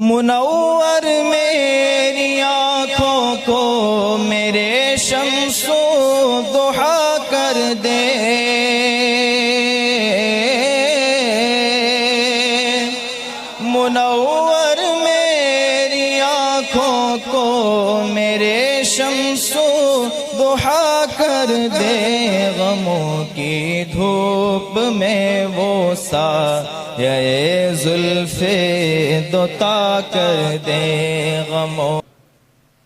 منور میری آنکھوں کو میرے شمس و ضحیٰ کر دے، منور میری آنکھوں کو میرے شمس و ضحیٰ کر دے، غموں کی دھوپ میں وہ سایہ زلف دوتا کر دے غموں۔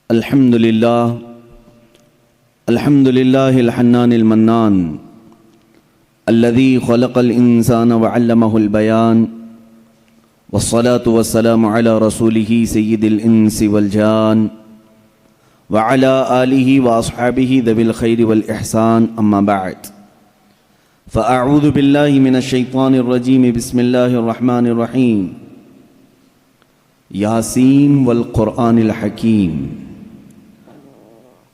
الحمدللہ الحنان المنان الذي خلق الإنسان وعلمه البيان، والصلاة والسلام على رسوله سيد الإنس والجان وعلى آله وأصحابه ذوي الخير والإحسان، أما بعد، فأعوذ بالله من الشيطان الرجيم، بسم الله الرحمن الرحيم، ياسين والقرآن الحكيم۔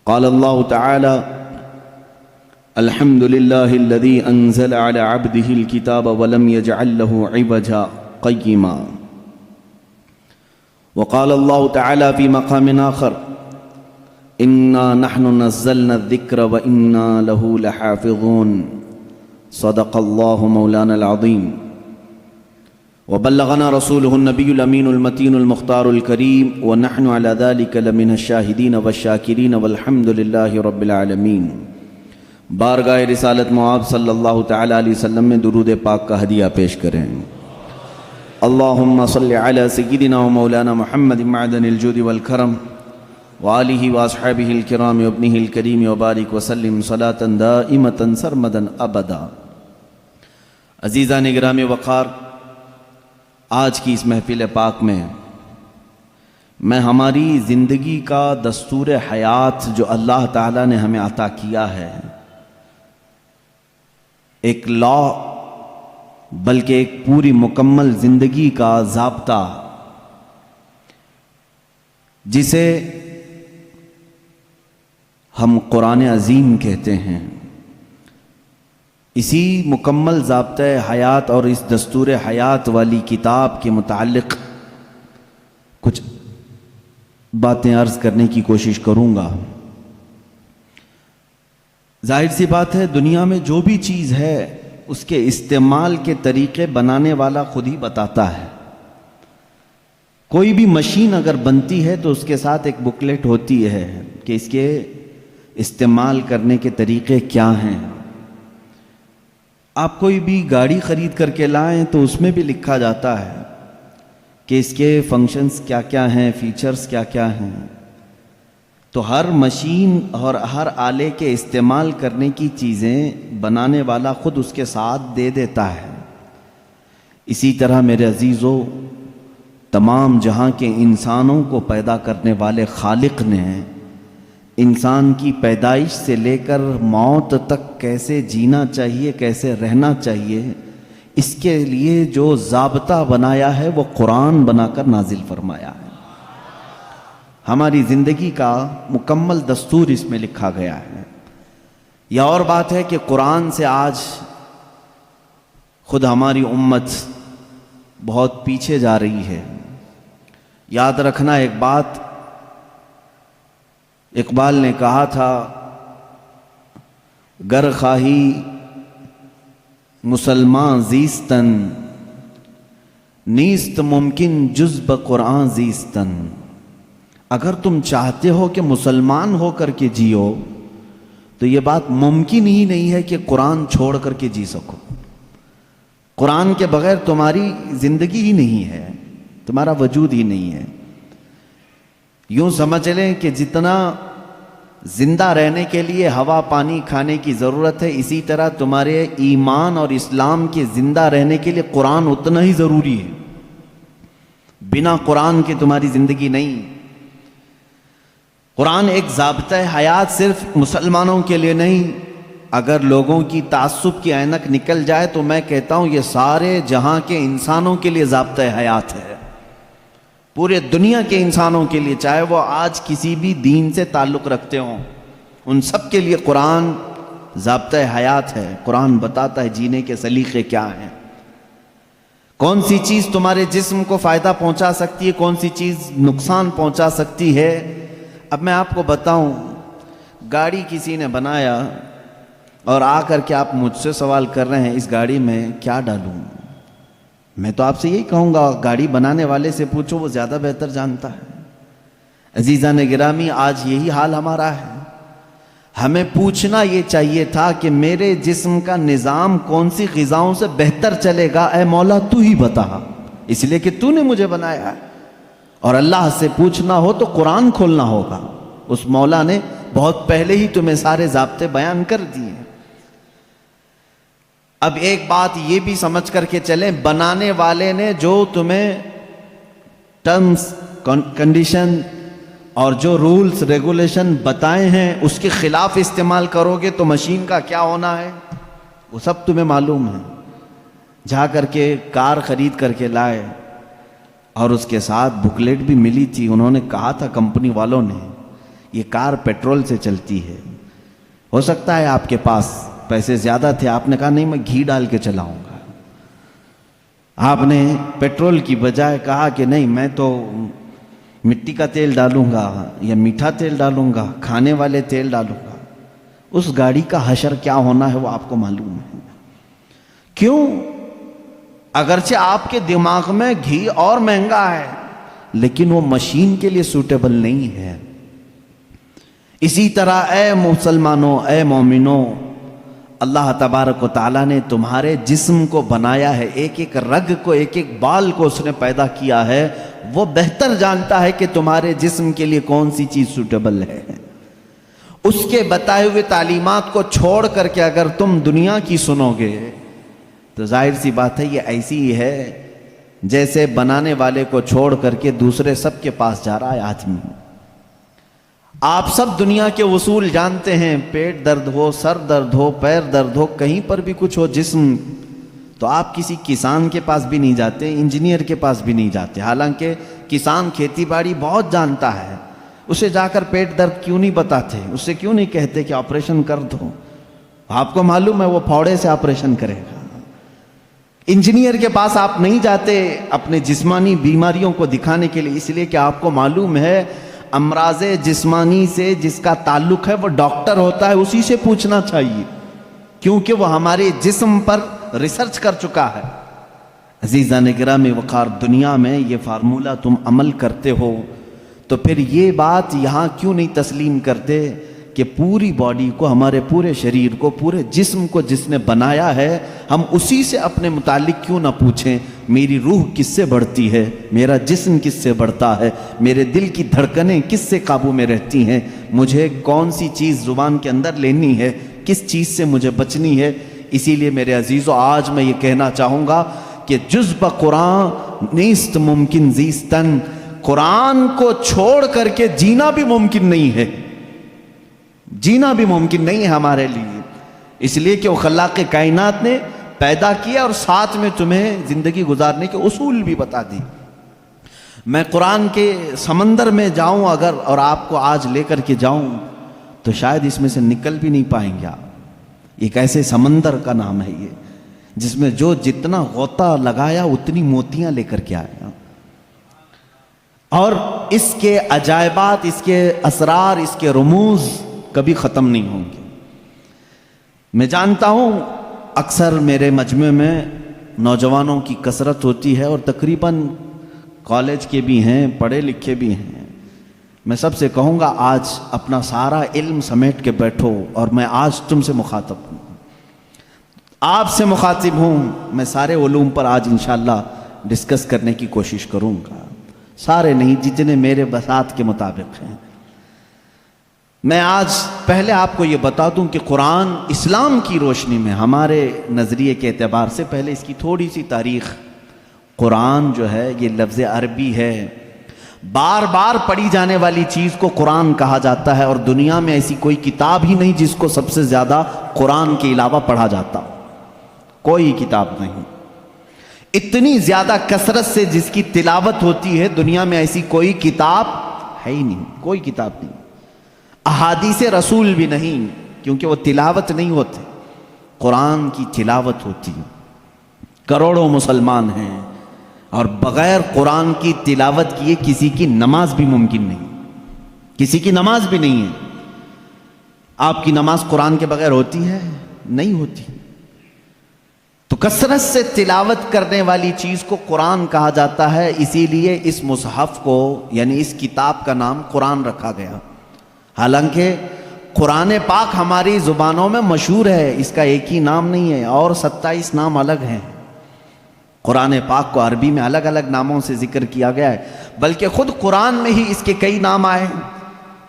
قال الله تعالى: الحمد لله الذي أنزل على عبده الكتاب ولم يجعل له عوجا قيما۔ وقال الله تعالى في مقام آخر: إنا نحن نزلنا الذكر وإنا له لحافظون، صدق الله مولانا العظيم۔ وبلغنا رسوله النبي الأمين المتين المختار الكريم، ونحن على ذلك لمن الشاهدين والشاكرين، والحمد لله رب العالمين۔ بارگاہ رسالت معاب صلی اللہ تعالی علیہ وسلم میں درود پاک کا ہدیہ پیش کریں۔ اللہم صل علی سیدنا و مولانا محمد معدن الجود والکرم، وآلہ واصحابہ الکرام وابنہ الکریم، وبارک وسلم صلاة دائمة سرمدا ابدا۔ عزیزان گرامی وقار، آج کی اس محفل پاک میں ہماری زندگی کا دستور حیات جو اللہ تعالیٰ نے ہمیں عطا کیا ہے، ایک لا بلکہ ایک پوری مکمل زندگی کا ضابطہ، جسے ہم قرآن عظیم کہتے ہیں، اسی مکمل ضابطۂ حیات اور اس دستور حیات والی کتاب کے متعلق کچھ باتیں عرض کرنے کی کوشش کروں گا۔ ظاہر سی بات ہے، دنیا میں جو بھی چیز ہے اس کے استعمال کے طریقے بنانے والا خود ہی بتاتا ہے۔ کوئی بھی مشین اگر بنتی ہے تو اس کے ساتھ ایک بکلیٹ ہوتی ہے کہ اس کے استعمال کرنے کے طریقے کیا ہیں۔ آپ کوئی بھی گاڑی خرید کر کے لائیں تو اس میں بھی لکھا جاتا ہے کہ اس کے فنکشنز کیا کیا ہیں، فیچرز کیا کیا ہیں۔ تو ہر مشین اور ہر آلے کے استعمال کرنے کی چیزیں بنانے والا خود اس کے ساتھ دے دیتا ہے۔ اسی طرح میرے عزیزو، تمام جہاں کے انسانوں کو پیدا کرنے والے خالق نے انسان کی پیدائش سے لے کر موت تک کیسے جینا چاہیے، کیسے رہنا چاہیے، اس کے لیے جو ضابطہ بنایا ہے وہ قرآن بنا کر نازل فرمایا ہے۔ ہماری زندگی کا مکمل دستور اس میں لکھا گیا ہے۔ یہ اور بات ہے کہ قرآن سے آج خود ہماری امت بہت پیچھے جا رہی ہے۔ یاد رکھنا ایک بات، اقبال نے کہا تھا، گر خواہی مسلمان زیستن، نیست ممکن جز بقرآن زیستن۔ اگر تم چاہتے ہو کہ مسلمان ہو کر کے جیو تو یہ بات ممکن ہی نہیں ہے کہ قرآن چھوڑ کر کے جی سکو۔ قرآن کے بغیر تمہاری زندگی ہی نہیں ہے، تمہارا وجود ہی نہیں ہے۔ یوں سمجھ لیں کہ جتنا زندہ رہنے کے لیے ہوا پانی کھانے کی ضرورت ہے، اسی طرح تمہارے ایمان اور اسلام کے زندہ رہنے کے لیے قرآن اتنا ہی ضروری ہے۔ بنا قرآن کے تمہاری زندگی نہیں۔ قرآن ایک ضابطۂ حیات صرف مسلمانوں کے لیے نہیں، اگر لوگوں کی تعصب کی عینک نکل جائے تو میں کہتا ہوں یہ سارے جہاں کے انسانوں کے لیے ضابطۂ حیات ہے، پورے دنیا کے انسانوں کے لیے، چاہے وہ آج کسی بھی دین سے تعلق رکھتے ہوں، ان سب کے لیے قرآن ضابطۂ حیات ہے۔ قرآن بتاتا ہے جینے کے سلیقے کیا ہیں۔ کون سی چیز تمہارے جسم کو فائدہ پہنچا سکتی ہے، کون سی چیز نقصان پہنچا سکتی ہے۔ اب میں آپ کو بتاؤں، گاڑی کسی نے بنایا اور آ کر کے آپ مجھ سے سوال کر رہے ہیں اس گاڑی میں کیا ڈالوں، میں تو آپ سے یہی کہوں گا گاڑی بنانے والے سے پوچھو، وہ زیادہ بہتر جانتا ہے۔ عزیزان گرامی، آج یہی حال ہمارا ہے۔ ہمیں پوچھنا یہ چاہیے تھا کہ میرے جسم کا نظام کون سی غذاؤں سے بہتر چلے گا، اے مولا تو ہی بتا، اس لیے کہ تو نے مجھے بنایا ہے۔ اور اللہ سے پوچھنا ہو تو قرآن کھولنا ہوگا، اس مولا نے بہت پہلے ہی تمہیں سارے ضابطے بیان کر دیے۔ اب ایک بات یہ بھی سمجھ کر کے چلیں، بنانے والے نے جو تمہیں ٹرمز کنڈیشن اور جو رولز ریگولیشن بتائے ہیں اس کے خلاف استعمال کرو گے تو مشین کا کیا ہونا ہے وہ سب تمہیں معلوم ہے۔ جا کر کے کار خرید کر کے لائے اور اس کے ساتھ بکلیٹ بھی ملی تھی، انہوں نے کہا تھا کمپنی والوں نے یہ کار پیٹرول سے چلتی ہے۔ ہو سکتا ہے آپ کے پاس پیسے زیادہ تھے، آپ نے کہا نہیں میں گھی ڈال کے چلاؤں گا، آپ نے پیٹرول کی بجائے کہا کہ نہیں میں تو مٹی کا تیل ڈالوں گا یا میٹھا تیل ڈالوں گا، کھانے والے تیل ڈالوں گا۔ اس گاڑی کا حشر کیا ہونا ہے وہ آپ کو معلوم ہے۔ کیوں؟ اگرچہ آپ کے دماغ میں گھی اور مہنگا ہے لیکن وہ مشین کے لیے سوٹیبل نہیں ہے۔ اسی طرح اے مسلمانوں، اے مومنوں، اللہ تبارک و تعالیٰ نے تمہارے جسم کو بنایا ہے، ایک ایک رگ کو، ایک ایک بال کو اس نے پیدا کیا ہے، وہ بہتر جانتا ہے کہ تمہارے جسم کے لیے کون سی چیز سوٹیبل ہے۔ اس کے بتائے ہوئے تعلیمات کو چھوڑ کر کے اگر تم دنیا کی سنو گے تو ظاہر سی بات ہے یہ ایسی ہی ہے جیسے بنانے والے کو چھوڑ کر کے دوسرے سب کے پاس جا رہا ہے آدمی۔ آپ سب دنیا کے اصول جانتے ہیں، پیٹ درد ہو، سر درد ہو، پیر درد ہو، کہیں پر بھی کچھ ہو جسم، تو آپ کسی کسان کے پاس بھی نہیں جاتے، انجینئر کے پاس بھی نہیں جاتے، حالانکہ کسان کھیتی باڑی بہت جانتا ہے، اسے جا کر پیٹ درد کیوں نہیں بتاتے، اسے کیوں نہیں کہتے کہ آپریشن کر دو، آپ کو معلوم ہے وہ پھوڑے سے آپریشن کرے گا۔ انجینئر کے پاس آپ نہیں جاتے اپنے جسمانی بیماریوں کو دکھانے کے لیے، اس لیے کہ آپ کو معلوم ہے امراض جسمانی سے جس کا تعلق ہے وہ ڈاکٹر ہوتا ہے، اسی سے پوچھنا چاہیے کیونکہ وہ ہمارے جسم پر ریسرچ کر چکا ہے۔ عزیزان گرامی وقار، دنیا میں یہ فارمولہ تم عمل کرتے ہو تو پھر یہ بات یہاں کیوں نہیں تسلیم کرتے کہ پوری باڈی کو، ہمارے پورے شریر کو، پورے جسم کو جس نے بنایا ہے ہم اسی سے اپنے متعلق کیوں نہ پوچھیں میری روح کس سے بڑھتی ہے، میرا جسم کس سے بڑھتا ہے، میرے دل کی دھڑکنیں کس سے قابو میں رہتی ہیں، مجھے کون سی چیز زبان کے اندر لینی ہے، کس چیز سے مجھے بچنی ہے۔ اسی لیے میرے عزیزو آج میں یہ کہنا چاہوں گا کہ جز بقرآن نیست ممکن زیستن، قرآن کو چھوڑ کر کے جینا بھی ممکن نہیں ہے، جینا بھی ممکن نہیں ہے ہمارے لیے، اس لیے کہ وہ خلاق کائنات نے پیدا کیا اور ساتھ میں تمہیں زندگی گزارنے کے اصول بھی بتا دی۔ میں قرآن کے سمندر میں جاؤں اگر اور آپ کو آج لے کر کے جاؤں تو شاید اس میں سے نکل بھی نہیں پائیں گے آپ۔ ایک ایسے سمندر کا نام ہے یہ جس میں جو جتنا غوطہ لگایا اتنی موتیاں لے کر کے آیا، اور اس کے عجائبات، اس کے اسرار، اس کے رموز کبھی ختم نہیں ہوں گے۔ میں جانتا ہوں اکثر میرے مجمع میں نوجوانوں کی کثرت ہوتی ہے اور تقریباً کالج کے بھی ہیں، پڑھے لکھے بھی ہیں۔ میں سب سے کہوں گا آج اپنا سارا علم سمیٹ کے بیٹھو، اور میں آج تم سے مخاطب ہوں، آپ سے مخاطب ہوں۔ میں سارے علوم پر آج انشاءاللہ ڈسکس کرنے کی کوشش کروں گا، سارے نہیں، جتنے میرے بساط کے مطابق ہیں۔ میں آج پہلے آپ کو یہ بتا دوں کہ قرآن اسلام کی روشنی میں ہمارے نظریے کے اعتبار سے، پہلے اس کی تھوڑی سی تاریخ۔ قرآن جو ہے یہ لفظ عربی ہے، بار بار پڑھی جانے والی چیز کو قرآن کہا جاتا ہے، اور دنیا میں ایسی کوئی کتاب ہی نہیں جس کو سب سے زیادہ قرآن کے علاوہ پڑھا جاتا، کوئی کتاب نہیں۔ اتنی زیادہ کثرت سے جس کی تلاوت ہوتی ہے دنیا میں ایسی کوئی کتاب ہے ہی نہیں، کوئی کتاب نہیں۔ احادیث رسول بھی نہیں، کیونکہ وہ تلاوت نہیں ہوتے، قرآن کی تلاوت ہوتی۔ کروڑوں مسلمان ہیں، اور بغیر قرآن کی تلاوت کیے کسی کی نماز بھی ممکن نہیں، کسی کی نماز بھی نہیں ہے۔ آپ کی نماز قرآن کے بغیر ہوتی ہے؟ نہیں ہوتی۔ تو کثرت سے تلاوت کرنے والی چیز کو قرآن کہا جاتا ہے، اسی لیے اس مصحف کو یعنی اس کتاب کا نام قرآن رکھا گیا۔ حالانکہ قرآن پاک ہماری زبانوں میں مشہور ہے، اس کا ایک ہی نام نہیں ہے، اور 27 نام الگ ہیں۔ قرآن پاک کو عربی میں الگ الگ ناموں سے ذکر کیا گیا ہے، بلکہ خود قرآن میں ہی اس کے کئی نام آئے ہیں۔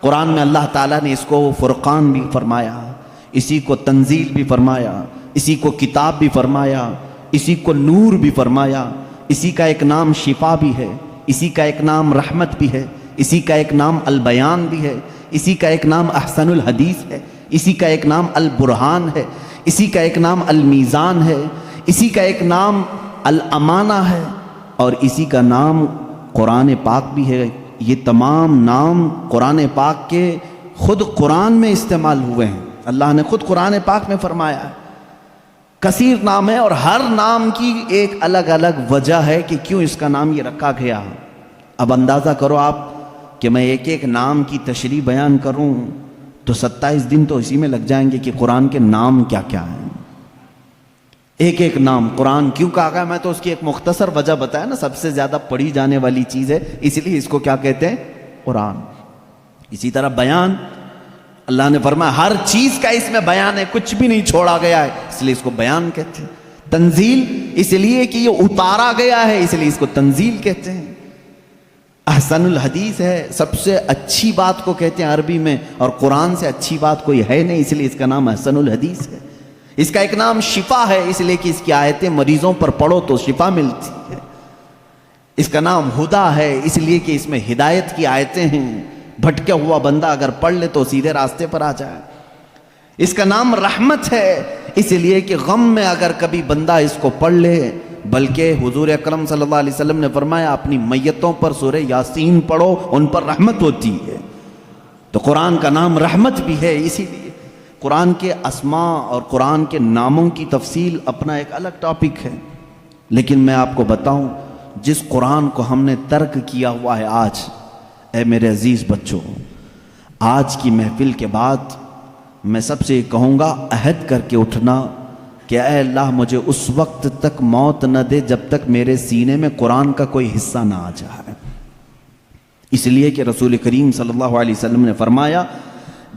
قرآن میں اللہ تعالیٰ نے اس کو فرقان بھی فرمایا، اسی کو تنزیل بھی فرمایا، اسی کو کتاب بھی فرمایا، اسی کو نور بھی فرمایا، اسی کا ایک نام شفا بھی ہے، اسی کا ایک نام رحمت بھی ہے، اسی کا ایک نام البیان بھی ہے، اسی کا ایک نام احسن الحدیث ہے، اسی کا ایک نام البرہان ہے، اسی کا ایک نام المیزان ہے، اسی کا ایک نام الامانہ ہے، اور اسی کا نام قرآن پاک بھی ہے۔ یہ تمام نام قرآن پاک کے خود قرآن میں استعمال ہوئے ہیں، اللہ نے خود قرآن پاک میں فرمایا ہے۔ کثیر نام ہے، اور ہر نام کی ایک الگ الگ وجہ ہے کہ کیوں اس کا نام یہ رکھا گیا۔ اب اندازہ کرو آپ کہ میں ایک ایک نام کی تشریح بیان کروں تو 27 دن تو اسی میں لگ جائیں گے کہ قرآن کے نام کیا کیا ہیں۔ ایک ایک نام قرآن کیوں کہا گیا، میں تو اس کی ایک مختصر وجہ بتایا نا، سب سے زیادہ پڑھی جانے والی چیز ہے، اس لیے اس کو کیا کہتے ہیں؟ قرآن۔ اسی طرح بیان، اللہ نے فرمایا ہر چیز کا اس میں بیان ہے، کچھ بھی نہیں چھوڑا گیا ہے، اس لیے اس کو بیان کہتے ہیں۔ تنزیل، اس لیے کہ یہ اتارا گیا ہے، اس لیے اس کو تنزیل کہتے ہیں۔ احسن الحدیث ہے، سب سے اچھی بات کو کہتے ہیں عربی میں، اور قرآن سے اچھی بات کوئی ہے نہیں، اس لیے اس کا نام احسن الحدیث ہے۔ اس کا ایک نام شفا ہے، اس لیے کہ اس کی آیتیں مریضوں پر پڑھو تو شفا ملتی ہے۔ اس کا نام ہدا ہے، اس لیے کہ اس میں ہدایت کی آیتیں ہیں، بھٹکا ہوا بندہ اگر پڑھ لے تو سیدھے راستے پر آ جائے۔ اس کا نام رحمت ہے، اس لیے کہ غم میں اگر کبھی بندہ اس کو پڑھ لے، بلکہ حضور اکرم صلی اللہ علیہ وسلم نے فرمایا اپنی میتوں پر سورہ یاسین پڑھو، ان پر رحمت ہوتی ہے۔ تو قرآن کا نام رحمت بھی ہے، اسی لیے قرآن کے اسماء اور قرآن کے ناموں کی تفصیل اپنا ایک الگ ٹاپک ہے۔ لیکن میں آپ کو بتاؤں، جس قرآن کو ہم نے ترک کیا ہوا ہے آج، اے میرے عزیز بچوں، آج کی محفل کے بعد میں سب سے کہوں گا عہد کر کے اٹھنا کہ اے اللہ مجھے اس وقت تک موت نہ دے جب تک میرے سینے میں قرآن کا کوئی حصہ نہ آ جائے۔ اس لیے کہ رسول کریم صلی اللہ علیہ وسلم نے فرمایا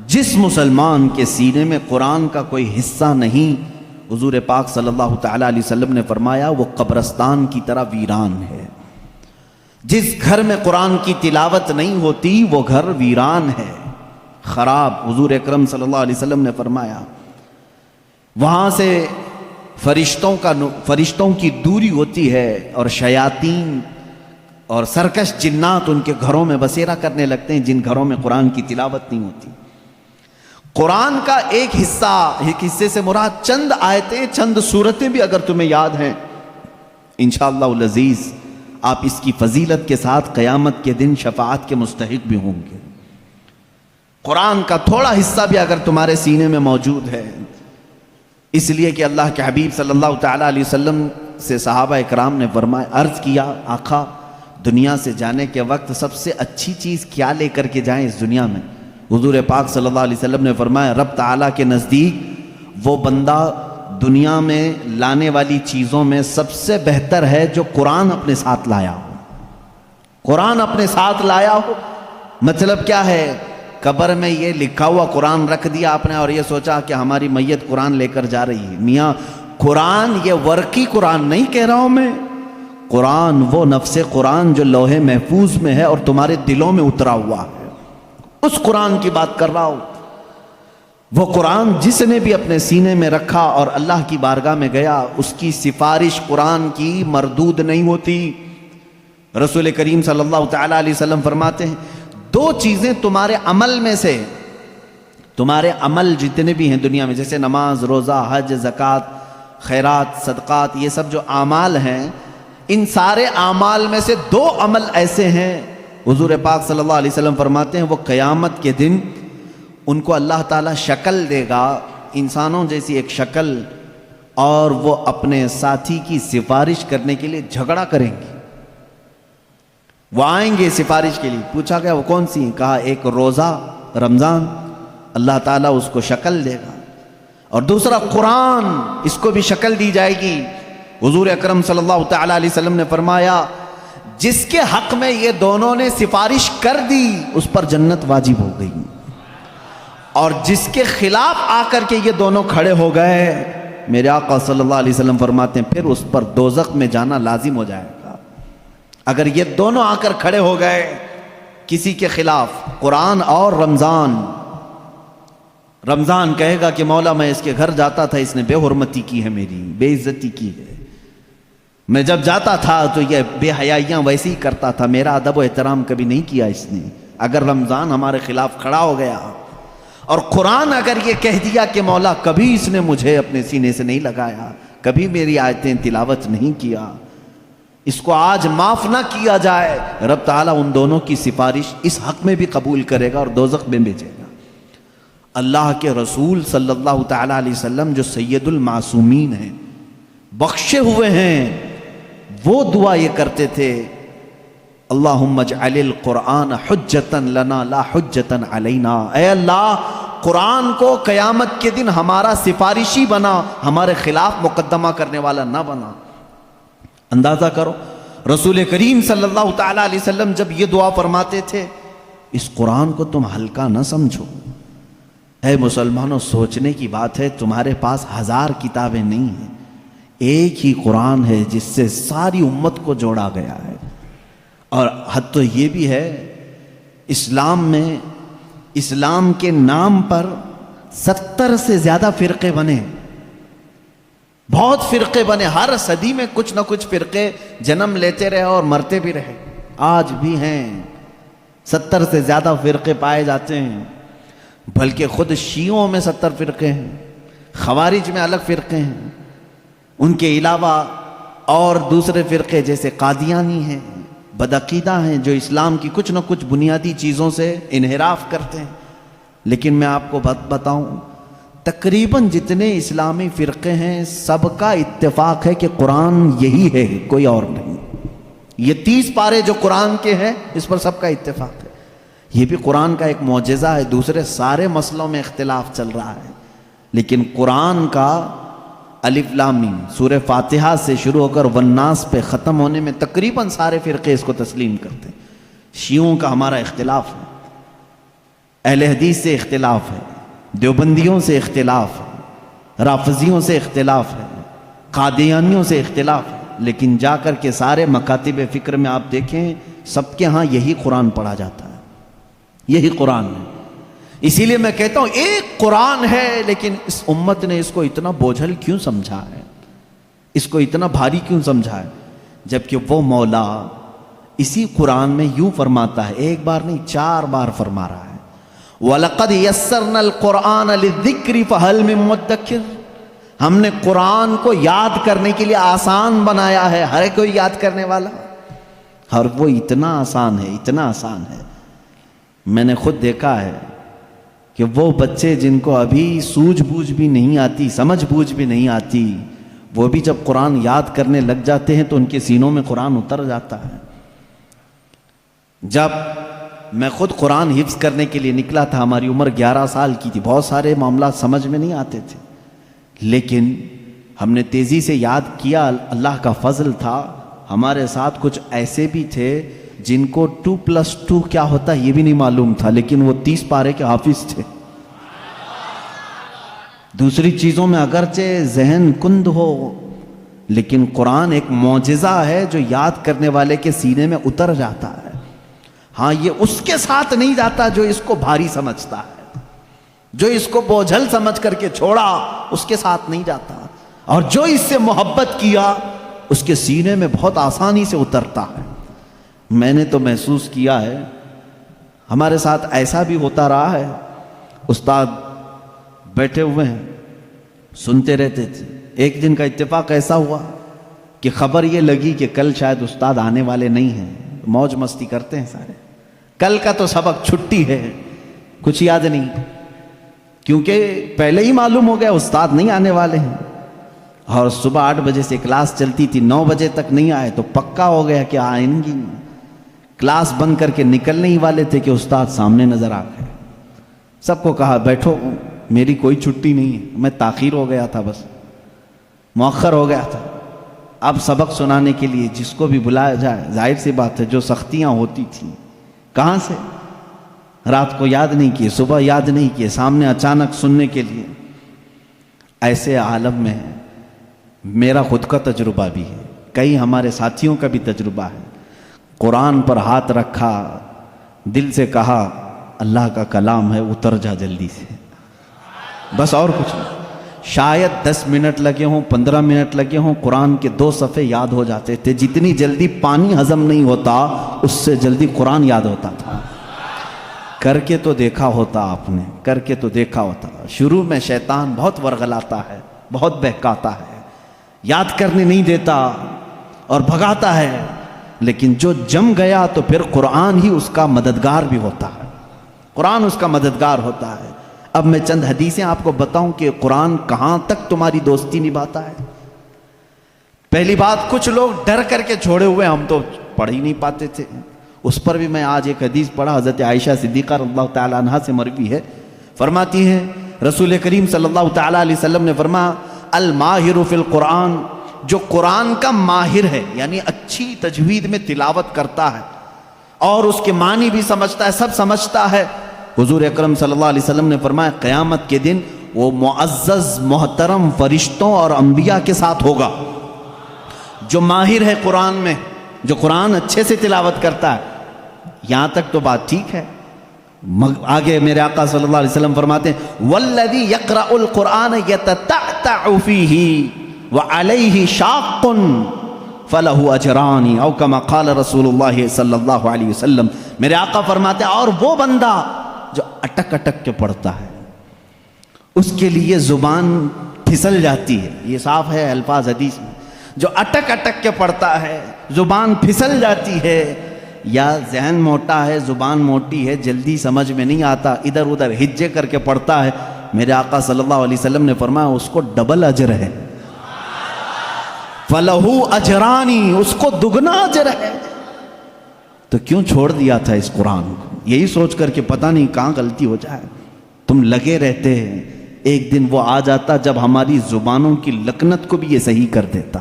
جس مسلمان کے سینے میں قرآن کا کوئی حصہ نہیں، حضور پاک صلی اللہ تعالیٰ علیہ وسلم نے فرمایا وہ قبرستان کی طرح ویران ہے۔ جس گھر میں قرآن کی تلاوت نہیں ہوتی وہ گھر ویران ہے، خراب۔ حضور اکرم صلی اللہ علیہ وسلم نے فرمایا وہاں سے فرشتوں کی دوری ہوتی ہے، اور شیاطین اور سرکش جنات ان کے گھروں میں بسیرا کرنے لگتے ہیں جن گھروں میں قرآن کی تلاوت نہیں ہوتی۔ قرآن کا ایک حصے سے مراد چند آیتیں، چند سورتیں بھی اگر تمہیں یاد ہیں، انشاءاللہ العزیز آپ اس کی فضیلت کے ساتھ قیامت کے دن شفاعت کے مستحق بھی ہوں گے۔ قرآن کا تھوڑا حصہ بھی اگر تمہارے سینے میں موجود ہے، اس لیے کہ اللہ کے حبیب صلی اللہ تعالیٰ علیہ وسلم سے صحابہ اکرام نے فرمایا، عرض کیا آقا دنیا سے جانے کے وقت سب سے اچھی چیز کیا لے کر کے جائیں اس دنیا میں؟ حضور پاک صلی اللہ علیہ وسلم نے فرمایا رب تعالیٰ کے نزدیک وہ بندہ دنیا میں لانے والی چیزوں میں سب سے بہتر ہے جو قرآن اپنے ساتھ لایا ہو۔ قرآن اپنے ساتھ لایا ہو مطلب کیا ہے؟ قبر میں یہ لکھا ہوا قرآن رکھ دیا آپ نے اور یہ سوچا کہ ہماری میت قرآن لے کر جا رہی ہے۔ میاں قرآن یہ ورقی قرآن نہیں کہہ رہا ہوں میں، قرآن وہ نفس قرآن جو لوح محفوظ میں ہے اور تمہارے دلوں میں اترا ہوا ہے، اس قرآن کی بات کر رہا ہوں۔ وہ قرآن جس نے بھی اپنے سینے میں رکھا اور اللہ کی بارگاہ میں گیا، اس کی سفارش قرآن کی مردود نہیں ہوتی۔ رسول کریم صلی اللہ تعالیٰ علیہ وسلم فرماتے ہیں دو چیزیں تمہارے عمل میں سے، تمہارے عمل جتنے بھی ہیں دنیا میں، جیسے نماز، روزہ، حج، زکوٰۃ، خیرات، صدقات، یہ سب جو اعمال ہیں، ان سارے اعمال میں سے دو عمل ایسے ہیں، حضور پاک صلی اللہ علیہ وسلم فرماتے ہیں وہ قیامت کے دن ان کو اللہ تعالیٰ شکل دے گا، انسانوں جیسی ایک شکل، اور وہ اپنے ساتھی کی سفارش کرنے کے لیے جھگڑا کریں گے۔ وہ آئیں گے سفارش کے لیے. پوچھا گیا وہ کون سی ہیں؟ کہا ایک روزہ رمضان، اللہ تعالیٰ اس کو شکل دے گا، اور دوسرا قرآن، اس کو بھی شکل دی جائے گی. حضور اکرم صلی اللہ تعالیٰ علیہ وسلم نے فرمایا جس کے حق میں یہ دونوں نے سفارش کر دی اس پر جنت واجب ہو گئی، اور جس کے خلاف آ کر کے یہ دونوں کھڑے ہو گئے، میرے آقا صلی اللہ علیہ وسلم فرماتے ہیں پھر اس پر دوزخ میں جانا لازم ہو جائے گا. اگر یہ دونوں آ کر کھڑے ہو گئے کسی کے خلاف، قرآن اور رمضان. رمضان کہے گا کہ مولا میں اس کے گھر جاتا تھا، اس نے بے حرمتی کی ہے، میری بے عزتی کی ہے، میں جب جاتا تھا تو یہ بے حیائیاں ویسے ہی کرتا تھا، میرا ادب و احترام کبھی نہیں کیا اس نے. اگر رمضان ہمارے خلاف کھڑا ہو گیا، اور قرآن اگر یہ کہہ دیا کہ مولا کبھی اس نے مجھے اپنے سینے سے نہیں لگایا، کبھی میری آیتیں تلاوت نہیں کیا، اس کو آج معاف نہ کیا جائے، رب تعالیٰ ان دونوں کی سفارش اس حق میں بھی قبول کرے گا اور دوزخ میں بھیجے گا. اللہ کے رسول صلی اللہ تعالیٰ علیہ وسلم جو سید المعصومین ہیں، بخشے ہوئے ہیں، وہ دعا یہ کرتے تھے اللہم اجعل القرآن حجتا لنا لا حجتا علینا. اے اللہ قرآن کو قیامت کے دن ہمارا سفارشی بنا، ہمارے خلاف مقدمہ کرنے والا نہ بنا. اندازہ کرو رسول کریم صلی اللہ تعالیٰ علیہ وسلم جب یہ دعا فرماتے تھے، اس قرآن کو تم ہلکا نہ سمجھو. اے مسلمانوں، سوچنے کی بات ہے، تمہارے پاس 1000 کتابیں نہیں ہیں، ایک ہی قرآن ہے جس سے ساری امت کو جوڑا گیا ہے. اور حد تو یہ بھی ہے، اسلام میں اسلام کے نام پر 70 سے زیادہ فرقے بنے، بہت فرقے بنے. ہر صدی میں کچھ نہ کچھ فرقے جنم لیتے رہے اور مرتے بھی رہے، آج بھی ہیں. 70 سے زیادہ فرقے پائے جاتے ہیں، بلکہ خود شیعوں میں 70 فرقے ہیں، خوارج میں الگ فرقے ہیں، ان کے علاوہ اور دوسرے فرقے جیسے قادیانی ہیں، بدعقیدہ ہیں، جو اسلام کی کچھ نہ کچھ بنیادی چیزوں سے انحراف کرتے ہیں. لیکن میں آپ کو بتاؤں، تقریباً جتنے اسلامی فرقے ہیں سب کا اتفاق ہے کہ قرآن یہی ہے، کوئی اور نہیں. یہ 30 پارے جو قرآن کے ہیں اس پر سب کا اتفاق ہے. یہ بھی قرآن کا ایک معجزہ ہے. دوسرے سارے مسئلوں میں اختلاف چل رہا ہے، لیکن قرآن کا الف لام میم سورہ فاتحہ سے شروع ہو کر والناس پہ ختم ہونے میں تقریباً سارے فرقے اس کو تسلیم کرتے ہیں. شیعوں کا ہمارا اختلاف ہے، اہل حدیث سے اختلاف ہے، دیوبندیوں سے اختلاف ہے، رافضیوں سے اختلاف ہے، قادیانیوں سے اختلاف ہے، لیکن جا کر کے سارے مکاتب فکر میں آپ دیکھیں سب کے ہاں یہی قرآن پڑھا جاتا ہے، یہی قرآن ہے. اسی لیے میں کہتا ہوں ایک قرآن ہے، لیکن اس امت نے اس کو اتنا بوجھل کیوں سمجھا ہے، اس کو اتنا بھاری کیوں سمجھا ہے، جبکہ وہ مولا اسی قرآن میں یوں فرماتا ہے، ایک بار نہیں 4 بار فرما رہا ہے وَلَقَدْ يَسَّرْنَا الْقُرْآنَ لِلذِّكْرِ فَهَلْ مِن مُدَّكِرٍ. ہم نے قرآن کو یاد کرنے کے لیے آسان بنایا ہے، ہر کوئی یاد کرنے والا، اور وہ اتنا آسان ہے، اتنا آسان ہے. میں نے خود دیکھا ہے کہ وہ بچے جن کو ابھی سوجھ بوجھ بھی نہیں آتی، سمجھ بوجھ بھی نہیں آتی، وہ بھی جب قرآن یاد کرنے لگ جاتے ہیں تو ان کے سینوں میں قرآن اتر جاتا ہے. جب میں خود قرآن حفظ کرنے کے لیے نکلا تھا، ہماری عمر 11 سال کی تھی، بہت سارے معاملات سمجھ میں نہیں آتے تھے، لیکن ہم نے تیزی سے یاد کیا. اللہ کا فضل تھا، ہمارے ساتھ کچھ ایسے بھی تھے جن کو 2+2 کیا ہوتا ہے یہ بھی نہیں معلوم تھا، لیکن وہ 30 پارے کے حافظ تھے. دوسری چیزوں میں اگرچہ ذہن کند ہو، لیکن قرآن ایک معجزہ ہے جو یاد کرنے والے کے سینے میں اتر جاتا ہے. ہاں یہ اس کے ساتھ نہیں جاتا جو اس کو بھاری سمجھتا ہے، جو اس کو بوجھل سمجھ کر کے چھوڑا اس کے ساتھ نہیں جاتا، اور جو اس سے محبت کیا اس کے سینے میں بہت آسانی سے اترتا ہے. میں نے تو محسوس کیا ہے، ہمارے ساتھ ایسا بھی ہوتا رہا ہے، استاد بیٹھے ہوئے ہیں سنتے رہتے تھے. ایک دن کا اتفاق ایسا ہوا کہ خبر یہ لگی کہ کل شاید استاد آنے والے نہیں ہیں. موج مستی کرتے ہیں سارے، کل کا تو سبق چھٹی ہے، کچھ یاد نہیں، کیونکہ پہلے ہی معلوم ہو گیا استاد نہیں آنے والے ہیں. اور صبح 8 بجے سے کلاس چلتی تھی، 9 بجے تک نہیں آئے تو پکا ہو گیا کہ آئیں گی. کلاس بند کر کے نکلنے ہی والے تھے کہ استاد سامنے نظر آ گئے. سب کو کہا بیٹھو، میری کوئی چھٹی نہیں ہے، میں تاخیر ہو گیا تھا، بس مؤخر ہو گیا تھا. اب سبق سنانے کے لیے جس کو بھی بلایا جائے، ظاہر سی بات ہے جو سختیاں ہوتی تھیں کہاں سے، رات کو یاد نہیں کیے، صبح یاد نہیں کیے، سامنے اچانک سننے کے لیے. ایسے عالم میں میرا خود کا تجربہ بھی ہے، کئی ہمارے ساتھیوں کا بھی تجربہ ہے. قرآن پر ہاتھ رکھا، دل سے کہا اللہ کا کلام ہے، اتر جا جلدی سے، بس اور کچھ نہیں. شاید 10 منٹ لگے ہوں، 15 منٹ لگے ہوں، قرآن کے 2 صفحے یاد ہو جاتے تھے. جتنی جلدی پانی ہضم نہیں ہوتا اس سے جلدی قرآن یاد ہوتا تھا. کر کے تو دیکھا ہوتا آپ نے، کر کے تو دیکھا ہوتا. شروع میں شیطان بہت ورغلاتا ہے، بہت بہکاتا ہے، یاد کرنے نہیں دیتا اور بھگاتا ہے، لیکن جو جم گیا تو پھر قرآن ہی اس کا مددگار بھی ہوتا ہے، قرآن اس کا مددگار ہوتا ہے. اب میں چند حدیثیں آپ کو بتاؤں کہ قرآن کہاں تک تمہاری دوستی نبھاتا ہے. پہلی بات، کچھ لوگ ڈر کر کے چھوڑے ہوئے، ہم تو پڑھ ہی نہیں پاتے تھے. اس پر بھی میں آج ایک حدیث پڑھا، حضرت عائشہ صدیقہ رضی اللہ تعالیٰ عنہا سے مروی ہے. فرماتی ہیں رسول کریم صلی اللہ تعالیٰ علیہ وسلم نے فرمایا الماہر فی القرآن، جو قرآن کا ماہر ہے یعنی اچھی تجوید میں تلاوت کرتا ہے اور اس کے معنی بھی سمجھتا ہے، سب سمجھتا ہے. حضور اکرم صلی اللہ علیہ وسلم نے فرمایا قیامت کے دن وہ معزز محترم فرشتوں اور انبیاء کے ساتھ ہوگا. جو ماہر ہے قرآن میں، جو قرآن اچھے سے تلاوت کرتا ہے. یہاں تک تو بات ٹھیک ہے. آگے میرے آقا صلی اللہ علیہ وسلم فرماتے ہیں والذی یقرأ القرآن یتتعتع فیہ وعلیہ شاق فلہ اجران او کما قال رسول اللہ صلی اللہ علیہ وسلم. میرے آقا فرماتے ہیں اور وہ بندہ جو اٹک اٹک کے پڑھتا ہے، اس کے لیے زبان پھسل جاتی ہے. یہ صاف ہے الفاظ حدیث میں. جو اٹک اٹک کے پڑھتا ہے، زبان پھسل جاتی ہے، یا ذہن موٹا ہے، زبان موٹی ہے، جلدی سمجھ میں نہیں آتا، ادھر ادھر ہجے کر کے پڑھتا ہے، میرے آقا صلی اللہ علیہ وسلم نے فرمایا اس کو ڈبل اجر ہے. فَلَهُ أَجْرَانِ، اس کو دگنا اجر ہے. تو کیوں چھوڑ دیا تھا اس قرآن کو؟ یہی سوچ کر کہ پتہ نہیں کہاں غلطی ہو جائے. تم لگے رہتے ہیں، ایک دن وہ آ جاتا جب ہماری زبانوں کی لکنت کو بھی یہ صحیح کر دیتا.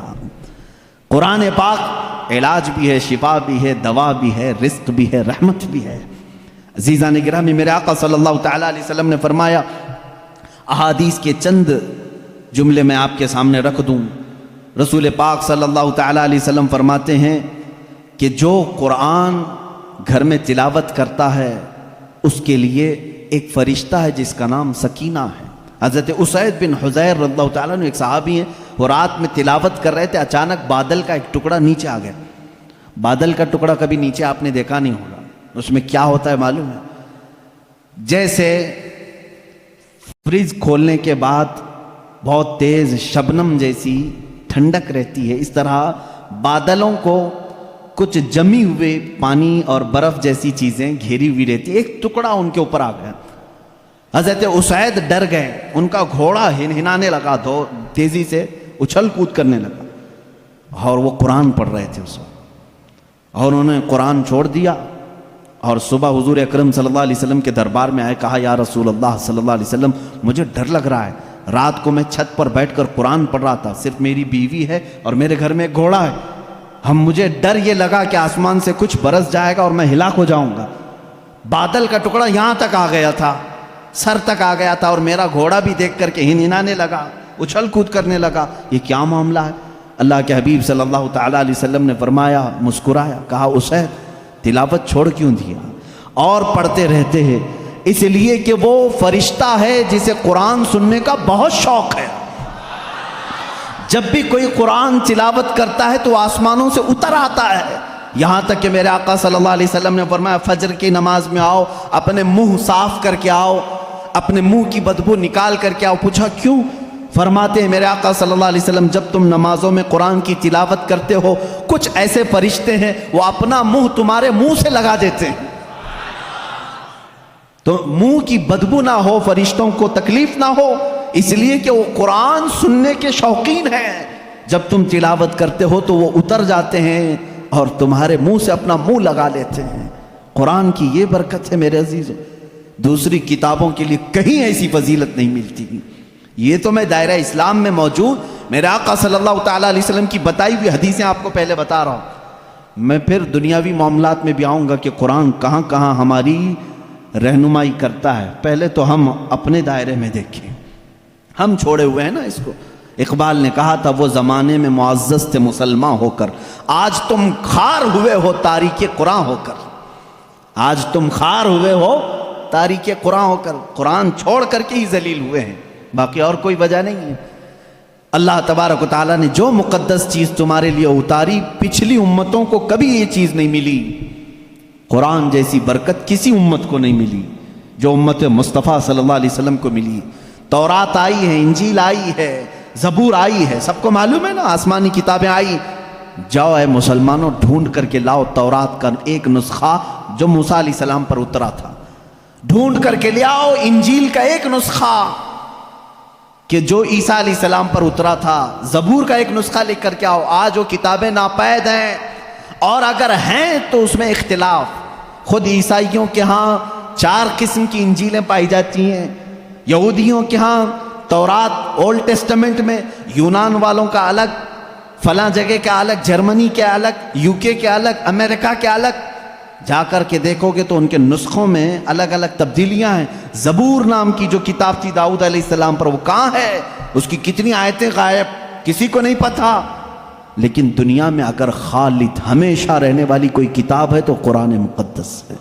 قرآن پاک علاج بھی ہے، شفا بھی ہے، دوا بھی ہے، رزق بھی ہے، رحمت بھی ہے. عزیزان گرامی، میرے آقا صلی اللہ تعالیٰ علیہ وسلم نے فرمایا، احادیث کے چند جملے میں آپ کے سامنے رکھ دوں. رسول پاک صلی اللہ تعالیٰ علیہ وسلم فرماتے ہیں کہ جو قرآن گھر میں تلاوت کرتا ہے اس کے لیے ایک فرشتہ ہے جس کا نام سکینہ ہے. حضرت اسید بن حضیر رضی اللہ تعالیٰ عنہ ایک صحابی ہیں، وہ رات میں تلاوت کر رہے تھے، اچانک بادل کا ایک ٹکڑا نیچے آ گیا. بادل کا ٹکڑا کبھی نیچے آپ نے دیکھا نہیں ہوگا، اس میں کیا ہوتا ہے معلوم ہے؟ جیسے فریج کھولنے کے بعد بہت تیز شبنم جیسی ٹھنڈک رہتی ہے، اس طرح بادلوں کو کچھ جمی ہوئے پانی اور برف جیسی چیزیں گھیری ہوئی رہتی. ایک ٹکڑا ان کے اوپر آ گیا. حضرت اسید ڈر گئے، ان کا گھوڑا ہنانے لگا، تیزی سے اچھل کود کرنے لگا، اور وہ قرآن پڑھ رہے تھے اس وقت. اور انہوں نے قرآن چھوڑ دیا اور صبح حضور اکرم صلی اللہ علیہ وسلم کے دربار میں آئے. کہا یا رسول اللہ صلی اللہ علیہ وسلم، مجھے ڈر لگ رہا ہے، رات کو میں چھت پر بیٹھ کر قرآن پڑھ رہا تھا، صرف میری بیوی ہے اور میرے گھر میں ایک گھوڑا ہے، مجھے ڈر یہ لگا کہ آسمان سے کچھ برس جائے گا اور میں ہلاک ہو جاؤں گا. بادل کا ٹکڑا یہاں تک آ گیا تھا، سر تک آ گیا تھا، اور میرا گھوڑا بھی دیکھ کر کے ہنانے لگا، اچھل کود کرنے لگا. یہ کیا معاملہ ہے؟ اللہ کے حبیب صلی اللہ تعالیٰ علیہ وسلم نے فرمایا، مسکرایا، کہا اسید تلاوت چھوڑ کیوں دیا؟ اور پڑھتے رہتے ہیں. اس لیے کہ وہ فرشتہ ہے جسے قرآن سننے کا بہت شوق ہے. جب بھی کوئی قرآن تلاوت کرتا ہے تو آسمانوں سے اتر آتا ہے. یہاں تک کہ میرے آقا صلی اللہ علیہ وسلم نے فرمایا فجر کی نماز میں آؤ، اپنے منہ صاف کر کے آؤ، اپنے منہ کی بدبو نکال کر کے آؤ. پوچھا کیوں؟ فرماتے ہیں میرے آقا صلی اللہ علیہ وسلم، جب تم نمازوں میں قرآن کی تلاوت کرتے ہو کچھ ایسے فرشتے ہیں وہ اپنا منہ تمہارے منہ سے لگا دیتے ہیں، تو منہ کی بدبو نہ ہو، فرشتوں کو تکلیف نہ ہو، اس لیے کہ وہ قرآن سننے کے شوقین ہیں. جب تم تلاوت کرتے ہو تو وہ اتر جاتے ہیں اور تمہارے منہ سے اپنا منہ لگا لیتے ہیں۔ قرآن کی یہ برکت ہے میرے عزیزوں، دوسری کتابوں کے لیے کہیں ایسی فضیلت نہیں ملتی۔ یہ تو میں دائرہ اسلام میں موجود میرے آقا صلی اللہ تعالیٰ علیہ وسلم کی بتائی ہوئی حدیثیں آپ کو پہلے بتا رہا ہوں، میں پھر دنیاوی معاملات میں بھی آؤں گا کہ قرآن کہاں کہاں ہماری رہنمائی کرتا ہے۔ پہلے تو ہم اپنے دائرے میں دیکھیں، ہم چھوڑے ہوئے ہیں نا اس کو۔ اقبال نے کہا تھا وہ زمانے میں معزز تھے مسلمان ہو کر، آج تم خار ہوئے ہو تاریک قرآن ہو کر۔ آج تم خار ہوئے ہو تاریک قرآن ہو کر، قرآن چھوڑ کر کے ہی ذلیل ہوئے ہیں، باقی اور کوئی وجہ نہیں ہے۔ اللہ تبارک و تعالیٰ نے جو مقدس چیز تمہارے لیے اتاری، پچھلی امتوں کو کبھی یہ چیز نہیں ملی، قرآن جیسی برکت کسی امت کو نہیں ملی جو امت مصطفیٰ صلی اللہ علیہ وسلم کو ملی۔ تورات آئی ہے، انجیل آئی ہے، زبور آئی ہے، سب کو معلوم ہے نا، آسمانی کتابیں آئی۔ جاؤ اے مسلمانوں، ڈھونڈ کر کے لاؤ تورات کا ایک نسخہ جو موسیٰ علیہ السلام پر اترا تھا، ڈھونڈ کر کے لے آؤ انجیل کا ایک نسخہ کہ جو عیسیٰ علیہ السلام پر اترا تھا، زبور کا ایک نسخہ لے کر کے آؤ۔ آج وہ کتابیں ناپید ہیں، اور اگر ہیں تو اس میں اختلاف۔ خود عیسائیوں کے ہاں 4 قسم کی انجیلیں پائی جاتی ہیں، یہودیوں کے ہاں تورات اولڈ ٹیسٹمنٹ میں، یونان والوں کا الگ، فلاں جگہ کا الگ، جرمنی کے الگ، UK کے الگ، امریکہ کے الگ۔ جا کر کے دیکھو گے تو ان کے نسخوں میں الگ الگ تبدیلیاں ہیں۔ زبور نام کی جو کتاب تھی داؤد علیہ السلام پر، وہ کہاں ہے؟ اس کی کتنی آیتیں غائب، کسی کو نہیں پتا۔ لیکن دنیا میں اگر خالد ہمیشہ رہنے والی کوئی کتاب ہے تو قرآن مقدس ہے۔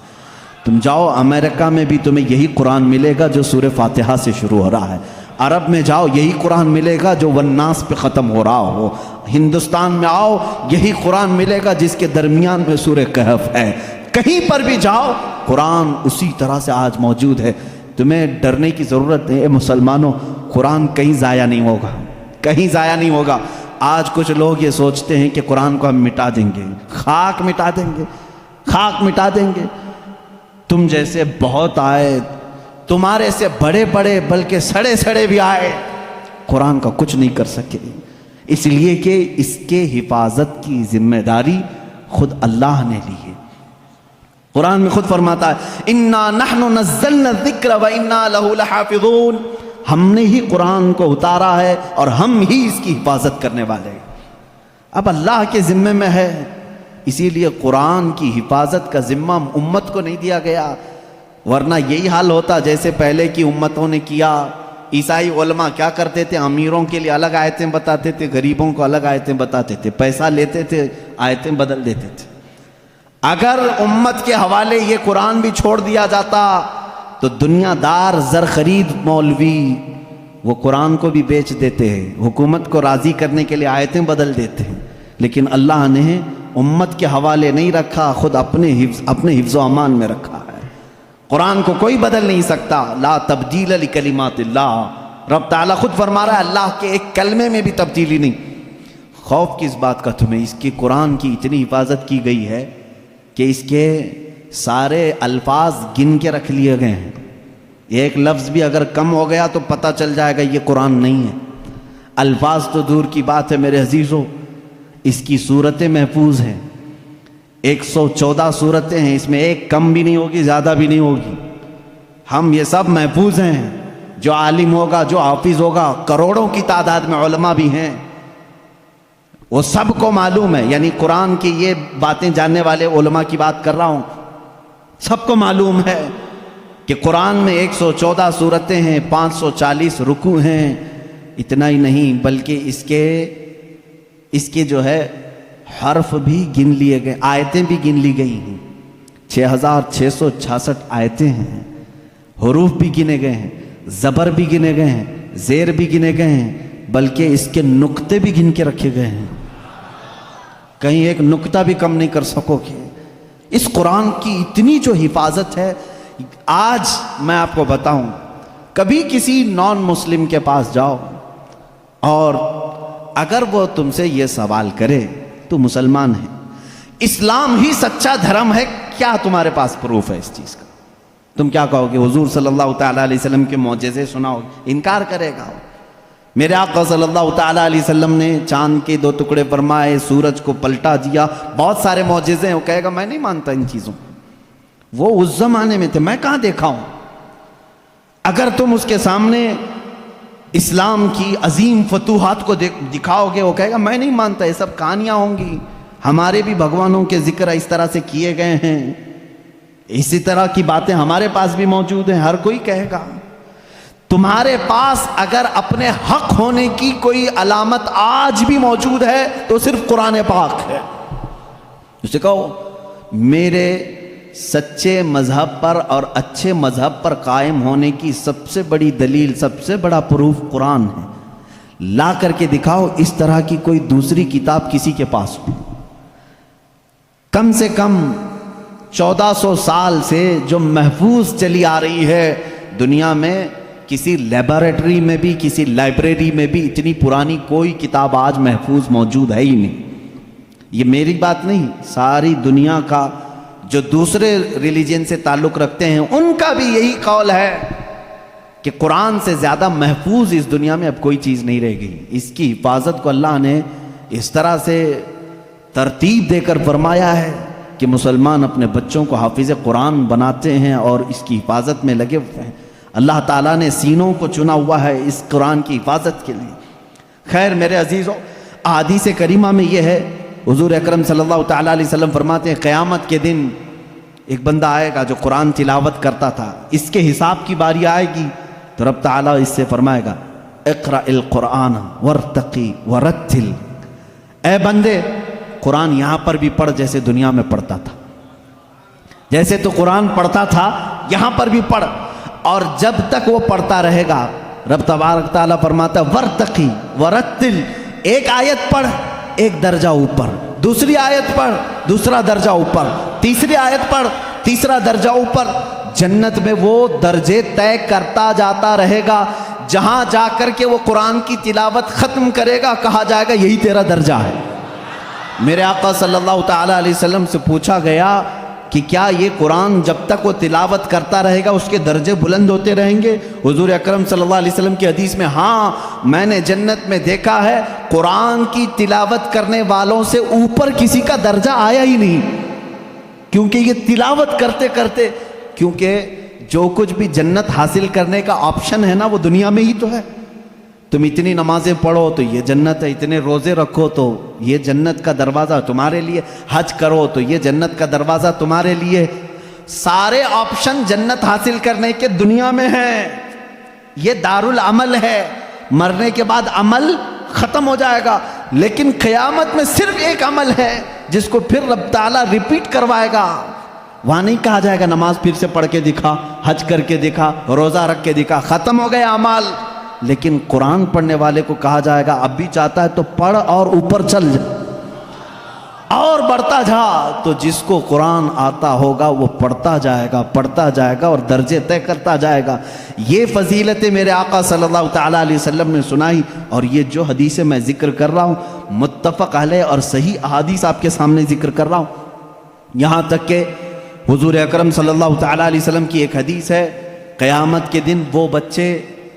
تم جاؤ امریکہ میں بھی تمہیں یہی قرآن ملے گا جو سورہ فاتحہ سے شروع ہو رہا ہے، عرب میں جاؤ یہی قرآن ملے گا جو والناس پہ ختم ہو رہا ہو، ہندوستان میں آؤ یہی قرآن ملے گا جس کے درمیان میں سورہ کہف ہے۔ کہیں پر بھی جاؤ قرآن اسی طرح سے آج موجود ہے۔ تمہیں ڈرنے کی ضرورت نہیں، اے مسلمانوں، قرآن کہیں ضائع نہیں ہوگا، کہیں ضائع نہیں ہوگا۔ آج کچھ لوگ یہ سوچتے ہیں کہ قرآن کو ہم مٹا دیں گے، خاک مٹا دیں گے، خاک مٹا دیں گے۔ تم جیسے بہت آئے، تمہارے سے بڑے بڑے بلکہ سڑے سڑے بھی آئے، قرآن کا کچھ نہیں کر سکے، اس لیے کہ اس کے حفاظت کی ذمہ داری خود اللہ نے لی ہے۔ قرآن میں خود فرماتا ہے اِنَّا نَحْنُ نَزَّلْنَا الذِّكْرَ وَإِنَّا لَهُ لَحَافِظُونَ، ہم نے ہی قرآن کو اتارا ہے اور ہم ہی اس کی حفاظت کرنے والے ہیں۔ اب اللہ کے ذمے میں ہے، اسی لیے قرآن کی حفاظت کا ذمہ امت کو نہیں دیا گیا، ورنہ یہی حال ہوتا جیسے پہلے کی امتوں نے کیا۔ عیسائی علماء کیا کرتے تھے؟ امیروں کے لیے الگ آیتیں بتاتے تھے، غریبوں کو الگ آیتیں بتاتے تھے، پیسہ لیتے تھے، آیتیں بدل دیتے تھے۔ اگر امت کے حوالے یہ قرآن بھی چھوڑ دیا جاتا تو دنیا دار زر خرید مولوی وہ قرآن کو بھی بیچ دیتے ہیں، حکومت کو راضی کرنے کے لیے آیتیں بدل دیتے ہیں، لیکن اللہ نے امت کے حوالے نہیں رکھا، خود اپنے حفظ و امان میں رکھا ہے۔ قرآن کو کوئی بدل نہیں سکتا، لا تبدیل لکلمات اللہ، رب تعالیٰ خود فرما رہا ہے اللہ کے ایک کلمے میں بھی تبدیلی نہیں۔ خوف کس بات کا تمہیں؟ اس کی قرآن کی اتنی حفاظت کی گئی ہے کہ اس کے سارے الفاظ گن کے رکھ لیے گئے ہیں، ایک لفظ بھی اگر کم ہو گیا تو پتہ چل جائے گا یہ قرآن نہیں ہے۔ الفاظ تو دور کی بات ہے میرے عزیزوں، اس کی صورتیں محفوظ ہیں، 114 صورتیں ہیں، اس میں ایک کم بھی نہیں ہوگی، زیادہ بھی نہیں ہوگی۔ ہم یہ سب محفوظ ہیں، جو عالم ہوگا، جو حافظ ہوگا، کروڑوں کی تعداد میں علماء بھی ہیں، وہ سب کو معلوم ہے، یعنی قرآن کی یہ باتیں جاننے والے علماء کی بات کر رہا ہوں، سب کو معلوم ہے کہ قرآن میں 114 صورتیں ہیں، 540 رکوع ہیں۔ اتنا ہی نہیں بلکہ اس کے جو ہے حرف بھی گن لیے گئے، آیتیں بھی گن لی گئی ہیں، 6666 آیتیں ہیں، حروف بھی گنے گئے ہیں، زبر بھی گنے گئے ہیں، زیر بھی گنے گئے ہیں، بلکہ اس کے نقطے بھی گن کے رکھے گئے ہیں، کہیں ایک نقطہ بھی کم نہیں کر سکو گے۔ اس قرآن کی اتنی جو حفاظت ہے، آج میں آپ کو بتاؤں، کبھی کسی نان مسلم کے پاس جاؤ اور اگر وہ تم سے یہ سوال کرے تو مسلمان ہے، اسلام ہی سچا دھرم ہے، کیا تمہارے پاس پروف ہے اس چیز کا؟ تم کیا کہو گے؟ حضور صلی اللہ تعالیٰ علیہ وسلم کے معجزے سناؤ، انکار کرے گا۔ میرے آقا صلی اللہ تعالیٰ علیہ وسلم نے چاند کے 2 ٹکڑے فرمائے، سورج کو پلٹا دیا، بہت سارے معجزے ہیں. وہ کہے گا میں نہیں مانتا ان چیزوں، وہ اس زمانے میں تھے، میں کہاں دیکھا ہوں. اگر تم اس کے سامنے اسلام کی عظیم فتوحات کو دکھاؤ گے، وہ کہے گا میں نہیں مانتا، یہ سب کہانیاں ہوں گی، ہمارے بھی بھگوانوں کے ذکر اس طرح سے کیے گئے ہیں، اسی طرح کی باتیں ہمارے پاس بھی موجود ہیں. ہر کوئی کہے گا. تمہارے پاس اگر اپنے حق ہونے کی کوئی علامت آج بھی موجود ہے تو صرف قرآن پاک ہے. اسے کہو میرے سچے مذہب پر اور اچھے مذہب پر قائم ہونے کی سب سے بڑی دلیل، سب سے بڑا پروف قرآن ہے. لا کر کے دکھاؤ اس طرح کی کوئی دوسری کتاب کسی کے پاس ہو. کم سے کم 1400 سال سے جو محفوظ چلی آ رہی ہے دنیا میں، کسی لیبارٹری میں بھی، کسی لائبریری میں بھی اتنی پرانی کوئی کتاب آج محفوظ موجود ہے ہی نہیں. یہ میری بات نہیں، ساری دنیا کا جو دوسرے ریلیجن سے تعلق رکھتے ہیں ان کا بھی یہی قول ہے کہ قرآن سے زیادہ محفوظ اس دنیا میں اب کوئی چیز نہیں رہ گئی. اس کی حفاظت کو اللہ نے اس طرح سے ترتیب دے کر فرمایا ہے کہ مسلمان اپنے بچوں کو حافظ قرآن بناتے ہیں اور اس کی حفاظت میں لگے ہوئے ہیں. اللہ تعالیٰ نے سینوں کو چنا ہوا ہے اس قرآن کی حفاظت کے لیے. خیر میرے عزیزوں، احادیث کریمہ میں یہ ہے، حضور اکرم صلی اللہ تعالیٰ علیہ وسلم فرماتے ہیں قیامت کے دن ایک بندہ آئے گا جو قرآن تلاوت کرتا تھا، اس کے حساب کی باری آئے گی تو رب تعالیٰ اس سے فرمائے گا اقرأ القرآن وارتقی ورتل، اے بندے قرآن یہاں پر بھی پڑھ جیسے دنیا میں پڑھتا تھا، جیسے تو قرآن پڑھتا تھا یہاں پر بھی پڑھ. اور جب تک وہ پڑھتا رہے گا رب تبارک تعالیٰ فرماتا ہے ورتقی ورتل، ایک آیت پڑھ ایک درجہ اوپر، دوسری آیت پڑھ دوسرا درجہ اوپر، تیسری آیت پڑھ تیسرا درجہ اوپر. جنت میں وہ درجے طے کرتا جاتا رہے گا، جہاں جا کر کے وہ قرآن کی تلاوت ختم کرے گا کہا جائے گا یہی تیرا درجہ ہے. میرے آقا صلی اللہ تعالیٰ علیہ وسلم سے پوچھا گیا کہ کیا یہ قرآن جب تک وہ تلاوت کرتا رہے گا اس کے درجے بلند ہوتے رہیں گے؟ حضور اکرم صلی اللہ علیہ وسلم کی حدیث میں ہاں، میں نے جنت میں دیکھا ہے قرآن کی تلاوت کرنے والوں سے اوپر کسی کا درجہ آیا ہی نہیں، کیونکہ یہ تلاوت کرتے کرتے، کیونکہ جو کچھ بھی جنت حاصل کرنے کا آپشن ہے نا وہ دنیا میں ہی تو ہے. تم اتنی نمازیں پڑھو تو یہ جنت ہے، اتنے روزے رکھو تو یہ جنت کا دروازہ تمہارے لیے، حج کرو تو یہ جنت کا دروازہ تمہارے لیے. سارے آپشن جنت حاصل کرنے کے دنیا میں ہیں. یہ دارالعمل ہے، مرنے کے بعد عمل ختم ہو جائے گا، لیکن قیامت میں صرف ایک عمل ہے جس کو پھر رب تعالیٰ ریپیٹ کروائے گا. وہاں نہیں کہا جائے گا نماز پھر سے پڑھ کے دکھا، حج کر کے دکھا، روزہ رکھ کے دکھا، ختم ہو گئے اعمال. لیکن قرآن پڑھنے والے کو کہا جائے گا اب بھی چاہتا ہے تو پڑھ اور اوپر چل جا اور بڑھتا جا. تو جس کو قرآن آتا ہوگا وہ پڑھتا جائے گا اور درجے طے کرتا جائے گا. یہ فضیلتیں میرے آقا صلی اللہ تعالیٰ علیہ وسلم نے سنائی، اور یہ جو حدیثیں میں ذکر کر رہا ہوں متفق علیہ اور صحیح احادیث آپ کے سامنے ذکر کر رہا ہوں. یہاں تک کہ حضور اکرم صلی اللہ تعالیٰ علیہ وسلم کی ایک حدیث ہے، قیامت کے دن وہ بچے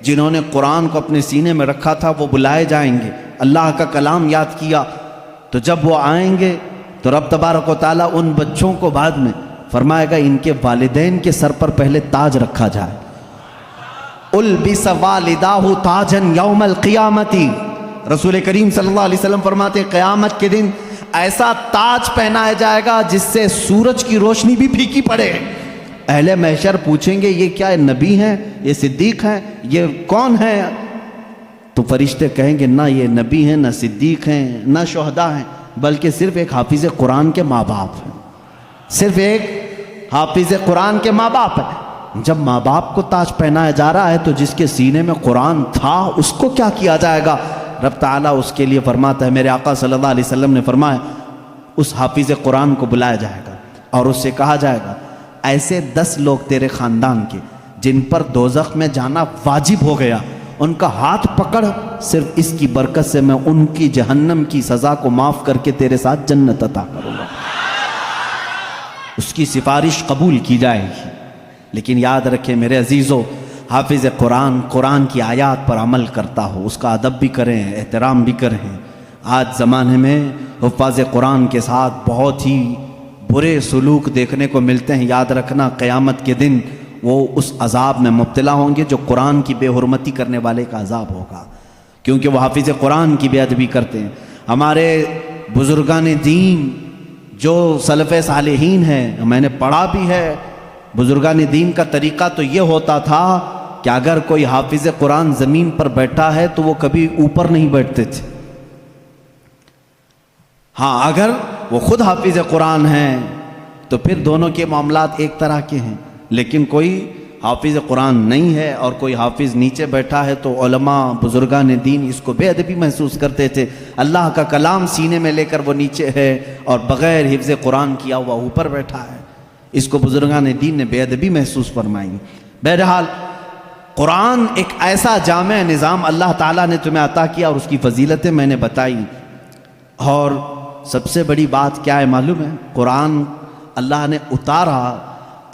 جنہوں نے قرآن کو اپنے سینے میں رکھا تھا وہ بلائے جائیں گے، اللہ کا کلام یاد کیا، تو جب وہ آئیں گے تو رب تبارک و تعالیٰ ان بچوں کو بعد میں فرمائے گا ان کے والدین کے سر پر پہلے تاج رکھا جائے. البس والداہ تاجن یوم القیامتی، رسول کریم صلی اللہ علیہ وسلم فرماتے ہیں قیامت کے دن ایسا تاج پہنایا جائے گا جس سے سورج کی روشنی بھی پھیکی پڑے. اہل محشر پوچھیں گے یہ کیا نبی ہیں، یہ صدیق ہیں، یہ کون ہیں؟ تو فرشتے کہیں گے نہ یہ نبی ہیں، نہ صدیق ہیں، نہ شہداء ہیں، بلکہ صرف ایک حافظ قرآن کے ماں باپ ہیں، صرف ایک حافظ قرآن کے ماں باپ ہیں. جب ماں باپ کو تاج پہنایا جا رہا ہے تو جس کے سینے میں قرآن تھا اس کو کیا کیا جائے گا؟ رب تعالیٰ اس کے لیے فرماتا ہے، میرے آقا صلی اللہ علیہ وسلم نے فرمایا اس حافظ قرآن کو بلایا جائے گا اور اس سے کہا جائے گا ایسے 10 لوگ تیرے خاندان کے جن پر دوزخ میں جانا واجب ہو گیا، ان کا ہاتھ پکڑ، صرف اس کی برکت سے میں ان کی جہنم کی سزا کو معاف کر کے تیرے ساتھ جنت عطا کروں گا. اس کی سفارش قبول کی جائے گی. لیکن یاد رکھیں میرے عزیزو، حافظ قرآن قرآن کی آیات پر عمل کرتا ہو، اس کا ادب بھی کریں، احترام بھی کریں۔ آج زمانے میں حفاظ قرآن کے ساتھ بہت ہی برے سلوک دیکھنے کو ملتے ہیں۔ یاد رکھنا قیامت کے دن وہ اس عذاب میں مبتلا ہوں گے جو قرآن کی بے حرمتی کرنے والے کا عذاب ہوگا، کیونکہ وہ حافظ قرآن کی بے ادبی کرتے ہیں۔ ہمارے بزرگان دین جو سلف صالحین ہیں، میں نے پڑھا بھی ہے، بزرگان دین کا طریقہ تو یہ ہوتا تھا کہ اگر کوئی حافظ قرآن زمین پر بیٹھا ہے تو وہ کبھی اوپر نہیں بیٹھتے تھے۔ ہاں اگر وہ خود حافظ قرآن ہیں تو پھر دونوں کے معاملات ایک طرح کے ہیں، لیکن کوئی حافظ قرآن نہیں ہے اور کوئی حافظ نیچے بیٹھا ہے تو علماء بزرگان دین اس کو بے ادبی محسوس کرتے تھے۔ اللہ کا کلام سینے میں لے کر وہ نیچے ہے اور بغیر حفظ قرآن کیا ہوا اوپر بیٹھا ہے، اس کو بزرگان دین نے بے ادبی محسوس فرمائی۔ بہرحال قرآن ایک ایسا جامع نظام اللہ تعالیٰ نے تمہیں عطا کیا اور اس کی فضیلتیں میں نے بتائی۔ اور سب سے بڑی بات کیا ہے معلوم ہے؟ قرآن اللہ نے اتارا،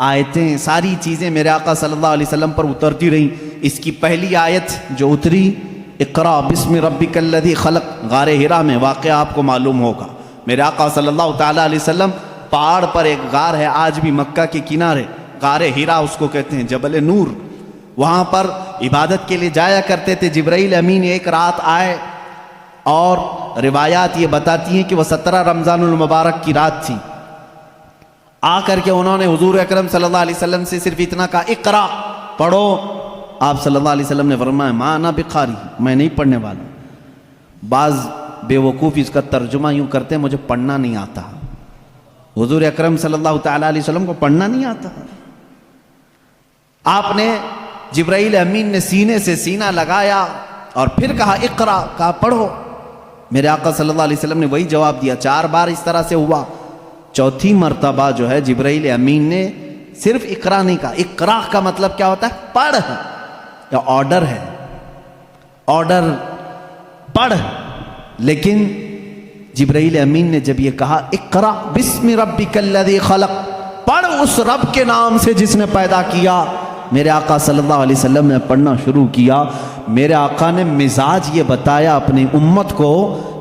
آیتیں ساری چیزیں میرے آقا صلی اللہ علیہ وسلم پر اترتی رہیں۔ اس کی پہلی آیت جو اتری اقرا بسم ربک الذی خلق، غار حرا میں واقعہ آپ کو معلوم ہوگا۔ میرے آقا صلی اللہ تعالیٰ علیہ وسلم پہاڑ پر ایک غار ہے، آج بھی مکہ کے کنارے، غار حرا اس کو کہتے ہیں، جبل نور، وہاں پر عبادت کے لیے جایا کرتے تھے۔ جبرائیل امین ایک رات آئے اور روایات یہ بتاتی ہیں کہ وہ 17 رمضان المبارک کی رات تھی۔ آ کر کے انہوں نے حضور اکرم صلی اللہ علیہ وسلم سے صرف اتنا کہا اقرا، پڑھو۔ آپ صلی اللہ علیہ وسلم نے فرمایا ما انا بقاری، میں نہیں پڑھنے والا۔ بعض بے وقوف اس کا ترجمہ یوں کرتے ہیں مجھے پڑھنا نہیں آتا۔ حضور اکرم صلی اللہ تعالیٰ علیہ وسلم کو پڑھنا نہیں آتا۔ آپ نے جبرائیل امین نے سینے سے سینہ لگایا اور پھر کہا اقرا، کہا پڑھو۔ میرے آقا صلی اللہ علیہ وسلم نے وہی جواب دیا۔ 4 بار اس طرح سے ہوا، چوتھی مرتبہ جو ہے جبرائیل امین نے صرف اقرا نہیں کہا۔ اقرا کا مطلب کیا ہوتا ہے؟ پڑھ، یا آرڈر ہے، آرڈر پڑھ۔ لیکن جبرائیل امین نے جب یہ کہا اقرا بسم ربک الذی خلق، پڑھ اس رب کے نام سے جس نے پیدا کیا، میرے آقا صلی اللہ علیہ وسلم نے پڑھنا شروع کیا۔ میرے آقا نے مزاج یہ بتایا اپنی امت کو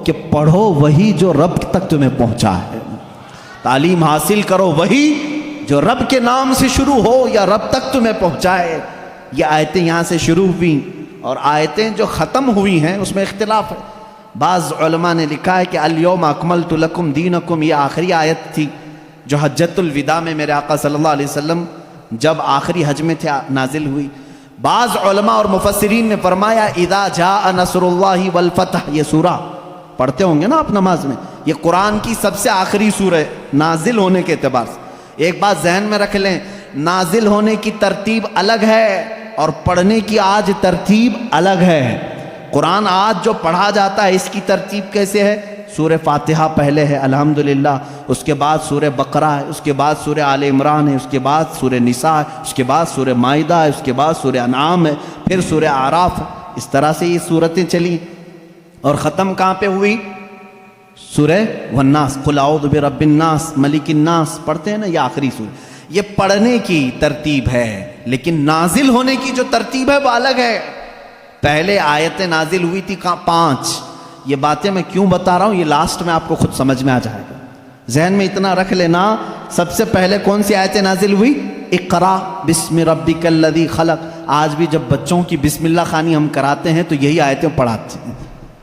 کہ پڑھو وہی جو رب تک تمہیں پہنچا ہے، تعلیم حاصل کرو وہی جو رب کے نام سے شروع ہو یا رب تک تمہیں پہنچائے۔ یہ آیتیں یہاں سے شروع ہوئیں اور آیتیں جو ختم ہوئی ہیں اس میں اختلاف ہے۔ بعض علماء نے لکھا ہے کہ الیوم اکملت لکم دینکم، یہ آخری آیت تھی جو حجۃ الوداع میں میرے آقا صلی اللہ علیہ وسلم جب آخری حج میں تھے نازل ہوئی۔ بعض علماء اور مفسرین نے فرمایا اذا جاء نصر اللہ والفتح، یہ سورہ پڑھتے ہوں گے نا آپ نماز میں، یہ قرآن کی سب سے آخری سورہ نازل ہونے کے اعتبار سے۔ ایک بات ذہن میں رکھ لیں، نازل ہونے کی ترتیب الگ ہے اور پڑھنے کی آج ترتیب الگ ہے۔ قرآن آج جو پڑھا جاتا ہے اس کی ترتیب کیسے ہے؟ سورہ فاتحہ پہلے ہے الحمدللہ، اس کے بعد سورہ بقرہ ہے، اس کے بعد سورہ آل عمران ہے، اس کے بعد سورہ نساء ہے، اس کے بعد سورہ مائدہ ہے، اس کے بعد سورہ انعام ہے، پھر سورہ اعراف ہے۔ اس طرح سے یہ سورتیں چلی اور ختم کہاں پہ ہوئی؟ سورہ والناس، قل اعوذ برب الناس ملک الناس، پڑھتے ہیں نا، یہ آخری سورہ۔ یہ پڑھنے کی ترتیب ہے، لیکن نازل ہونے کی جو ترتیب ہے وہ الگ ہے۔ پہلے آیتیں نازل ہوئی تھی 5۔ یہ باتیں میں کیوں بتا رہا ہوں، یہ لاسٹ میں آپ کو خود سمجھ میں آ جائے گا۔ ذہن میں اتنا رکھ لینا، سب سے پہلے کون سی آیتیں نازل ہوئی؟ اقرا بسم ربک الذی خلق۔ آج بھی جب بچوں کی بسم اللہ خوانی ہم کراتے ہیں تو یہی آیتیں پڑھاتے ہیں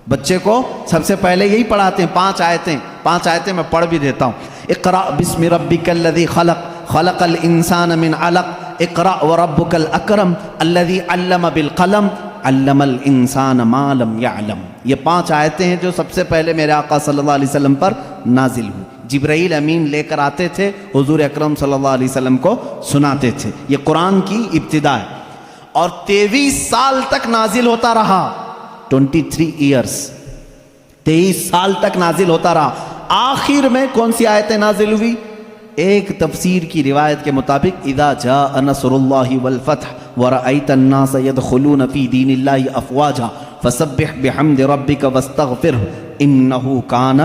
بچے کو، سب سے پہلے یہی پڑھاتے ہیں۔ 5 آیتیں میں پڑھ بھی دیتا ہوں۔ اقرا بسم ربک الذی خلق، خلق الانسان من علق، اقرا وربک الاکرم الذی علم بالقلم، علم الانسان ما لم يعلم۔ یہ 5 آیتیں ہیں جو سب سے پہلے میرے آقا صلی اللہ علیہ وسلم پر نازل ہوئی۔ جبرائیل امین لے کر آتے تھے، حضور اکرم صلی اللہ علیہ وسلم کو سناتے تھے۔ یہ قرآن کی ابتدا ہے اور 23 سال تک نازل ہوتا رہا۔ 23 ایئرس، 23 سال تک نازل ہوتا رہا۔ آخر میں کون سی آیتیں نازل ہوئی؟ ایک تفسیر کی روایت کے مطابق اذا جاء نصر اللہ والفتح ورأیت الناس يدخلون فی دین اللہ افواجا فسبح بحمد ربک واستغفرہ انہ کان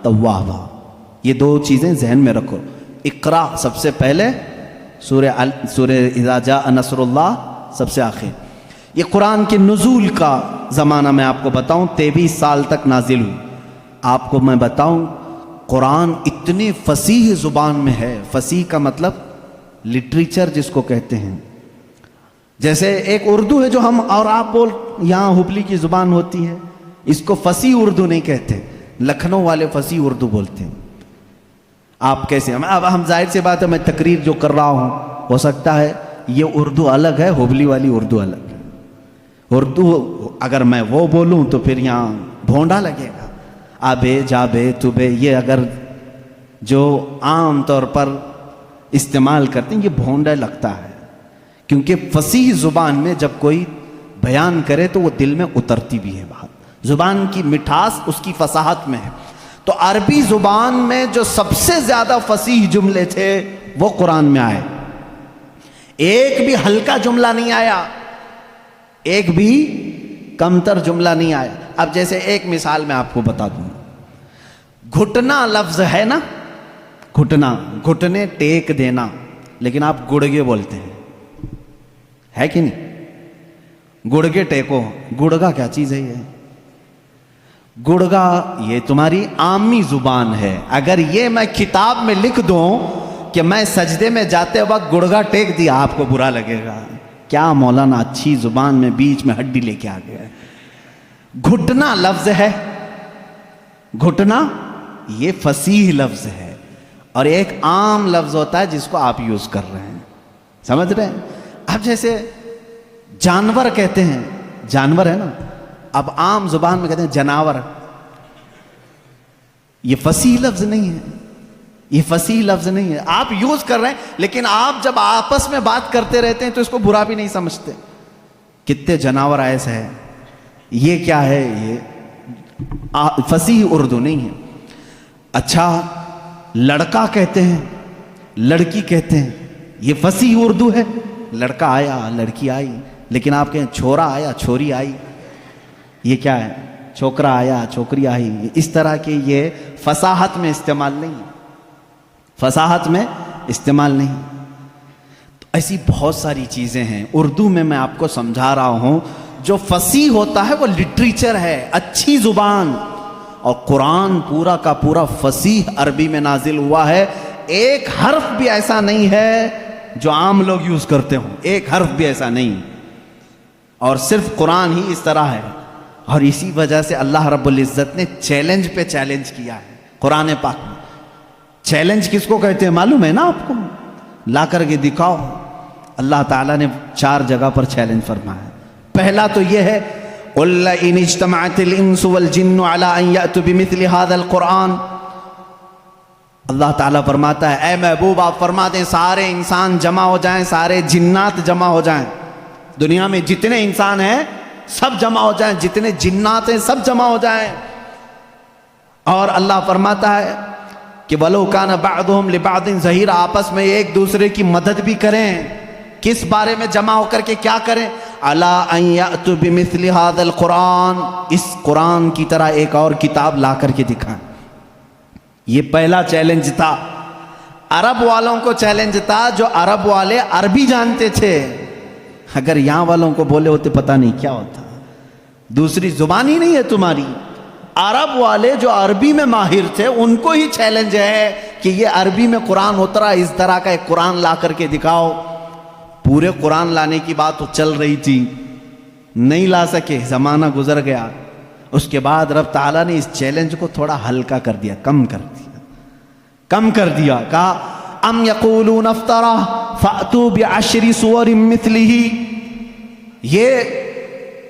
توابا۔ یہ 2 چیزیں ذہن میں رکھو۔ اقرا سب سے پہلے، سورہ اذا جاء نصر اللہ سب سے آخر. یہ قرآن کے نزول کا زمانہ میں آپ کو بتاؤں 23 سال تک نازل ہوئی. آپ کو میں بتاؤں قرآن اتنی فصیح زبان میں ہے. فصیح کا مطلب لٹریچر جس کو کہتے ہیں. جیسے ایک اردو ہے جو ہم اور آپ بول یہاں ہبلی کی زبان ہوتی ہے, اس کو فصیح اردو نہیں کہتے, لکھنؤ والے فصیح اردو بولتے ہیں. آپ کیسے اب ہم ظاہر سی بات ہے میں تقریر جو کر رہا ہوں ہو سکتا ہے یہ اردو الگ ہے, ہبلی والی اردو الگ ہے. اردو اگر میں وہ بولوں تو پھر یہاں بھونڈا لگے گا. آبے جابے توبے یہ اگر جو عام طور پر استعمال کرتے ہیں یہ بھونڈا لگتا ہے, کیونکہ فصیح زبان میں جب کوئی بیان کرے تو وہ دل میں اترتی بھی ہے بات. زبان کی مٹھاس اس کی فصاحت میں ہے. تو عربی زبان میں جو سب سے زیادہ فصیح جملے تھے وہ قرآن میں آئے. ایک بھی ہلکا جملہ نہیں آیا, ایک بھی کمتر جملہ نہیں آیا. اب جیسے ایک مثال میں آپ کو بتا دوں, گھٹنا لفظ ہے نا, گھٹنا, گھٹنے ٹیک دینا, لیکن آپ گڑگے بولتے ہیں, ہے کہ نہیں؟ گڑگے ٹیکو, گڑگا کیا چیز ہے یہ؟ گڑگا یہ تمہاری عامی زبان ہے. اگر یہ میں کتاب میں لکھ دوں کہ میں سجدے میں جاتے وقت گڑگا ٹیک دیا, آپ کو برا لگے گا. کیا مولانا اچھی زبان میں بیچ میں ہڈی لے کے آ گیا. گھٹنا لفظ ہے, گھٹنا یہ فصیح لفظ ہے, اور ایک عام لفظ ہوتا ہے جس کو آپ یوز کر رہے ہیں. سمجھ رہے ہیں؟ اب جیسے جانور کہتے ہیں, جانور ہے نا, اب عام زبان میں کہتے ہیں جناور. یہ فصیح لفظ نہیں ہے, یہ فصیح لفظ نہیں ہے. آپ یوز کر رہے ہیں لیکن آپ جب آپس میں بات کرتے رہتے ہیں تو اس کو برا بھی نہیں سمجھتے. کتنے جناور ایسے ہیں, یہ کیا ہے, یہ فصیح اردو نہیں ہے. اچھا لڑکا کہتے ہیں, لڑکی کہتے ہیں, یہ فصیح اردو ہے. لڑکا آیا, لڑکی آئی, لیکن آپ کہیں چھورا آیا, چھوری آئی, یہ کیا ہے؟ چھوکرا آیا, چھوکری آئی. اس طرح کے یہ فصاحت میں استعمال نہیں, فصاحت میں استعمال نہیں. تو ایسی بہت ساری چیزیں ہیں اردو میں آپ کو سمجھا رہا ہوں. جو فصیح ہوتا ہے وہ لٹریچر ہے, اچھی زبان. اور قرآن پورا کا پورا فصیح عربی میں نازل ہوا ہے. ایک حرف بھی ایسا نہیں ہے جو عام لوگ یوز کرتے ہوں, ایک حرف بھی ایسا نہیں. اور صرف قرآن ہی اس طرح ہے. اور اسی وجہ سے اللہ رب العزت نے چیلنج پہ چیلنج کیا ہے قرآن پاک میں. چیلنج کس کو کہتے ہیں معلوم ہے نا آپ کو؟ لا کر کے دکھاؤ. اللہ تعالیٰ نے 4 جگہ پر چیلنج فرمایا. پہلا تو یہ ہے قُلْ لَئِنِ اجْتَمَعَتِ الْإِنسُ وَالْجِنُّ عَلَىٰ أَن يَأْتُوا بِمِثْلِ هَذَا الْقُرْآنِ. اللہ تعالیٰ فرماتا ہے اے محبوب آپ فرما دیں سارے انسان جمع ہو جائیں, سارے جنات جمع ہو جائیں, دنیا میں جتنے انسان ہیں سب جمع ہو جائیں, جتنے جنات ہیں سب جمع ہو جائیں. اور اللہ فرماتا ہے کہ وَلَوْ كَانَ بَعْضُهُمْ لِبَعْضٍ ظَهِيرًا, آپس میں ایک دوسرے کی مدد بھی کریں. کس بارے میں جمع ہو کر کے کیا کریں؟ عَلَىٰ أَن يَأْتُوا بِمِثْلِ هَذَا الْقُرْآنِ, اس قرآن کی طرح ایک اور کتاب لا کر کے دکھائیں. یہ پہلا چیلنج تھا. عرب والوں کو چیلنج تھا, جو عرب والے عربی جانتے تھے. اگر یہاں والوں کو بولے ہوتے پتہ نہیں کیا ہوتا, دوسری زبان ہی نہیں ہے تمہاری. عرب والے جو عربی میں ماہر تھے ان کو ہی چیلنج ہے کہ یہ عربی میں قرآن اترا, اس طرح کا ایک قرآن لا کر کے دکھاؤ. پورے قرآن لانے کی بات تو چل رہی تھی, نہیں لا سکے, زمانہ گزر گیا. اس کے بعد رب تعالیٰ نے اس چیلنج کو تھوڑا ہلکا کر دیا, کم کر دیا. کہا ام یقولون افطرا فأتوا بعشر سور مثلہ. یہ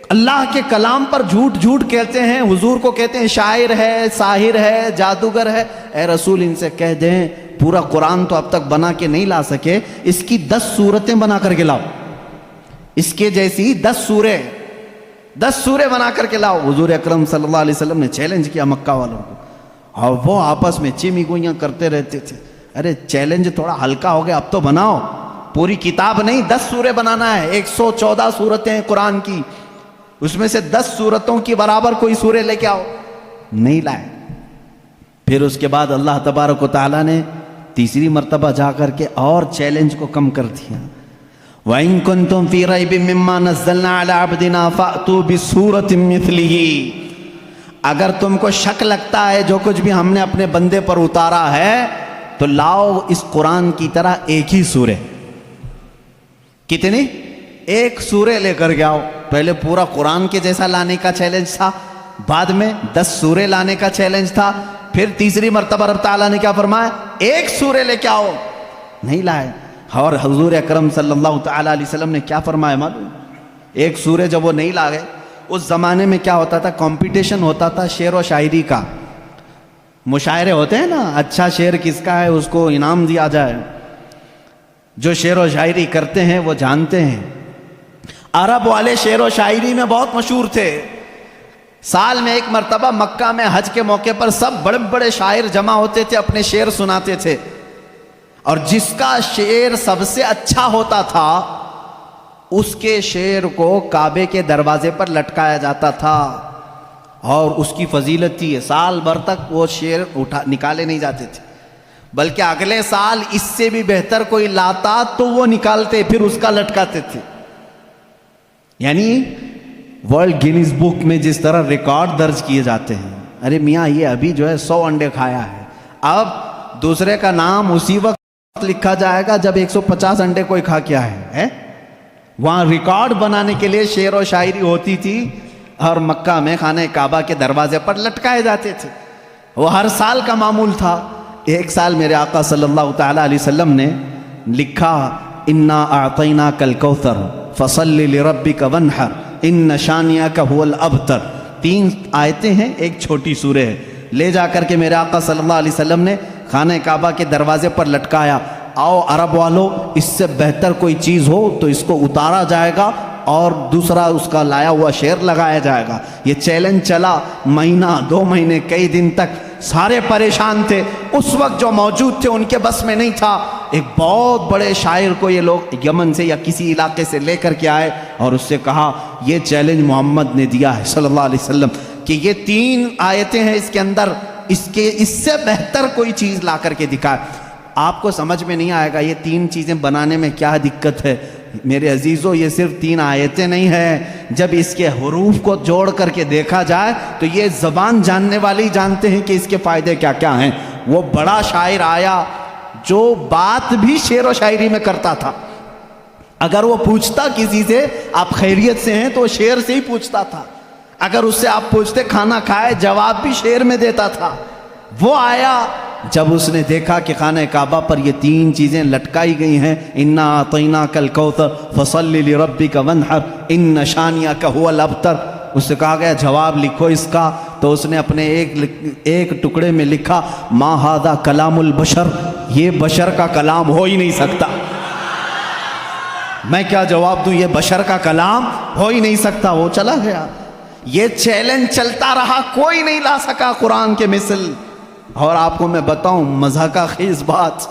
اللہ کے کلام پر جھوٹ کہتے ہیں, حضور کو کہتے ہیں شاعر ہے, ساحر ہے, جادوگر ہے. اے رسول ان سے کہہ دیں پورا قرآن تو اب تک بنا کے نہیں لا سکے, اس کی 10 سورتیں بنا کر کے لاؤ, اس کے جیسی 10 سورے بنا کر کے لاؤ. حضور اکرم صلی اللہ علیہ وسلم نے چیلنج کیا مکہ والوں کو, اور وہ آپس میں چیمی گوئیاں کرتے رہتے تھے. ارے چیلنج تھوڑا ہلکا ہو گیا, اب تو بناؤ. پوری کتاب نہیں 10 سورے بنانا ہے. 114 سورتیں ہیں قرآن کی, اس میں سے 10 سورتوں کی برابر کوئی سورے لے کے آؤ. نہیں لائے. پھر اس کے بعد اللہ تبارک و تعالیٰ نے تیسری مرتبہ جا کر کے اور چیلنج کو کم کر دیا. وَإِن كُنتُم فِي رَيْبٍ مِّمَّا نَزَّلْنَا عَلَىٰ عَبْدِنَا فَأْتُوا بِسُورَةٍ مِّثْلِهِ، اگر تم کو شک لگتا ہے جو کچھ بھی ہم نے اپنے بندے پر اتارا ہے تو لاؤ اس قرآن کی طرح ایک ہی سورہ. کتنی؟ ایک سورہ لے کر کے آؤ. پہلے پورا قرآن کے جیسا لانے کا چیلنج تھا، بعد میں 10 سورے لانے کا چیلنج تھا، پھر تیسری مرتبہ رب تعالیٰ نے کیا فرمایا؟ ایک سورے لے کے آؤ. نہیں لائے. اور حضور اکرم صلی اللہ تعالیٰ علیہ وسلم نے کیا فرمایا معلوم؟ ایک سورے جب وہ نہیں لا گئے، اس زمانے میں کیا ہوتا تھا؟ کمپٹیشن ہوتا تھا شعر و شاعری کا. مشاعرے ہوتے ہیں نا، اچھا شعر کس کا ہے اس کو انعام دیا جائے. جو شعر و شاعری کرتے ہیں وہ جانتے ہیں. عرب والے شعر و شاعری میں بہت مشہور تھے. سال میں ایک مرتبہ مکہ میں حج کے موقع پر سب بڑے بڑے شاعر جمع ہوتے تھے، اپنے شعر سناتے تھے، اور جس کا شعر سب سے اچھا ہوتا تھا اس کے شعر کو کعبے کے دروازے پر لٹکایا جاتا تھا. اور اس کی فضیلت تھی سال بھر تک وہ شعر نکالے نہیں جاتے تھے، بلکہ اگلے سال اس سے بھی بہتر کوئی لاتا تو وہ نکالتے پھر اس کا لٹکاتے تھے. یعنی ورلڈ گینیز بک میں جس طرح ریکارڈ درج کیے جاتے ہیں، ارے میاں یہ ابھی جو ہے 100 انڈے کھایا ہے، اب دوسرے کا نام اسی وقت لکھا جائے گا جب 150 انڈے کوئی کھا کیا ہے. وہاں ریکارڈ بنانے کے لیے شعر و شاعری ہوتی تھی اور مکہ میں خانہ کعبہ کے دروازے پر لٹکائے جاتے تھے. وہ ہر سال کا معمول تھا. ایک سال میرے آقا صلی اللہ تعالیٰ علیہ وسلم نے لکھا انا اعطیناک الکوثر فصل لربک وانحر ان شانیک هو الابتر. 3 آیتیں ہیں، ایک چھوٹی سورہ ہے. لے جا کر کے میرے آقا صلی اللہ علیہ وسلم نے خانہ کعبہ کے دروازے پر لٹکایا. آؤ عرب والو، اس سے بہتر کوئی چیز ہو تو اس کو اتارا جائے گا اور دوسرا اس کا لایا ہوا شعر لگایا جائے گا. یہ چیلنج چلا مہینہ 2 مہینے کئی دن تک. سارے پریشان تھے. اس وقت جو موجود تھے ان کے بس میں نہیں تھا. ایک بہت بڑے شاعر کو یہ لوگ یمن سے یا کسی علاقے سے لے کر کے آئے اور اس سے کہا یہ چیلنج محمد نے دیا ہے صلی اللہ علیہ وسلم کہ یہ 3 آیتیں ہیں اس کے اندر، اس سے بہتر کوئی چیز لا کر کے دکھائے. آپ کو سمجھ میں نہیں آئے گا یہ 3 چیزیں بنانے میں کیا دقت ہے. میرے عزیزو یہ صرف 3 آیتیں نہیں ہیں، جب اس کے حروف کو جوڑ کر کے دیکھا جائے تو یہ زبان جاننے والے ہی جانتے ہیں کہ اس کے فائدے کیا کیا ہیں. وہ بڑا شاعر آیا جو بات بھی شعر و شاعری میں کرتا تھا. اگر وہ پوچھتا کسی سے آپ خیریت سے ہیں تو وہ شعر سے ہی پوچھتا تھا. اگر اس سے آپ پوچھتے کھانا کھائے جواب بھی شعر میں دیتا تھا. وہ آیا جب اس نے دیکھا کہ خانہ کعبہ پر یہ 3 چیزیں لٹکائی گئی ہیں، انا اعطیناک الکوثر فصل لربک وانحر ان شانیک هو الابتر، اس سے کہا گیا جواب لکھو اس کا. تو اس نے اپنے ایک ٹکڑے میں لکھا ما ھذا کلام البشر، یہ بشر کا کلام ہو ہی نہیں سکتا. میں کیا جواب دوں، یہ بشر کا کلام ہو ہی نہیں سکتا. وہ چلا گیا. یہ چیلنج چلتا رہا، کوئی نہیں لا سکا قرآن کے مثل. اور آپ کو میں بتاؤں مزہ کا خیز بات،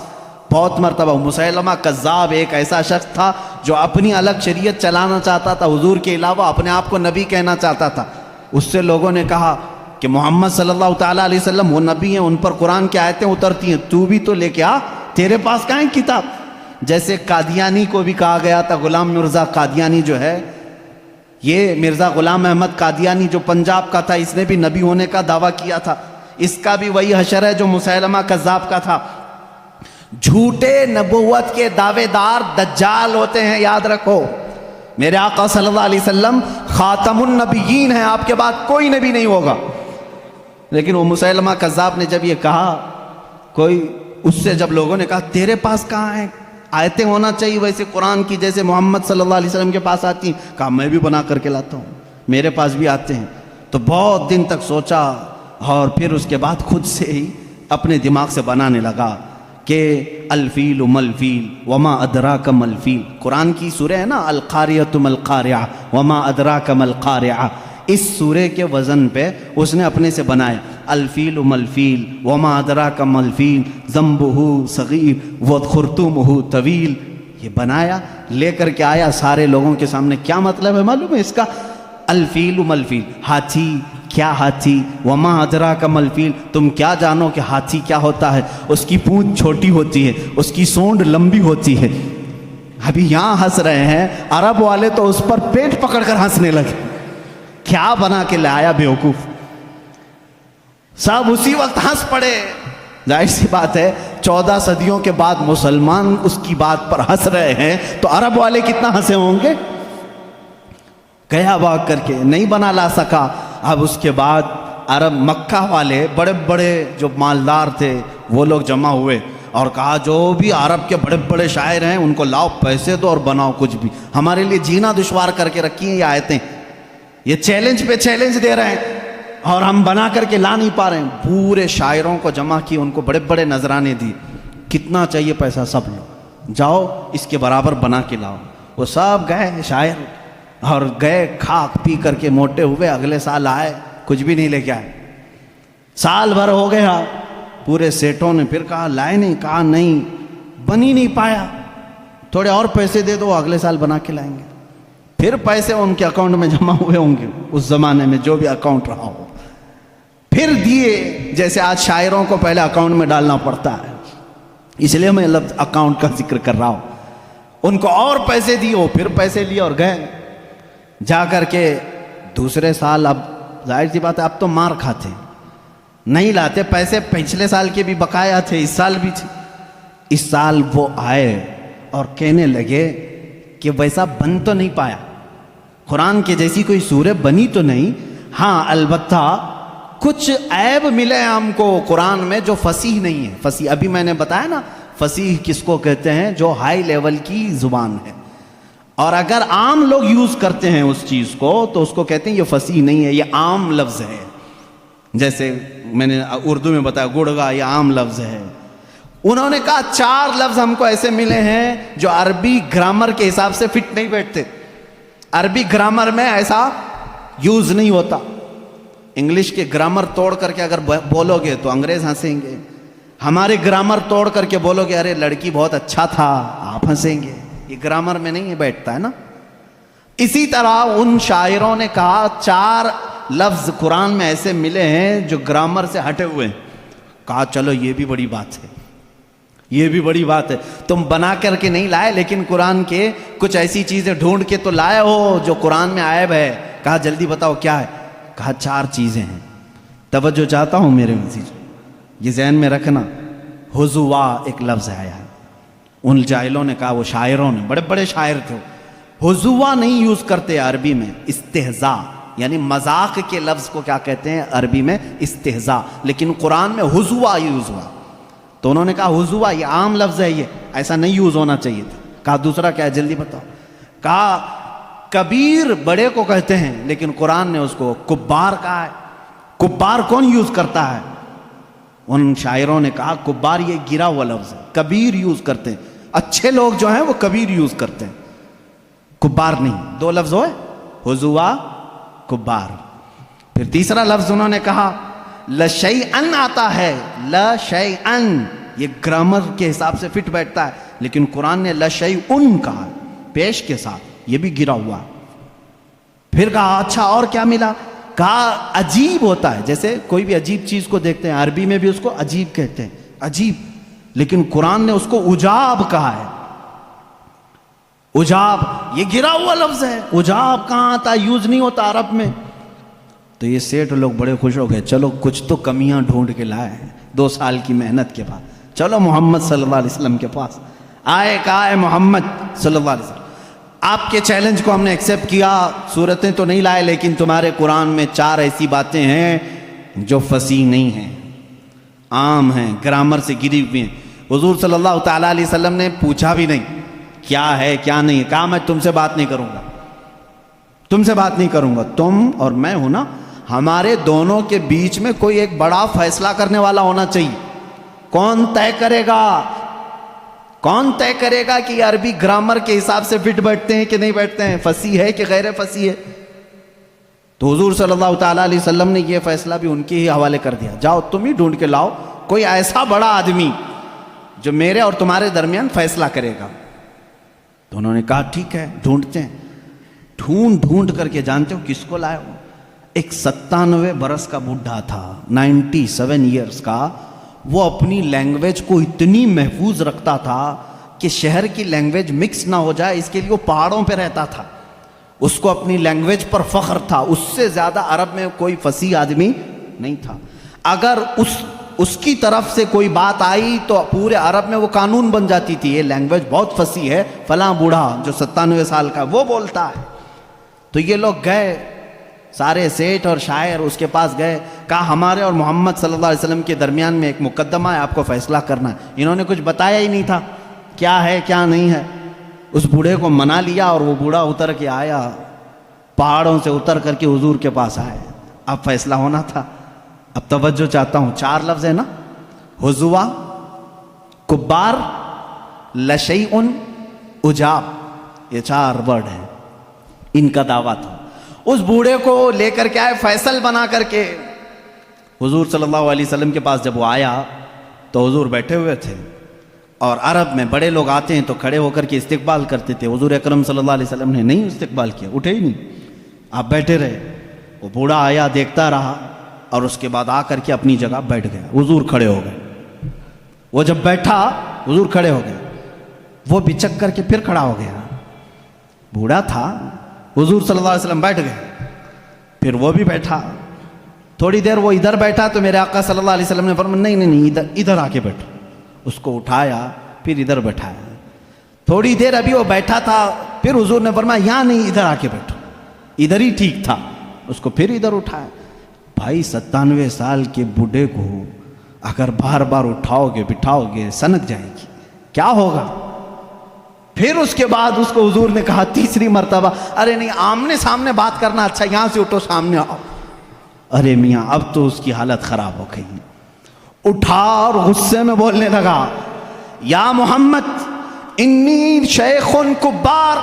بہت مرتبہ مسیلمہ کذاب ایک ایسا شخص تھا جو اپنی الگ شریعت چلانا چاہتا تھا، حضور کے علاوہ اپنے آپ کو نبی کہنا چاہتا تھا. اس سے لوگوں نے کہا کہ محمد صلی اللہ تعالیٰ علیہ وسلم وہ نبی ہیں، ان پر قرآن کی آیتیں اترتی ہیں، تو بھی تو لے کے آ، تیرے پاس کہاں ہے کتاب. جیسے قادیانی کو بھی کہا گیا تھا، غلام مرزا قادیانی جو ہے، یہ مرزا غلام احمد قادیانی جو پنجاب کا تھا، اس نے بھی نبی ہونے کا دعویٰ کیا تھا. اس کا بھی وہی حشر ہے جو مسیلمہ کذاب کا تھا. جھوٹے نبوت کے دعوے دار دجال ہوتے ہیں، یاد رکھو. میرے آقا صلی اللہ علیہ وسلم خاتم النبیین ہیں، آپ کے بعد کوئی نبی نہیں ہوگا. لیکن وہ مسیلمہ کذاب نے جب یہ کہا، کوئی اس سے جب لوگوں نے کہا تیرے پاس کہاں ہے آیتیں ہونا چاہیے ویسے قرآن کی جیسے محمد صلی اللہ علیہ وسلم کے پاس آتی ہیں، کہا میں بھی بنا کر کے لاتا ہوں، میرے پاس بھی آتے ہیں. تو بہت دن تک سوچا اور پھر اس کے بعد خود سے ہی اپنے دماغ سے بنانے لگا کہ الفیل ملفیل وما ادراک ملفیل. قرآن کی سورہ ہے نا القاریۃ ملقاریہ وما ادراک ملقاریہ، اس سورے کے وزن پہ اس نے اپنے سے بنایا الفیل ملفیل وما ادراک ملفیل ذنبہ صغیر وخرطومہ طویل. یہ بنایا، لے کر کے آیا سارے لوگوں کے سامنے. کیا مطلب ہے معلوم ہے اس کا؟ الفیل ملفیل، ہاتھی. کیا ہاتھی؟ وما ادراک ملفیل، تم کیا جانو کہ ہاتھی کیا ہوتا ہے؟ اس کی پونچھ چھوٹی ہوتی ہے، اس کی سونڈ لمبی ہوتی ہے. ابھی یہاں ہنس رہے ہیں، عرب والے تو اس پر پیٹ پکڑ کر ہنسنے لگے، کیا بنا کے لایا بیوقوف. سب اسی وقت ہنس پڑے. ظاہر سی بات ہے 14 صدیوں کے بعد مسلمان اس کی بات پر ہنس رہے ہیں تو عرب والے کتنا ہنسے ہوں گے. گیا بھاگ کر کے، نہیں بنا لا سکا. اب اس کے بعد عرب مکہ والے بڑے بڑے جو مالدار تھے وہ لوگ جمع ہوئے اور کہا جو بھی عرب کے بڑے بڑے شاعر ہیں ان کو لاؤ، پیسے دو اور بناؤ کچھ بھی، ہمارے لیے جینا دشوار کر کے رکھی ہیں یہ آیتیں، یہ چیلنج پہ چیلنج دے رہے ہیں اور ہم بنا کر کے لا نہیں پا رہے ہیں. پورے شاعروں کو جمع کی، ان کو بڑے بڑے نذرانے دی، کتنا چاہیے پیسہ سب لو، جاؤ اس کے برابر بنا کے لاؤ. وہ سب گئے شاعر اور گئے، کھا پی کر کے موٹے ہوئے. اگلے سال آئے، کچھ بھی نہیں لے کے آئے. سال بھر ہو گیا، پورے سیٹوں نے پھر کہا لائے نہیں، کہا نہیں بن ہی نہیں پایا، تھوڑے اور پیسے دے دو، اگلے سال بنا کے لائیں گے. پھر پیسے ان کے اکاؤنٹ میں جمع ہوئے ہوں گے اس زمانے میں جو بھی اکاؤنٹ رہا ہو، پھر دیے. جیسے آج شاعروں کو پہلے اکاؤنٹ میں ڈالنا پڑتا ہے، اس لیے میں لفظ اکاؤنٹ کا ذکر کر رہا ہوں. ان کو اور پیسے دیے، پھر پیسے لیے اور گئے. جا کر کے دوسرے سال، اب ظاہر سی بات ہے اب تو مار کھاتے، نہیں لاتے پیسے. پچھلے سال کے بھی بقایا تھے، اس سال بھی تھے. اس سال وہ آئے اور کہنے لگے کہ ویسا بن تو نہیں پایا، قرآن کے جیسی کوئی سورہ بنی تو نہیں، ہاں البتہ کچھ عیب ملے ہم کو قرآن میں جو فصیح نہیں ہے. فصیح ابھی میں نے بتایا نا، فصیح کس کو کہتے ہیں؟ جو ہائی لیول کی زبان ہے، اور اگر عام لوگ یوز کرتے ہیں اس چیز کو تو اس کو کہتے ہیں یہ فصیح نہیں ہے، یہ عام لفظ ہے. جیسے میں نے اردو میں بتایا گڑگا، یہ عام لفظ ہے. انہوں نے کہا 4 لفظ ہم کو ایسے ملے ہیں جو عربی گرامر کے حساب سے فٹ نہیں بیٹھتے، عربی گرامر میں ایسا یوز نہیں ہوتا. انگلش کے گرامر توڑ کر کے اگر بولو گے تو انگریز ہنسیں گے، ہمارے گرامر توڑ کر کے بولو گے ارے لڑکی بہت اچھا تھا، آپ ہنسیں گے. یہ گرامر میں نہیں بیٹھتا ہے نا. اسی طرح ان شاعروں نے کہا 4 لفظ قرآن میں ایسے ملے ہیں جو گرامر سے ہٹے ہوئے ہیں. کہا چلو یہ بھی بڑی بات ہے، یہ بھی بڑی بات ہے. تم بنا کر کے نہیں لائے لیکن قرآن کے کچھ ایسی چیزیں ڈھونڈ کے تو لائے ہو جو قرآن میں عیب ہے. کہا جلدی بتاؤ کیا ہے؟ کہا 4 چیزیں ہیں. توجہ چاہتا ہوں میرے عزیز، یہ ذہن میں رکھنا. حضوا ایک لفظ آیا ہے. ان جاہلوں نے کہا، وہ شاعروں نے، بڑے بڑے شاعر تھے، حضوا نہیں یوز کرتے عربی میں، استہزاء یعنی مذاق کے لفظ کو کیا کہتے ہیں عربی میں؟ استہزاء. لیکن قرآن میں حضوا یوز ہوا تو انہوں نے کہا حضوا یہ عام لفظ ہے، یہ ایسا نہیں یوز ہونا چاہیے تھا. کہا دوسرا کیا ہے جلدی بتاؤ؟ کہا کبیر بڑے کو کہتے ہیں لیکن قرآن نے اس کو کبار کہا ہے. کبار کون یوز کرتا ہے؟ ان شاعروں نے کہا کبار یہ گرا ہوا لفظ ہے، کبیر یوز کرتے ہیں. اچھے لوگ جو ہیں وہ کبیر یوز کرتے ہیں، کبار نہیں. 2 لفظ ہوئے، حضوا، کبار. پھر تیسرا لفظ انہوں نے کہا لشیئن آتا ہے، لشیئن یہ گرامر کے حساب سے فٹ بیٹھتا ہے لیکن قرآن نے لشیئن کہا پیش کے ساتھ، یہ بھی گرا ہوا. پھر کہا اچھا اور کیا ملا؟ کہا عجیب ہوتا ہے. جیسے کوئی بھی عجیب چیز کو دیکھتے ہیں عربی میں بھی اس کو عجیب کہتے ہیں، عجیب، لیکن قرآن نے اس کو عجاب کہا ہے. عجاب یہ گرا ہوا لفظ ہے، عجاب کہاں آتا؟ یوز نہیں ہوتا عرب میں. تو یہ سیٹھ لوگ بڑے خوش ہو گئے، چلو کچھ تو کمیاں ڈھونڈ کے لائے ہیں 2 سال کی محنت کے بعد. چلو محمد صلی اللہ علیہ وسلم کے پاس آئے. کہا ہے محمد صلی اللہ علیہ وسلم آپ کے چیلنج کو ہم نے ایکسیپٹ کیا، صورتیں تو نہیں لائے لیکن تمہارے قرآن میں 4 ایسی باتیں ہیں جو فصیح نہیں ہیں، عام ہیں، گرامر سے گری ہوئی ہیں. حضور صلی اللہ تعالیٰ علیہ وسلم نے پوچھا بھی نہیں کیا ہے کیا نہیں ہے. کہا میں تم سے بات نہیں کروں گا، تم سے بات نہیں کروں گا. تم اور میں ہوں نا، ہمارے دونوں کے بیچ میں کوئی ایک بڑا فیصلہ کرنے والا ہونا چاہیے. کون طے کرے گا؟ کون طے کرے گا کہ یہ عربی گرامر کے حساب سے فٹ بیٹھتے ہیں کہ نہیں بیٹھتے ہیں، فصیح ہے کہ غیر فصیح ہے؟ تو حضور صلی اللہ تعالیٰ علیہ وسلم نے یہ فیصلہ بھی ان کے ہی حوالے کر دیا. جاؤ تم ہی ڈھونڈ کے لاؤ کوئی ایسا بڑا آدمی جو میرے اور تمہارے درمیان فیصلہ کرے گا. تو انہوں نے کہا ٹھیک ہے ڈھونڈتے ہیں. ڈھونڈ کر کے جانتے ہو کس کو لائے ہو؟ ایک 97 برس کا بڈھا تھا، 97 ایئرس کا. وہ اپنی لینگویج کو اتنی محفوظ رکھتا تھا کہ شہر کی لینگویج مکس نہ ہو جائے، اس کے لیے وہ پہاڑوں پہ رہتا تھا، اس کو اپنی لینگویج پر فخر تھا، اس سے زیادہ عرب میں کوئی فصیح آدمی نہیں تھا. اگر اس کی طرف سے کوئی بات آئی تو پورے عرب میں وہ قانون بن جاتی تھی، یہ لینگویج بہت فصیح ہے، فلاں بوڑھا جو 97 سال کا وہ بولتا ہے. تو یہ لوگ گئے، سارے سیٹھ اور شاعر اس کے پاس گئے، کہا ہمارے اور محمد صلی اللہ علیہ وسلم کے درمیان میں ایک مقدمہ ہے، آپ کو فیصلہ کرنا ہے. انہوں نے کچھ بتایا ہی نہیں تھا کیا ہے کیا نہیں ہے. اس بوڑھے کو منا لیا اور وہ بوڑھا اتر کے آیا، پہاڑوں سے اتر کر کے حضور کے پاس آئے. اب فیصلہ ہونا تھا. اب توجہ چاہتا ہوں، 4 لفظ ہے نا، حضوا، کبار، لشیء، عجاب، یہ 4 ورڈ ہیں، ان کا دعویٰ تھا. اس بوڑھے کو لے کر کے آئے فیصل بنا کر کے. حضور صلی اللہ علیہ وسلم کے پاس جب وہ آیا تو حضور بیٹھے ہوئے تھے، اور عرب میں بڑے لوگ آتے ہیں تو کھڑے ہو کر کے استقبال کرتے تھے. حضور اکرم صلی اللہ علیہ وسلم نے نہیں استقبال کیا، اٹھے ہی نہیں، آپ بیٹھے رہے. وہ بوڑھا آیا، دیکھتا رہا، اور اس کے بعد آ کر کے اپنی جگہ بیٹھ گیا. حضور کھڑے ہو گئے. وہ جب بیٹھا حضور کھڑے ہو گئے، وہ بچک کر کے پھر کھڑا ہو گیا. بوڑھا تھا، حضور صلی اللہ علیہ وسلم بیٹھ گئے، پھر وہ بھی بیٹھا. تھوڑی دیر وہ ادھر بیٹھا تو میرے آقا صلی اللہ علیہ وسلم نے فرمایا نہیں ادھر آ کے بیٹھو. اس کو اٹھایا، پھر ادھر بیٹھایا. تھوڑی دیر ابھی وہ بیٹھا تھا، پھر حضور نے فرمایا یہاں نہیں، ادھر آ کے بیٹھو. ادھر ہی ٹھیک تھا. اس کو پھر ادھر اٹھایا. بھائی 97 سال کے بوڑھے کو اگر بار بار اٹھاؤ گے بٹھاؤ گے سنک جائے گی، کیا ہوگا؟ پھر اس کے بعد اس کو حضور نے کہا تیسری مرتبہ، ارے نہیں، آمنے سامنے بات کرنا اچھا، یہاں سے اٹھو، سامنے آؤ. ارے میاں اب تو اس کی حالت خراب ہو گئی. اٹھا اور غصے میں بولنے لگا، یا محمد انی شیخ کبار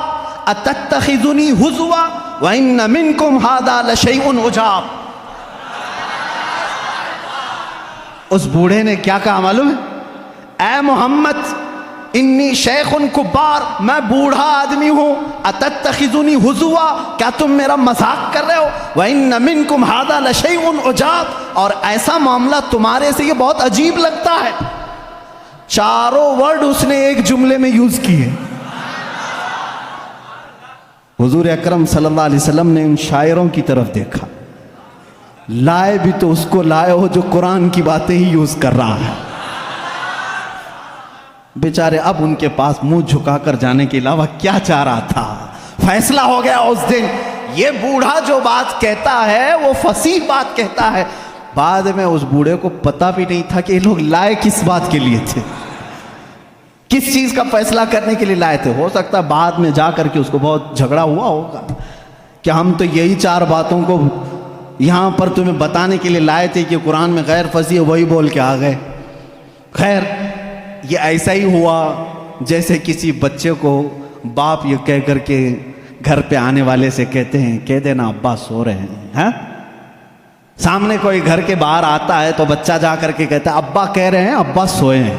اتتخذنی ہزوا وان منکم ھذا لشیء عجاب. اس بوڑھے نے کیا کہا معلوم ہے؟ اے محمد انی شیخ کبار، میں بوڑھا آدمی ہوں، اتتخذنی ہزوا، کیا تم میرا مذاق کر رہے ہو؟ وَإِنَّ مِنْكُمْ هَذَا لَشَيْءٌ عُجَابٌ، اور ایسا معاملہ تمہارے سے یہ بہت عجیب لگتا ہے. چاروں ورڈ اس نے ایک جملے میں یوز کیے. حضور اکرم صلی اللہ علیہ وسلم نے ان شاعروں کی طرف دیکھا، لائے بھی تو اس کو لائے ہو جو قرآن کی باتیں ہی یوز کر رہا ہے. بیچارے اب ان کے پاس منہ جھکا کر جانے کے علاوہ کیا چاہ رہا تھا؟ فیصلہ ہو گیا اس دن. یہ بوڑھا جو بات کہتا ہے وہ فصیح بات کہتا ہے. بعد میں اس بوڑھے کو پتہ بھی نہیں تھا کہ یہ لوگ لائے کس بات کے لیے تھے، کس چیز کا فیصلہ کرنے کے لیے لائے تھے. ہو سکتا ہے بعد میں جا کر کے اس کو بہت جھگڑا ہوا ہوگا کہ ہم تو یہی 4 باتوں کو یہاں پر تمہیں بتانے کے لیے لائے تھے کہ قرآن میں غیر فصیح وہی بول کے آ گئے. خیر، یہ ایسا ہی ہوا جیسے کسی بچے کو باپ یہ کہہ کر کے گھر پہ آنے والے سے کہتے ہیں کہہ دینا ابا سو رہے ہیں. ہاں، سامنے کوئی گھر کے باہر آتا ہے تو بچہ جا کر کے کہتا ہے ابا کہہ رہے ہیں ابا سوئے ہیں.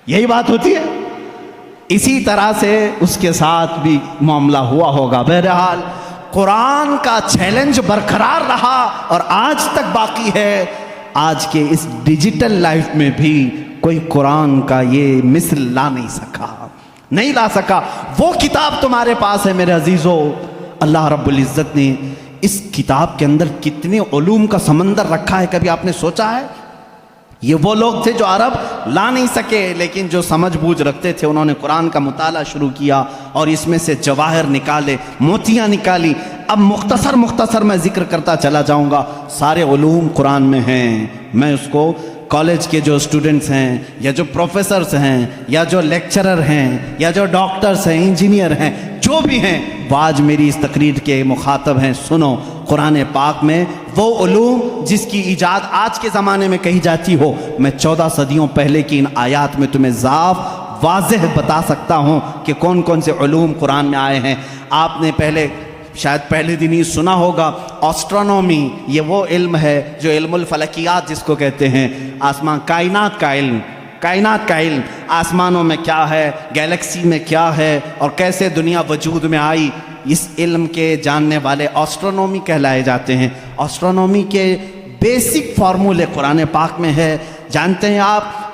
یہی بات ہوتی ہے. اسی طرح سے اس کے ساتھ بھی معاملہ ہوا ہوگا. بہرحال قرآن کا چیلنج برقرار رہا اور آج تک باقی ہے. آج کے اس ڈیجیٹل لائف میں بھی کوئی قرآن کا یہ مثل لا نہیں لا سکا. وہ کتاب تمہارے پاس ہے میرے عزیزو. اللہ رب العزت نے اس کتاب کے اندر کتنے علوم کا سمندر رکھا ہے، کبھی آپ نے سوچا ہے؟ یہ وہ لوگ تھے جو عرب لا نہیں سکے، لیکن جو سمجھ بوجھ رکھتے تھے انہوں نے قرآن کا مطالعہ شروع کیا اور اس میں سے جواہر نکالے، موتیاں نکالی. اب مختصر میں ذکر کرتا چلا جاؤں گا. سارے علوم قرآن میں ہیں. میں اس کو کالج کے جو اسٹوڈنٹس ہیں یا جو پروفیسرز ہیں یا جو لیکچرر ہیں یا جو ڈاکٹرز ہیں، انجینئر ہیں، جو بھی ہیں، وہ آج میری اس تقریر کے مخاطب ہیں. سنو، قرآن پاک میں وہ علوم جس کی ایجاد آج کے زمانے میں کہی جاتی ہو، میں 14 صدیوں پہلے کی ان آیات میں تمہیں واضح بتا سکتا ہوں کہ کون کون سے علوم قرآن میں آئے ہیں. آپ نے شاید پہلے دن ہی سنا ہوگا ایسٹرونومی. یہ وہ علم ہے جو علم الفلکیات جس کو کہتے ہیں، آسمان کائنات کا علم. آسمانوں میں کیا ہے، گیلیکسی میں کیا ہے اور کیسے دنیا وجود میں آئی، اس علم کے جاننے والے ایسٹرونومی کہلائے جاتے ہیں. ایسٹرونومی کے بیسک فارمولے قرآن پاک میں ہے. جانتے ہیں آپ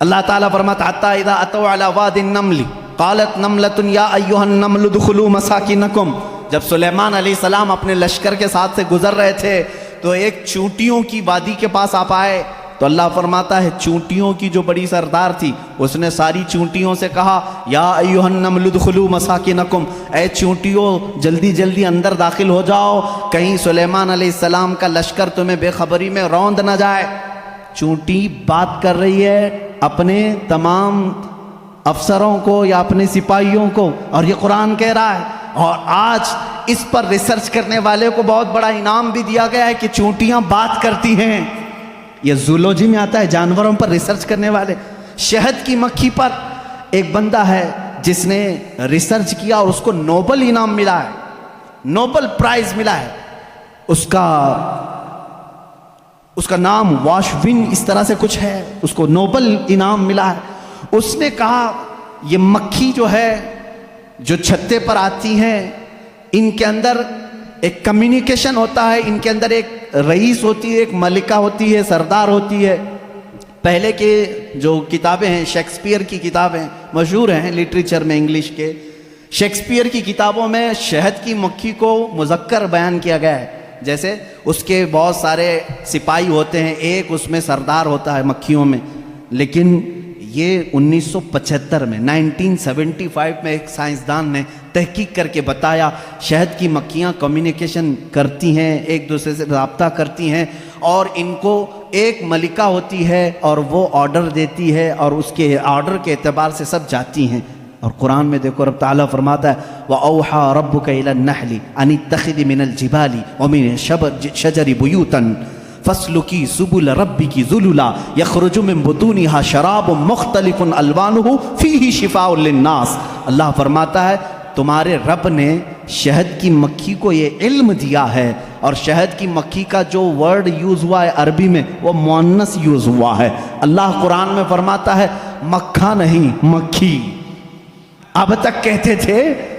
اللہ تعالیٰ فرماتا حتی اذا اتوا علی واد النمل قالت نملۃ یا ایھا النمل ادخلوا مساکنکم، جب سلیمان علیہ السلام اپنے لشکر کے ساتھ سے گزر رہے تھے تو ایک چونٹیوں کی وادی کے پاس آپ آئے، تو اللہ فرماتا ہے چونٹیوں کی جو بڑی سردار تھی اس نے ساری چونٹیوں سے کہا یا ایھا النمل ادخلوا مساکنکم، اے چونٹیوں جلدی جلدی اندر داخل ہو جاؤ، کہیں سلیمان علیہ السلام کا لشکر تمہیں بے خبری میں روند نہ جائے۔ چونٹی بات کر رہی ہے اپنے تمام افسروں کو یا اپنے سپاہیوں کو، اور یہ قرآن کہہ رہا ہے، اور آج اس پر ریسرچ کرنے والے کو بہت بڑا انعام بھی دیا گیا ہے کہ چونٹیاں بات کرتی ہیں۔ یہ زولوجی میں آتا ہے، جانوروں پر ریسرچ کرنے والے۔ شہد کی مکھی پر ایک بندہ ہے جس نے ریسرچ کیا اور اس کو نوبل انعام ملا ہے، نوبل پرائز ملا ہے، اس کا نام واشوین اس طرح سے کچھ ہے، اس کو نوبل انعام ملا ہے۔ اس نے کہا یہ مکھی جو ہے جو چھتے پر آتی ہیں ان کے اندر ایک کمیونیکیشن ہوتا ہے، ان کے اندر ایک رئیس ہوتی ہے، ایک ملکہ ہوتی ہے، سردار ہوتی ہے۔ پہلے کے جو کتابیں ہیں، شیکسپیئر کی کتابیں مشہور ہیں لٹریچر میں انگلش کے، شیکسپیئر کی کتابوں میں شہد کی مکھی کو مذکر بیان کیا گیا ہے، جیسے اس کے بہت سارے سپاہی ہوتے ہیں، ایک اس میں سردار ہوتا ہے مکھیوں میں۔ لیکن یہ 1975 میں 1975 میں ایک سائنسدان نے تحقیق کر کے بتایا شہد کی مکھیاں کمیونیکیشن کرتی ہیں، ایک دوسرے سے رابطہ کرتی ہیں، اور ان کو ایک ملکہ ہوتی ہے اور وہ آرڈر دیتی ہے اور اس کے آرڈر کے اعتبار سے سب جاتی ہیں۔ اور قرآن میں دیکھو رب تعالیٰ فرماتا ہے وَأَوْحَى رَبُّكَ إِلَى النَّحْلِ أَنِ اتَّخِذِ مِنَ الْجِبَالِ وَمِنَ الشَّجَرِ بُيُوتًا فَاسْلُكِي سُبُلَ رَبِّكِ ذُلُلًا يَخْرُجُ مِن بُطُونِهَا شَرَابٌ مُخْتَلِفٌ أَلْوَانُهُ فِيهِ شِفَاءٌ لِلنَّاسِ۔ اللہ فرماتا ہے تمہارے رب نے شہد کی مکھی کو یہ علم دیا ہے، اور شہد کی مکھی کا جو ورڈ یوز ہوا ہے عربی میں وہ مؤنث یوز ہوا ہے۔ اللہ قرآن میں فرماتا ہے مکھا نہیں مکھی۔ اب تک کہتے تھے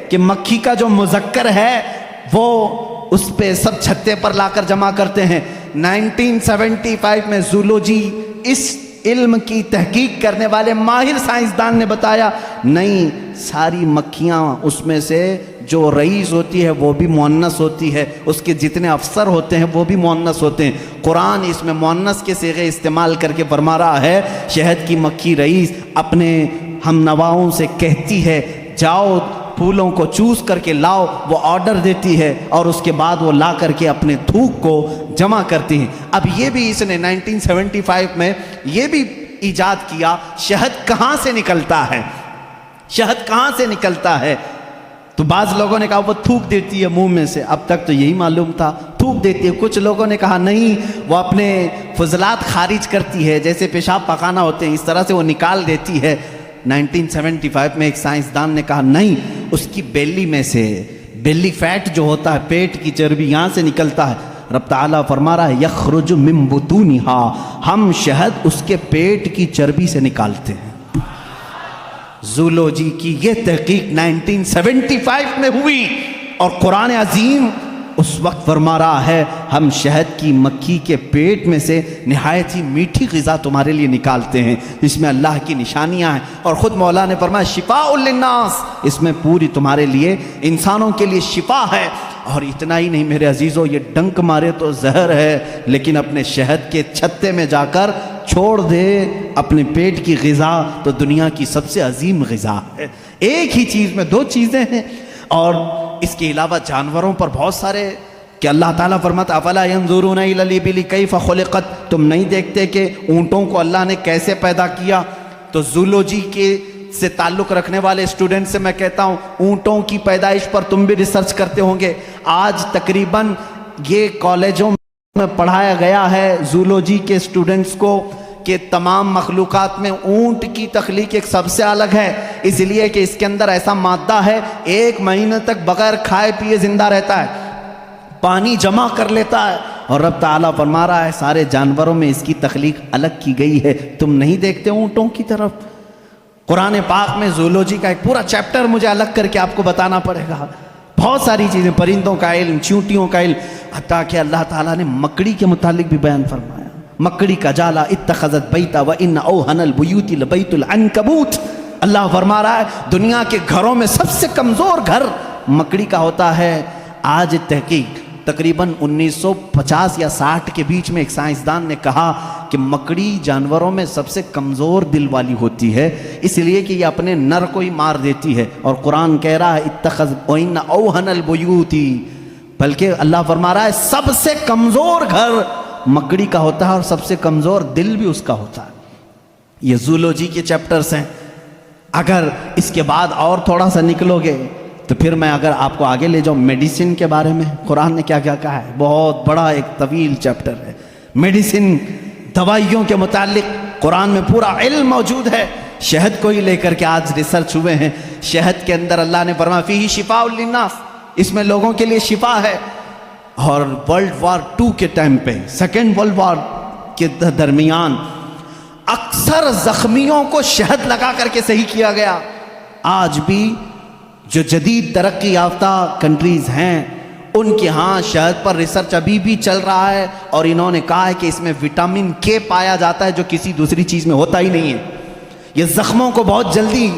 کہ مکھی کا جو مذکر ہے وہ اس پہ سب چھتے پر لا کر جمع کرتے ہیں۔ 1975 میں زولوجی اس علم کی تحقیق کرنے والے ماہر سائنسدان نے بتایا نہیں، ساری مکھیاں اس میں سے جو رئیس ہوتی ہے وہ بھی مؤنث ہوتی ہے، اس کے جتنے افسر ہوتے ہیں وہ بھی مؤنث ہوتے ہیں۔ قرآن اس میں مؤنث کے صیغے استعمال کر کے فرما رہا ہے شہد کی مکھی رئیس اپنے ہم نواؤں سے کہتی ہے جاؤ پھولوں کو چوس کر کے لاؤ، وہ آرڈر دیتی ہے اور اس کے بعد وہ لا کر کے اپنے تھوک کو جمع کرتی ہیں۔ اب یہ بھی اس نے 1975 میں یہ بھی ایجاد کیا شہد کہاں سے نکلتا ہے، شہد کہاں سے نکلتا ہے۔ تو بعض لوگوں نے کہا وہ تھوک دیتی ہے منہ میں سے، اب تک تو یہی معلوم تھا تھوک دیتی ہے۔ کچھ لوگوں نے کہا نہیں وہ اپنے فضلات خارج کرتی ہے، جیسے پیشاب پخانہ ہوتے ہیں اس طرح سے وہ نکال دیتی ہے۔ 1975 میں ایک سائنسدان نے کہا نہیں، اس کی بیلی میں سے، بیلی فیٹ جو ہوتا ہے پیٹ کی چربی یہاں سے نکلتا ہے۔ رب تعالیٰ فرما رہا ہے یخرج من بطونها، ہم شہد اس کے پیٹ کی چربی سے نکالتے ہیں۔ زولوجی کی یہ تحقیق 1975 میں ہوئی، اور قرآن عظیم اس وقت فرما رہا ہے ہم شہد کی مکھی کے پیٹ میں سے نہایت ہی میٹھی غذا تمہارے لیے نکالتے ہیں، اس میں اللہ کی نشانیاں ہیں، اور خود مولا نے فرمایا شفاء للناس، اس میں پوری تمہارے لیے انسانوں کے لیے شفا ہے۔ اور اتنا ہی نہیں میرے عزیزو، یہ ڈنک مارے تو زہر ہے، لیکن اپنے شہد کے چھتے میں جا کر چھوڑ دے اپنے پیٹ کی غذا تو دنیا کی سب سے عظیم غذا ہے۔ ایک ہی چیز میں دو چیزیں ہیں، اور اس کے علاوہ جانوروں پر بہت سارے کہ اللہ تعالیٰ فرماتا افلا ينظرون الى الابل كيف خلقت، تم نہیں دیکھتے کہ اونٹوں کو اللہ نے کیسے پیدا کیا۔ تو زولوجی کے سے تعلق رکھنے والے اسٹوڈنٹ سے میں کہتا ہوں اونٹوں کی پیدائش پر تم بھی ریسرچ کرتے ہوں گے۔ آج تقریباً یہ کالجوں میں پڑھایا گیا ہے زولوجی کے اسٹوڈنٹس کو کہ تمام مخلوقات میں اونٹ کی تخلیق ایک سب سے الگ ہے، اس لیے کہ اس کے اندر ایسا مادہ ہے 1 مہینے تک بغیر کھائے پیے زندہ رہتا ہے، پانی جمع کر لیتا ہے، اور رب تعالیٰ فرما رہا ہے سارے جانوروں میں اس کی تخلیق الگ کی گئی ہے، تم نہیں دیکھتے اونٹوں کی طرف۔ قرآن پاک میں زولوجی کا ایک پورا چیپٹر مجھے الگ کر کے آپ کو بتانا پڑے گا، بہت ساری چیزیں، پرندوں کا علم، چیونٹیوں کا علم، حتیٰ کہ اللہ تعالیٰ نے مکڑی کے متعلق بھی بیان فرمایا۔ مکڑی کا جالا اتخذت بیتا وان اوہن البیوت لبیت العنکبوت. اللہ فرما رہا ہے دنیا کے گھروں میں سب سے کمزور گھر مکڑی کا ہوتا ہے. آج تحقیق تقریباً 1950 یا 60 کے بیچ میں ایک سائنسدان نے کہا کہ مکڑی جانوروں میں سب سے کمزور دل والی ہوتی ہے، اس لیے کہ یہ اپنے نر کو ہی مار دیتی ہے. اور قرآن کہہ رہا ہے اتخذ وَإِنَّ أَوْهَنَ الْبُيُوتِ، بلکہ اللہ فرما رہا ہے سب سے کمزور گھر مکڑی کا ہوتا ہے اور سب سے کمزور دل بھی اس کا ہوتا ہے. یہ زولوجی کے چیپٹرز ہیں. اگر اس کے بعد اور تھوڑا سا نکلو گے تو پھر میں اگر آپ کو آگے لے جاؤں میڈیسن کے بارے میں قرآن نے کیا کیا کہا ہے. بہت بڑا ایک طویل چیپٹر ہے میڈیسن، دوائیوں کے متعلق قرآن میں پورا علم موجود ہے. شہد کو ہی لے کر کے آج ریسرچ ہوئے ہیں. شہد کے اندر اللہ نے فرمایا فیہ شفاء للناس، اس میں لوگوں کے لیے شفا ہے. اور ورلڈ وار 2 کے ٹائم پہ، سیکنڈ ورلڈ وار کے درمیان اکثر زخمیوں کو شہد لگا کر کے صحیح کیا گیا. آج بھی جو جدید ترقی یافتہ کنٹریز ہیں ان کے ہاں شہد پر ریسرچ ابھی بھی چل رہا ہے، اور انہوں نے کہا ہے کہ اس میں وٹامن کے پایا جاتا ہے جو کسی دوسری چیز میں ہوتا ہی نہیں ہے. یہ زخموں کو بہت جلدی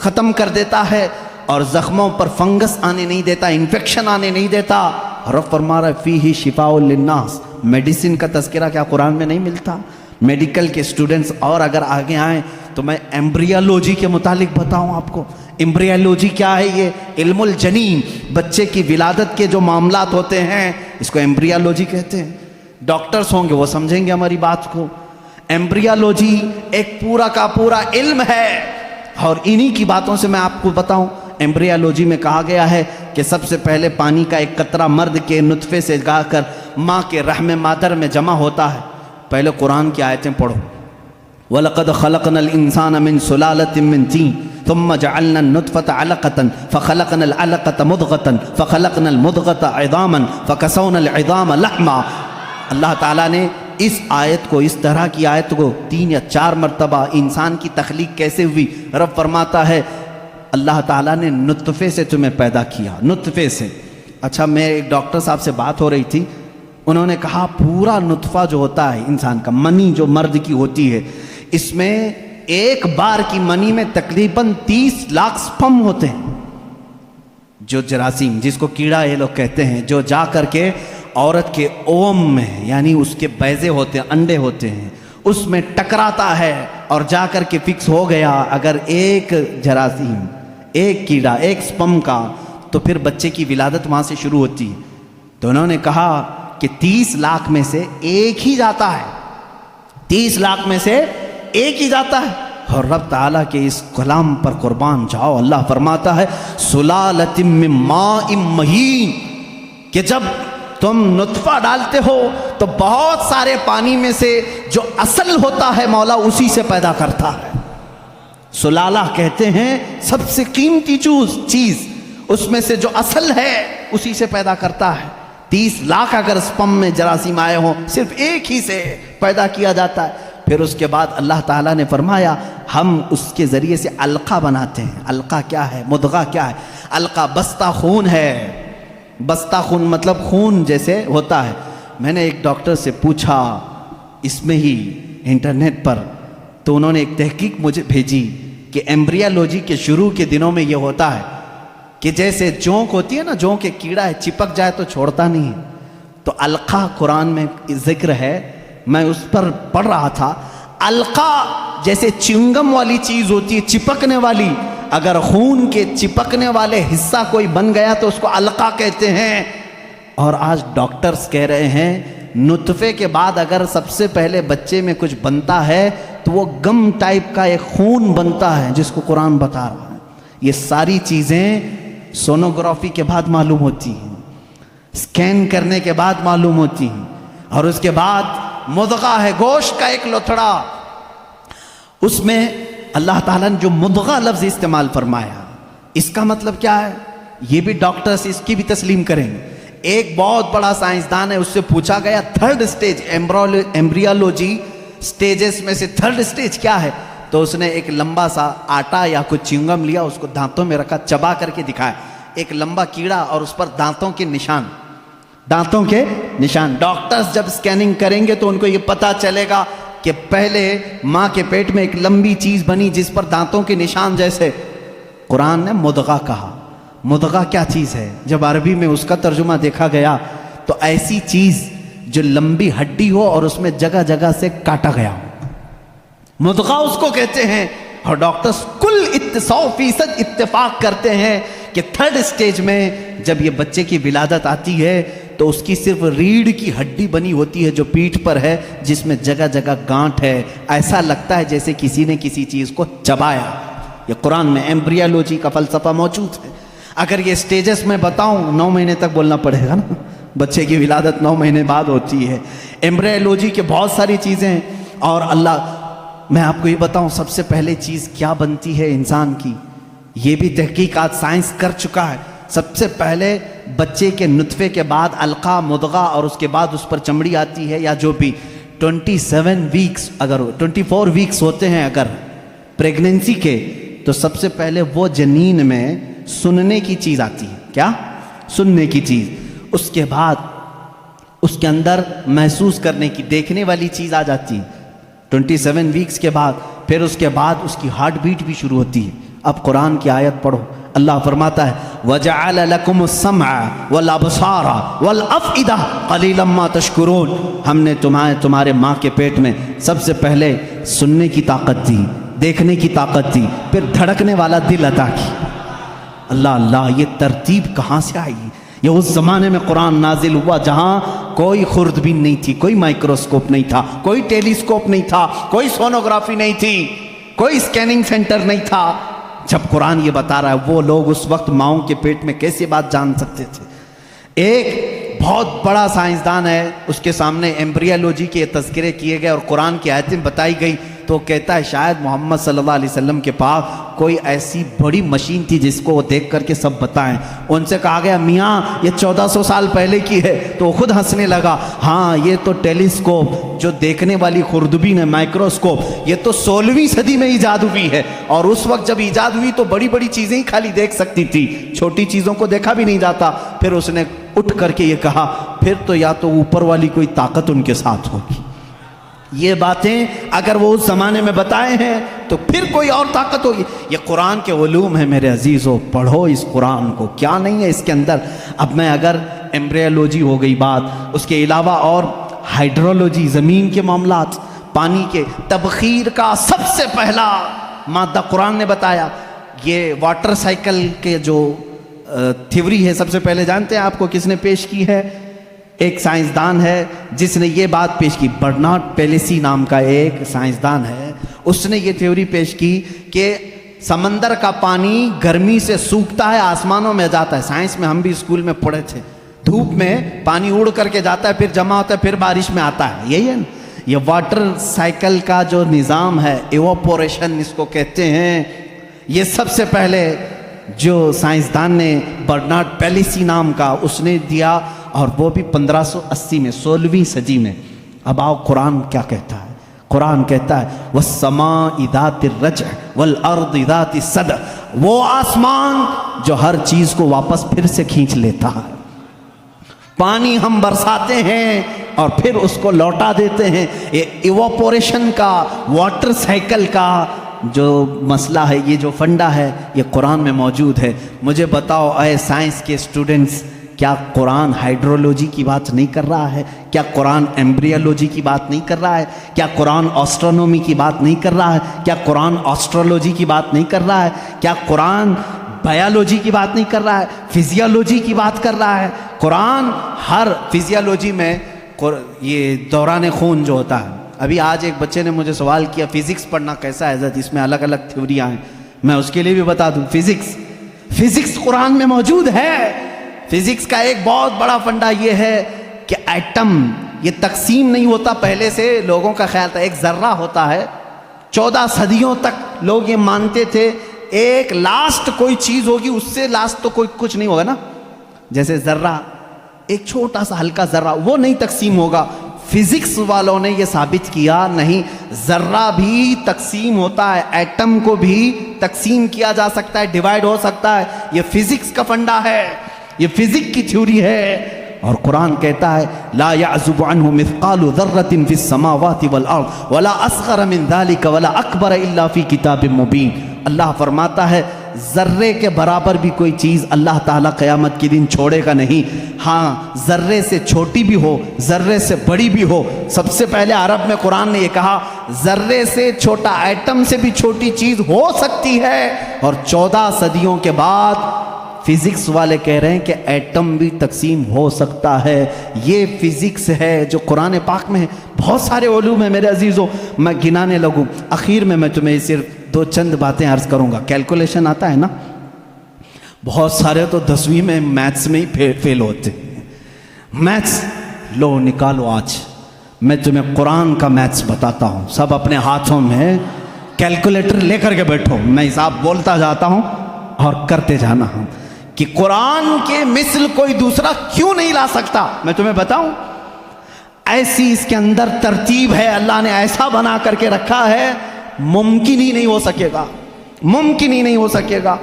ختم کر دیتا ہے اور زخموں پر فنگس آنے نہیں دیتا، انفیکشن آنے نہیں دیتا. رب فرما رہا ہے فیہ شفاء للناس. میڈیسن کا تذکرہ کیا قرآن میں نہیں ملتا؟ میڈیکل کے اسٹوڈنٹس اور اگر آگے آئیں تو میں ایمبریالوجی کے متعلق بتاؤں آپ کو. ایمبریالوجی کیا ہے؟ یہ علم الجنین، بچے کی ولادت کے جو معاملات ہوتے ہیں اس کو ایمبریالوجی کہتے ہیں. ڈاکٹرز ہوں گے وہ سمجھیں گے ہماری بات کو. ایمبریالوجی ایک پورا کا پورا علم ہے اور انہی کی باتوں سے میں آپ کو بتاؤں. ایمبریالوجی میں کہا گیا ہے کہ سب سے پہلے پانی کا ایک قطرہ مرد کے نطفے سے گا کر ماں کے رحم مادر میں جمع ہوتا ہے. پہلے قرآن کی آیتیں پڑھو. وَلَقَدْ خَلَقْنَا الْإِنسَانَ مِنْ سُلَالَةٍ مِنْ طِينٍ ثُمَّ جَعَلْنَا النُّطْفَةَ عَلَقَةً فَخَلَقْنَا الْعَلَقَةَ مُضْغَةً فَخَلَقْنَا الْمُضْغَةَ عِظَامًا فَكَسَوْنَا الْعِظَامَ لَحْمًا. اللہ تعالیٰ نے اس آیت کو، اس طرح کی آیت کو 3 یا 4 مرتبہ انسان کی تخلیق کیسے ہوئی. رب فرماتا ہے اللہ تعالیٰ نے نطفے سے تمہیں پیدا کیا، نطفے سے. اچھا میں ایک ڈاکٹر صاحب سے بات ہو رہی تھی، انہوں نے کہا پورا نطفہ جو ہوتا ہے انسان کا، منی جو مرد کی ہوتی ہے، اس میں ایک بار کی منی میں تقریباً 30 لاکھ سپم ہوتے ہیں. جو جراثیم، جس کو کیڑا یہ لوگ کہتے ہیں، جو جا کر کے عورت کے اوم میں، یعنی اس کے بیضے ہوتے ہیں، انڈے ہوتے ہیں، اس میں ٹکراتا ہے اور جا کر کے فکس ہو گیا اگر ایک جراثیم، ایک کیڑا، ایک سپم کا، تو پھر بچے کی ولادت وہاں سے شروع ہوتی ہے. تو انہوں نے کہا کہ 30 لاکھ میں سے ایک ہی جاتا ہے، 30 لاکھ میں سے ایک ہی جاتا ہے. اور رب تعالیٰ کے اس کلام پر قربان جاؤ، اللہ فرماتا ہے سلالۃ من ماء مہین، کہ جب تم نطفہ ڈالتے ہو تو بہت سارے پانی میں سے جو اصل ہوتا ہے مولا اسی سے پیدا کرتا ہے. سلالہ کہتے ہیں سب سے قیمتی چیز، اس میں سے جو اصل ہے اسی سے پیدا کرتا ہے. 30 لاکھ اگر سپم میں جراثیم آئے ہوں، صرف ایک ہی سے پیدا کیا جاتا ہے. پھر اس کے بعد اللہ تعالیٰ نے فرمایا ہم اس کے ذریعے سے علقہ بناتے ہیں. علقہ کیا ہے؟ مضغہ کیا ہے؟ علقہ بستہ خون ہے. بستہ خون مطلب خون جیسے ہوتا ہے. میں نے ایک ڈاکٹر سے پوچھا اس میں ہی انٹرنیٹ پر، تو انہوں نے ایک تحقیق مجھے بھیجی کہ ایمبریالوجی کے شروع کے دنوں میں یہ ہوتا ہے کہ جیسے جونک ہوتی ہے نا، جونک ایک کیڑا ہے، چپک جائے تو چھوڑتا نہیں. تو علقہ قرآن میں ذکر ہے، میں اس پر پڑھ رہا تھا. علقہ جیسے چنگم والی چیز ہوتی ہے، چپکنے والی، اگر خون کے چپکنے والے حصہ کوئی بن گیا تو اس کو علقہ کہتے ہیں. اور آج ڈاکٹرز کہہ رہے ہیں نطفے کے بعد اگر سب سے پہلے بچے میں کچھ بنتا ہے تو وہ گم ٹائپ کا ایک خون بنتا ہے جس کو قرآن بتا رہا ہے. یہ ساری چیزیں سونوگرافی کے بعد معلوم ہوتی ہیں، اسکین کرنے کے بعد معلوم ہوتی ہیں. اور اس کے بعد مضغہ ہے، گوشت کا ایک لوتھڑا، اس میں اللہ تعالیٰ نے جو مضغہ لفظ استعمال فرمایا، اس کا مطلب کیا ہے یہ بھی ڈاکٹرز اس کی بھی تسلیم کریں گے. ایک بہت بڑا سائنسدان ہے، اس سے پوچھا گیا 3rd سٹیج ایمبریالوجی سٹیجز میں سے 3rd سٹیج کیا ہے؟ تو اس نے ایک لمبا سا آٹا یا کچھ چنگم لیا، اس کو دانتوں میں رکھا، چبا کر کے دکھایا، ایک لمبا کیڑا اور اس پر دانتوں کے نشان. دانتوں کے نشان. ڈاکٹرز جب اسکیننگ کریں گے تو ان کو یہ پتا چلے گا کہ پہلے ماں کے پیٹ میں ایک لمبی چیز بنی جس پر دانتوں کے نشان جیسے. قرآن نے مدغہ کہا. مدغہ کیا چیز ہے؟ جب عربی میں اس کا ترجمہ دیکھا گیا تو ایسی چیز جو لمبی ہڈی ہو اور اس میں جگہ جگہ سے کاٹا گیا ہو، مدغہ اس کو کہتے ہیں. اور ڈاکٹرز کل 100% اتفاق کرتے ہیں کہ 3rd اسٹیج میں جب یہ بچے کی ولادت آتی ہے تو اس کی صرف ریڑھ کی ہڈی بنی ہوتی ہے جو پیٹھ پر ہے، جس میں جگہ جگہ گانٹھ ہے. ایسا لگتا ہے جیسے کسی نے کسی چیز کو چبایا. یہ قرآن میں ایمبریالوجی کا فلسفہ موجود ہے. اگر یہ سٹیجز میں بتاؤں 9 مہینے تک بولنا پڑے گا نا. بچے کی ولادت 9 مہینے بعد ہوتی ہے. ایمبریالوجی کے بہت ساری چیزیں ہیں. اور اللہ، میں آپ کو یہ بتاؤں سب سے پہلے چیز کیا بنتی ہے انسان کی، یہ بھی تحقیقات سائنس کر چکا ہے. سب سے پہلے بچے کے نطفے کے بعد علقہ، مدغہ، اور اس کے بعد اس پر چمڑی آتی ہے، یا جو بھی 27 ویکس، اگر 24 ویکس ہوتے ہیں اگر پریگننسی کے، تو سب سے پہلے وہ جنین میں سننے کی چیز آتی ہے. کیا؟ سننے کی چیز. اس کے بعد اس کے اندر محسوس کرنے کی، دیکھنے والی چیز آ جاتی ہے 27 ویکس کے بعد. پھر اس کے بعد اس کی ہارٹ بیٹ بھی شروع ہوتی ہے. اب قرآن کی آیت پڑھو. اللہ فرماتا ہے وَجَعَلَ لَكُمُ السَّمْعَ وَالْأَبْصَارَ وَالْأَفْئِدَةَ قَلِيلًا مَا تَشْكُرُونَ. ہم نے تمہارے ماں کے پیٹ میں سب سے پہلے سننے کی طاقت دی، دیکھنے کی طاقت دی، پھر دھڑکنے والا دل عطا کی. اللہ اللہ، یہ ترتیب کہاں سے آئی؟ یہ اس زمانے میں قرآن نازل ہوا جہاں کوئی خوردبین نہیں تھی، کوئی مائکروسکوپ نہیں تھا، کوئی ٹیلیسکوپ نہیں تھا، کوئی سونوگرافی نہیں تھی، کوئی اسکیننگ سینٹر نہیں تھا. جب قرآن یہ بتا رہا ہے وہ لوگ اس وقت ماؤں کے پیٹ میں کیسے بات جان سکتے تھے؟ ایک بہت بڑا سائنسدان ہے، اس کے سامنے ایمبریالوجی کے تذکرے کیے گئے اور قرآن کی آیتیں بتائی گئی تو کہتا ہے شاید محمد صلی اللہ علیہ وسلم کے پاس کوئی ایسی بڑی مشین تھی جس کو وہ دیکھ کر کے سب بتائیں. ان سے کہا گیا میاں یہ 1400 سال پہلے کی ہے، تو خود ہنسنے لگا. ہاں یہ تو ٹیلیسکوپ جو دیکھنے والی خوردبین ہے، مائکروسکوپ، یہ تو 16ویں صدی میں ایجاد ہوئی ہے. اور اس وقت جب ایجاد ہوئی تو بڑی بڑی چیزیں ہی خالی دیکھ سکتی تھی، چھوٹی چیزوں کو دیکھا بھی نہیں جاتا. پھر اس نے اٹھ کر کے یہ کہا پھر تو یا تو اوپر والی کوئی طاقت ان کے ساتھ ہوگی. یہ باتیں اگر وہ اس زمانے میں بتائے ہیں تو پھر کوئی اور طاقت ہوگی. یہ قرآن کے علوم ہیں میرے عزیزو، پڑھو اس قرآن کو. کیا نہیں ہے اس کے اندر. اب میں اگر ایمبریالوجی ہو گئی بات، اس کے علاوہ اور ہائیڈرولوجی، زمین کے معاملات، پانی کے تبخیر کا سب سے پہلا مادہ قرآن نے بتایا. یہ واٹر سائیکل کے جو تھیوری ہے سب سے پہلے جانتے ہیں آپ کو کس نے پیش کی ہے؟ ایک سائنسدان ہے جس نے یہ بات پیش کی. برنارڈ پیلیسی نام کا ایک سائنسدان ہے، اس نے یہ تھیوری پیش کی کہ سمندر کا پانی گرمی سے سوکھتا ہے، آسمانوں میں جاتا ہے. سائنس میں ہم بھی اسکول میں پڑھے تھے. دھوپ میں پانی اڑ کر کے جاتا ہے، پھر جمع ہوتا ہے، پھر بارش میں آتا ہے. یہی ہے نا یہ واٹر سائیکل کا جو نظام ہے، ایواپوریشن اس کو کہتے ہیں. یہ سب سے پہلے جو سائنسدان نے برنارڈ پیلیسی نام کا اس نے دیا، اور وہ بھی 1580 میں، 16ویں صدی میں. اب آؤ قرآن کیا کہتا ہے. قرآن کہتا ہے وَالسَّمَاءِ ذَاتِ الرَّجْعِ وَالْأَرْضِ ذَاتِ الصَّدْعِ، وہ آسمان جو ہر چیز کو واپس پھر سے کھینچ لیتا ہے. پانی ہم برساتے ہیں اور پھر اس کو لوٹا دیتے ہیں. یہ ایواپوریشن کا، واٹر سائیکل کا جو مسئلہ ہے، یہ جو فنڈا ہے، یہ قرآن میں موجود ہے. مجھے بتاؤ اے سائنس کے اسٹوڈنٹس، کیا قرآن ہائیڈرولوجی کی بات نہیں کر رہا ہے؟ کیا قرآن ایمبریالوجی کی بات نہیں کر رہا ہے؟ کیا قرآن آسٹرونومی کی بات نہیں کر رہا ہے؟ کیا قرآن آسٹرولوجی کی بات نہیں کر رہا ہے؟ کیا قرآن بایولوجی کی بات نہیں کر رہا ہے؟ فزیالوجی کی بات کر رہا ہے. قرآن ہر فزیالوجی میں یہ دوران خون جو ہوتا ہے. ابھی آج ایک بچے نے مجھے سوال کیا فزکس پڑھنا کیسا ہے حضرت، اس میں الگ الگ تھیوریاں ہیں. میں اس کے لیے بھی بتا دوں فزکس قرآن میں موجود ہے. فزکس کا ایک بہت بڑا فنڈا یہ ہے کہ ایٹم یہ تقسیم نہیں ہوتا. پہلے سے لوگوں کا خیال تھا ایک ذرہ ہوتا ہے. 14 صدیوں تک لوگ یہ مانتے تھے ایک لاسٹ کوئی چیز ہوگی، اس سے لاسٹ تو کوئی کچھ نہیں ہوگا نا. جیسے ذرہ، ایک چھوٹا سا ہلکا ذرہ، وہ نہیں تقسیم ہوگا. فزکس والوں نے یہ ثابت کیا نہیں، ذرہ بھی تقسیم ہوتا ہے، ایٹم کو بھی تقسیم کیا جا سکتا ہے، ڈیوائیڈ ہو سکتا ہے. یہ فزکس کا فنڈا ہے، یہ فزکس کی تھیوری ہے. اور قرآن کہتا ہے لا يعزب عنه مثقال ذرة في السماوات والارض ولا اصغر من ذلك ولا اکبر الا في کتاب مبین. اللہ فرماتا ہے ذرے کے برابر بھی کوئی چیز اللہ تعالیٰ قیامت کے دن چھوڑے گا نہیں. ہاں ذرے سے چھوٹی بھی ہو ذرے سے بڑی بھی ہو. سب سے پہلے عرب میں قرآن نے یہ کہا ذرے سے چھوٹا ایٹم سے بھی چھوٹی چیز ہو سکتی ہے. اور 14 صدیوں کے بعد فزکس والے کہہ رہے ہیں کہ ایٹم بھی تقسیم ہو سکتا ہے. یہ فزکس ہے جو قرآن پاک میں ہے. بہت سارے علوم ہیں میرے عزیزوں, میں گنانے لگوں. اخیر میں تمہیں صرف 2 چند باتیں عرض کروں گا. کیلکولیشن آتا ہے نا, بہت سارے تو 10ویں میں میتھس میں ہی فیل ہوتے. میتھس لو نکالو. آج میں تمہیں قرآن کا میتھس بتاتا ہوں. سب اپنے ہاتھوں میں کیلکولیٹر لے کر کے بیٹھو. میں حساب بولتا جاتا ہوں اور کرتے جانا ہوں کہ قرآن کے مثل کوئی دوسرا کیوں نہیں لا سکتا. میں تمہیں بتاؤں ایسی اس کے اندر ترتیب ہے, اللہ نے ایسا بنا کر کے رکھا ہے, ممکن ہی نہیں ہو سکے گا. ممکن ہی نہیں ہو سکے گا.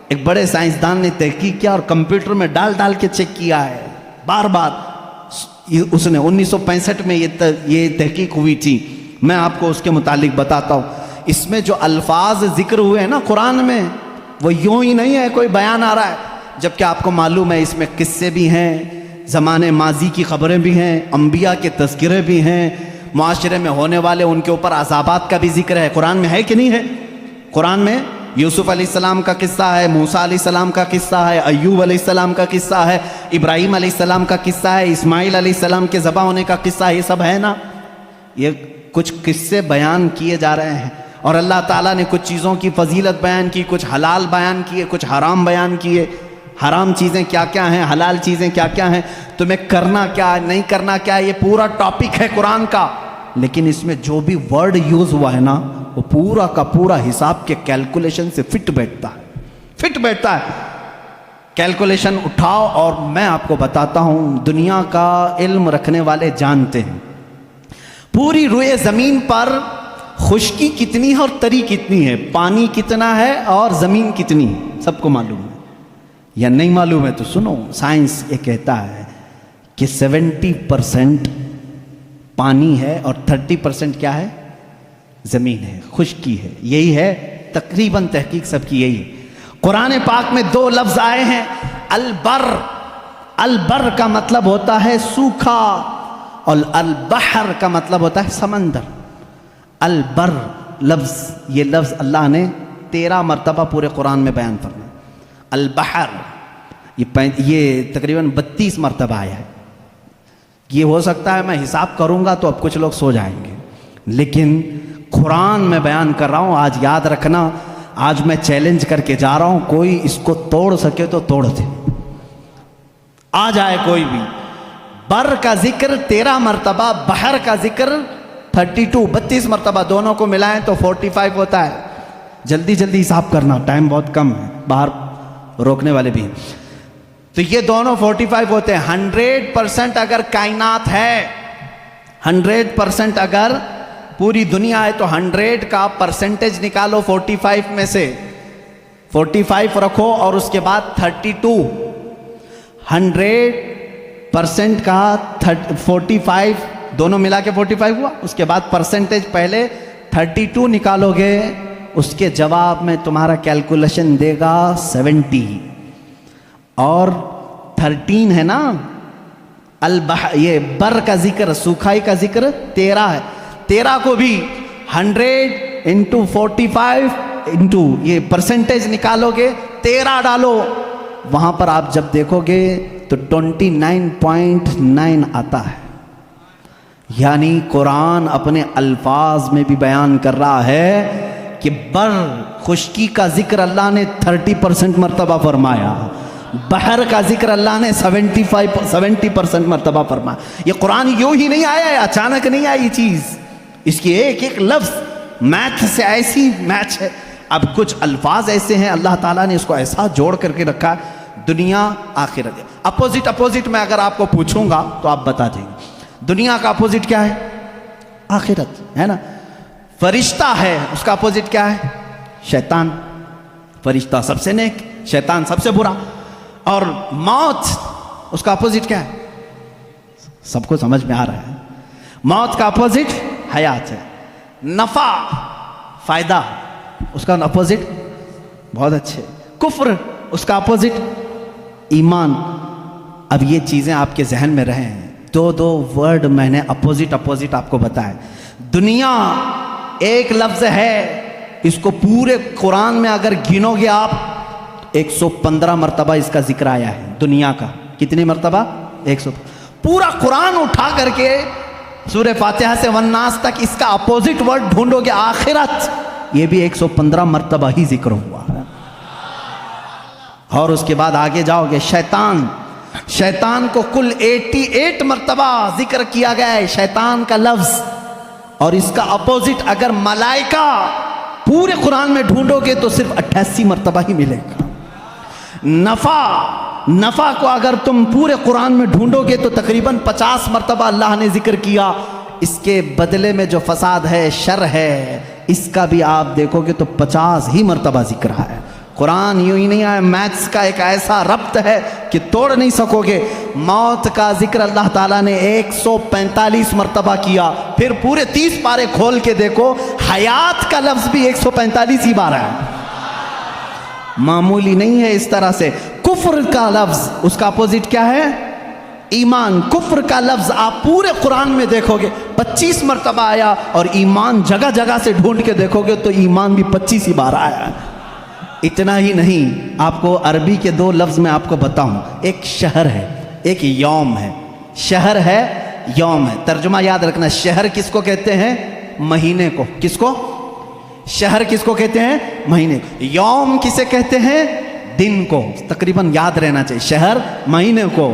ایک بڑے سائنسدان نے تحقیق کیا اور کمپیوٹر میں ڈال کے چیک کیا ہے بار بار. اس نے 1965 میں یہ تحقیق ہوئی تھی. میں آپ کو اس کے متعلق بتاتا ہوں. اس میں جو الفاظ ذکر ہوئے ہیں نا قرآن میں, وہ یوں ہی نہیں ہے کوئی بیان آ رہا ہے, جبکہ آپ کو معلوم ہے اس میں قصے بھی ہیں, زمانے ماضی کی خبریں بھی ہیں, انبیاء کے تذکرے بھی ہیں, معاشرے میں ہونے والے ان کے اوپر عذابات کا بھی ذکر ہے. قرآن میں ہے کہ نہیں ہے؟ قرآن میں یوسف علیہ السلام کا قصہ ہے, موسیٰ علیہ السلام کا قصہ ہے, ایوب علیہ السلام کا قصہ ہے, ابراہیم علیہ السلام کا قصہ ہے, اسماعیل علیہ السلام کے ذبح ہونے کا قصہ ہے. یہ سب ہے نا. یہ کچھ قصے بیان کیے جا رہے ہیں اور اللہ تعالیٰ نے کچھ چیزوں کی فضیلت بیان کی, کچھ حلال بیان کیے, کچھ حرام بیان کیے. حرام چیزیں کیا کیا ہیں, حلال چیزیں کیا کیا ہیں, تمہیں کرنا کیا ہے, نہیں کرنا کیا ہے, یہ پورا ٹاپک ہے قرآن کا. لیکن اس میں جو بھی ورڈ یوز ہوا ہے نا, وہ پورا کا پورا حساب کے کیلکولیشن سے فٹ بیٹھتا ہے. فٹ بیٹھتا ہے. کیلکولیشن اٹھاؤ اور میں آپ کو بتاتا ہوں, دنیا کا علم رکھنے والے جانتے ہیں پوری روئے زمین پر خشکی کتنی ہے اور تری کتنی ہے, پانی کتنا ہے اور زمین کتنی ہے. سب کو معلوم ہے یا نہیں معلوم ہے تو سنو. سائنس یہ کہتا ہے کہ 70% پانی ہے اور 30% کیا ہے, زمین ہے, خشکی ہے. یہی ہے تقریباً تحقیق سب کی یہی ہے. قرآن پاک میں 2 لفظ آئے ہیں, البر. البر کا مطلب ہوتا ہے سوکھا اور البحر کا مطلب ہوتا ہے سمندر. البر لفظ, یہ لفظ اللہ نے 13 مرتبہ پورے قرآن میں بیان فرمایا. البحر یہ تقریباً 32 مرتبہ آیا ہے. یہ ہو سکتا ہے میں حساب کروں گا تو اب کچھ لوگ سو جائیں گے, لیکن قرآن میں بیان کر رہا ہوں. آج یاد رکھنا, آج میں چیلنج کر کے جا رہا ہوں, کوئی اس کو توڑ سکے تو توڑ دے. آ جائے کوئی بھی. بر کا ذکر 13 مرتبہ, بحر کا ذکر 32 مرتبہ, دونوں کو ملائیں تو 45 ہوتا ہے. جلدی جلدی حساب کرنا, ٹائم بہت کم ہے, باہر روکنے والے بھی ہیں. تو یہ دونوں 45 ہوتے ہیں. 100% اگر کائنات ہے, 100% اگر پوری دنیا ہے تو 100 کا پرسنٹیج نکالو 45 میں سے. 45 رکھو اور اس کے بعد 32. 100% کا 45 دونوں ملا کے 45 ہوا. اس کے بعد پرسنٹیج پہلے 32 نکالو گے, اس کے جواب میں تمہارا کیلکولیشن دے گا 70. اور 13 ہے نا, یہ بر کا ذکر, سوکھائی کا ذکر 13 ہے. 13 کو بھی 100 انٹو 45 انٹو یہ پرسنٹیج نکالو گے, 13 ڈالو, وہاں پر آپ جب دیکھو گے تو 29.9 آتا ہے. یعنی قرآن اپنے الفاظ میں بھی بیان کر رہا ہے کہ بر خشکی کا ذکر اللہ نے 30% مرتبہ فرمایا, بحر کا ذکر اللہ نے 70% مرتبہ فرمایا. یہ قرآن یوں ہی نہیں آیا ہے, اچانک نہیں آئی چیز. اس کی ایک ایک لفظ میتھ سے ایسی میچ ہے. اب کچھ الفاظ ایسے ہیں اللہ تعالیٰ نے اس کو ایسا جوڑ کر کے رکھا, دنیا آخرت. اپوزٹ میں اگر آپ کو پوچھوں گا تو آپ بتا دیں گے. دنیا کا اپوزٹ کیا ہے؟ آخرت ہے نا. فرشتہ ہے, اس کا اپوزٹ کیا ہے؟ شیطان. فرشتہ سب سے نیک, شیطان سب سے برا. اور موت, اس کا اپوزٹ کیا ہے؟ سب کو سمجھ میں آ رہا ہے؟ موت کا اپوزٹ حیات ہے. نفع فائدہ اس کا اپوزٹ بہت اچھے. کفر اس کا اپوزٹ ایمان. اب یہ چیزیں آپ کے ذہن میں رہے ہیں. دو ورڈ میں نے اپوزٹ آپ کو بتائے. دنیا ایک لفظ ہے, اس کو پورے قرآن میں اگر گنو گے آپ 115 مرتبہ اس کا ذکر آیا ہے. دنیا کا کتنی مرتبہ؟ 100. پورا قرآن اٹھا کر کے سورہ فاتحہ سے والناس تک اس کا اپوزٹ ورڈ ڈھونڈو گے آخرت, یہ بھی 115 مرتبہ ہی ذکر ہوا ہے. اور اس کے بعد آگے جاؤ گے شیطان کو کل 88 مرتبہ ذکر کیا گیا ہے شیطان کا لفظ. اور اس کا اپوزٹ اگر ملائکہ پورے قرآن میں ڈھونڈو گے تو صرف 88 مرتبہ ہی ملے گا. نفع کو اگر تم پورے قرآن میں ڈھونڈو گے تو تقریباً 50 مرتبہ اللہ نے ذکر کیا. اس کے بدلے میں جو فساد ہے, شر ہے, اس کا بھی آپ دیکھو گے تو 50 ہی مرتبہ ذکر ہے. قرآن یوں ہی نہیں آیا, میتھس کا ایک ایسا ربط ہے کہ توڑ نہیں سکو گے. موت کا ذکر اللہ تعالیٰ نے 145 مرتبہ کیا. پھر پورے 30 پارے کھول کے دیکھو, حیات کا لفظ بھی 145 ہی بار ہے. معمولی نہیں ہے. اس طرح سے کفر کا لفظ, اس کا اپوزٹ کیا ہے؟ ایمان. کفر کا لفظ آپ پورے قرآن میں دیکھو گے 25 مرتبہ آیا, اور ایمان جگہ جگہ سے ڈھونڈ کے دیکھو گے تو ایمان بھی 25 ہی بار آیا. اتنا ہی نہیں, آپ کو عربی کے 2 لفظ میں آپ کو بتاؤں. ایک شہر ہے, ایک یوم ہے. شہر ہے, یوم ہے. ترجمہ یاد رکھنا, شہر کس کو کہتے ہیں؟ مہینے کو. کس کو؟ شہر کس کو کہتے ہیں؟ مہینے. یوم کسے کہتے ہیں؟ دن کو. تقریباً یاد رہنا چاہیے, شہر مہینے کو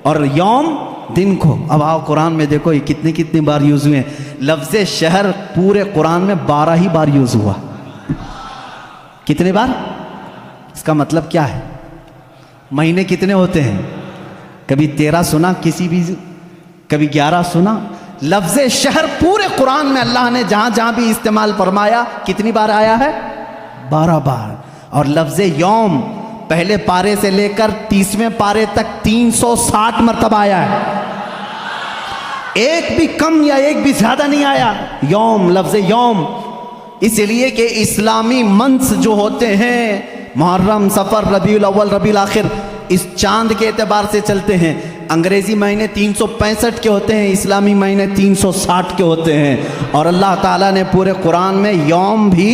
اور یوم دن کو. اب آؤ قرآن میں دیکھو یہ کتنی بار یوز ہوئے ہیں. لفظ شہر پورے قرآن میں 12 ہی بار یوز ہوا. کتنے بار؟ اس کا مطلب کیا ہے؟ مہینے کتنے ہوتے ہیں؟ کبھی 13 سنا, کبھی 11 سنا. لفظ شہر پورے قرآن میں اللہ نے جہاں بھی استعمال فرمایا کتنی بار آیا ہے؟ 12 بار. اور لفظ یوم پہلے پارے سے لے کر 30ویں پارے تک 360 مرتبہ آیا ہے. ایک بھی کم یا ایک بھی زیادہ نہیں آیا. یوم, لفظ یوم. اس لیے کہ اسلامی منث جو ہوتے ہیں محرم, صفر, ربیع الاول, ربیع الاخر, اس چاند کے اعتبار سے چلتے ہیں. انگریزی مہینے 365 کے ہوتے ہیں, اسلامی مہینے 360 کے ہوتے ہیں. اور اللہ تعالیٰ نے پورے قرآن میں یوم بھی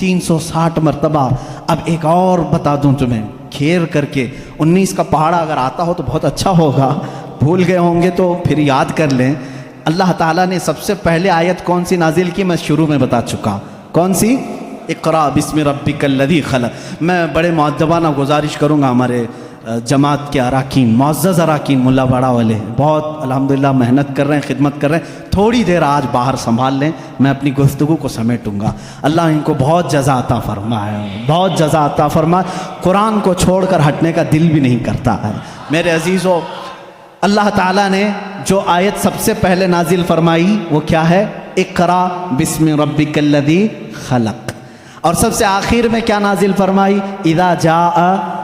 360 مرتبہ. اب ایک اور بتا دوں تمہیں کھیر کر کے, 19 کا پہاڑا اگر آتا ہو تو بہت اچھا ہوگا, بھول گئے ہوں گے تو پھر یاد کر لیں. اللہ تعالیٰ نے سب سے پہلے آیت کون سی نازل کی؟ میں شروع میں بتا چکا. کون سی؟ اقرا بسم ربک الذی خلق. میں بڑے مؤدبانہ گزارش کروں گا ہمارے جماعت کے اراکین, معزز اراکین, ملا باڑا والے بہت الحمدللہ محنت کر رہے ہیں, خدمت کر رہے ہیں. تھوڑی دیر آج باہر سنبھال لیں, میں اپنی گفتگو کو سمیٹوں گا. اللہ ان کو بہت جزا عطا فرمائے, بہت جزا عطا فرمائے. قرآن کو چھوڑ کر ہٹنے کا دل بھی نہیں کرتا ہے. میرے عزیزو, اللہ تعالیٰ نے جو آیت سب سے پہلے نازل فرمائی وہ کیا ہے؟ اقرا بسم ربک الذی خلق. اور سب سے آخر میں کیا نازل فرمائی؟ اذا جاء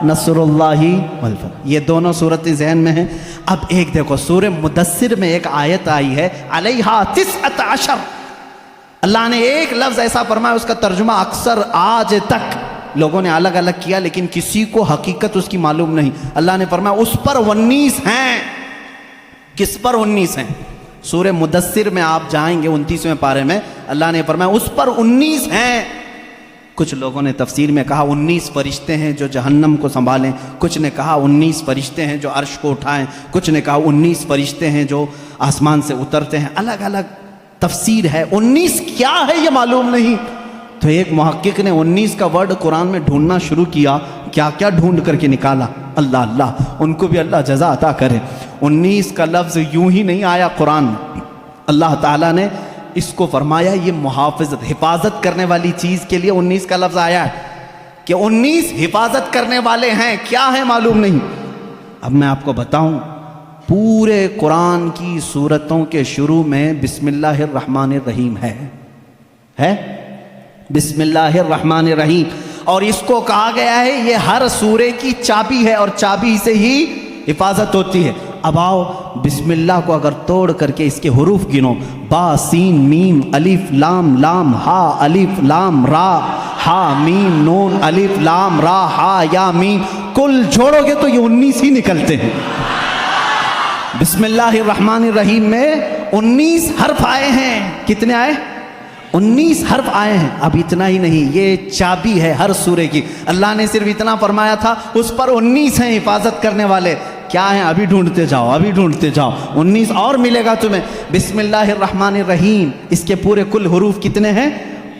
نصر اللہ والفتح. یہ دونوں صورتیں ذہن میں ہیں. اب ایک دیکھو, سورہ مدثر میں ایک آیت آئی ہے علیہا 19. اللہ نے ایک لفظ ایسا فرمایا, اس کا ترجمہ اکثر آج تک لوگوں نے الگ الگ کیا, لیکن کسی کو حقیقت اس کی معلوم نہیں. اللہ نے فرمایا اس پر 19 ہیں. کس پر 19 ہیں؟ سورہ مدثر میں آپ جائیں گے 29ویں پارے میں, اللہ نے فرمایا اس پر 19 ہیں. کچھ لوگوں نے تفسیر میں کہا 19 فرشتے ہیں جو جہنم کو سنبھالیں, کچھ نے کہا 19 فرشتے ہیں جو عرش کو اٹھائیں, کچھ نے کہا 19 فرشتے ہیں جو آسمان سے اترتے ہیں. الگ الگ تفسیر ہے. 19 کیا ہے یہ معلوم نہیں. تو ایک محقق نے 19 کا ورڈ قرآن میں ڈھونڈنا شروع کیا, کیا کیا ڈھونڈ کر کے نکالا. اللہ ان کو بھی اللہ جزا عطا کرے. 19 کا لفظ یوں ہی نہیں آیا قرآن میں. اللہ تعالیٰ نے اس کو فرمایا یہ محافظت, حفاظت کرنے والی چیز کے لیے 19 کا لفظ آیا ہے کہ 19 حفاظت کرنے والے ہیں. کیا ہے معلوم نہیں. اب میں آپ کو بتاؤں, پورے قرآن کی سورتوں کے شروع میں بسم اللہ الرحمن الرحیم ہے بسم اللہ الرحمن الرحیم. اور اس کو کہا گیا ہے یہ ہر سورے کی چابی ہے, اور چابی سے ہی حفاظت ہوتی ہے. اب آؤ بسم اللہ کو اگر توڑ کر کے اس کے حروف گنو، با سین میم الف لام لام ہا الف لام را ہا میم نون الف لام را ہا یا میم، کل جوڑو گے تو یہ 19 ہی نکلتے ہیں۔ بسم اللہ الرحمن الرحیم میں 19 حرف آئے ہیں۔ کتنے آئے؟ 19 حرف آئے ہیں۔ اب اتنا ہی نہیں، یہ چابی ہے ہر سورے کی۔ اللہ نے صرف اتنا فرمایا تھا، اس پر 19 ہیں حفاظت کرنے والے۔ کیا ہیں؟ ابھی ڈھونڈتے جاؤ، ابھی ڈھونڈتے جاؤ، 19 اور ملے گا تمہیں۔ بسم اللہ الرحمن الرحیم، اس کے پورے کل حروف کتنے ہیں؟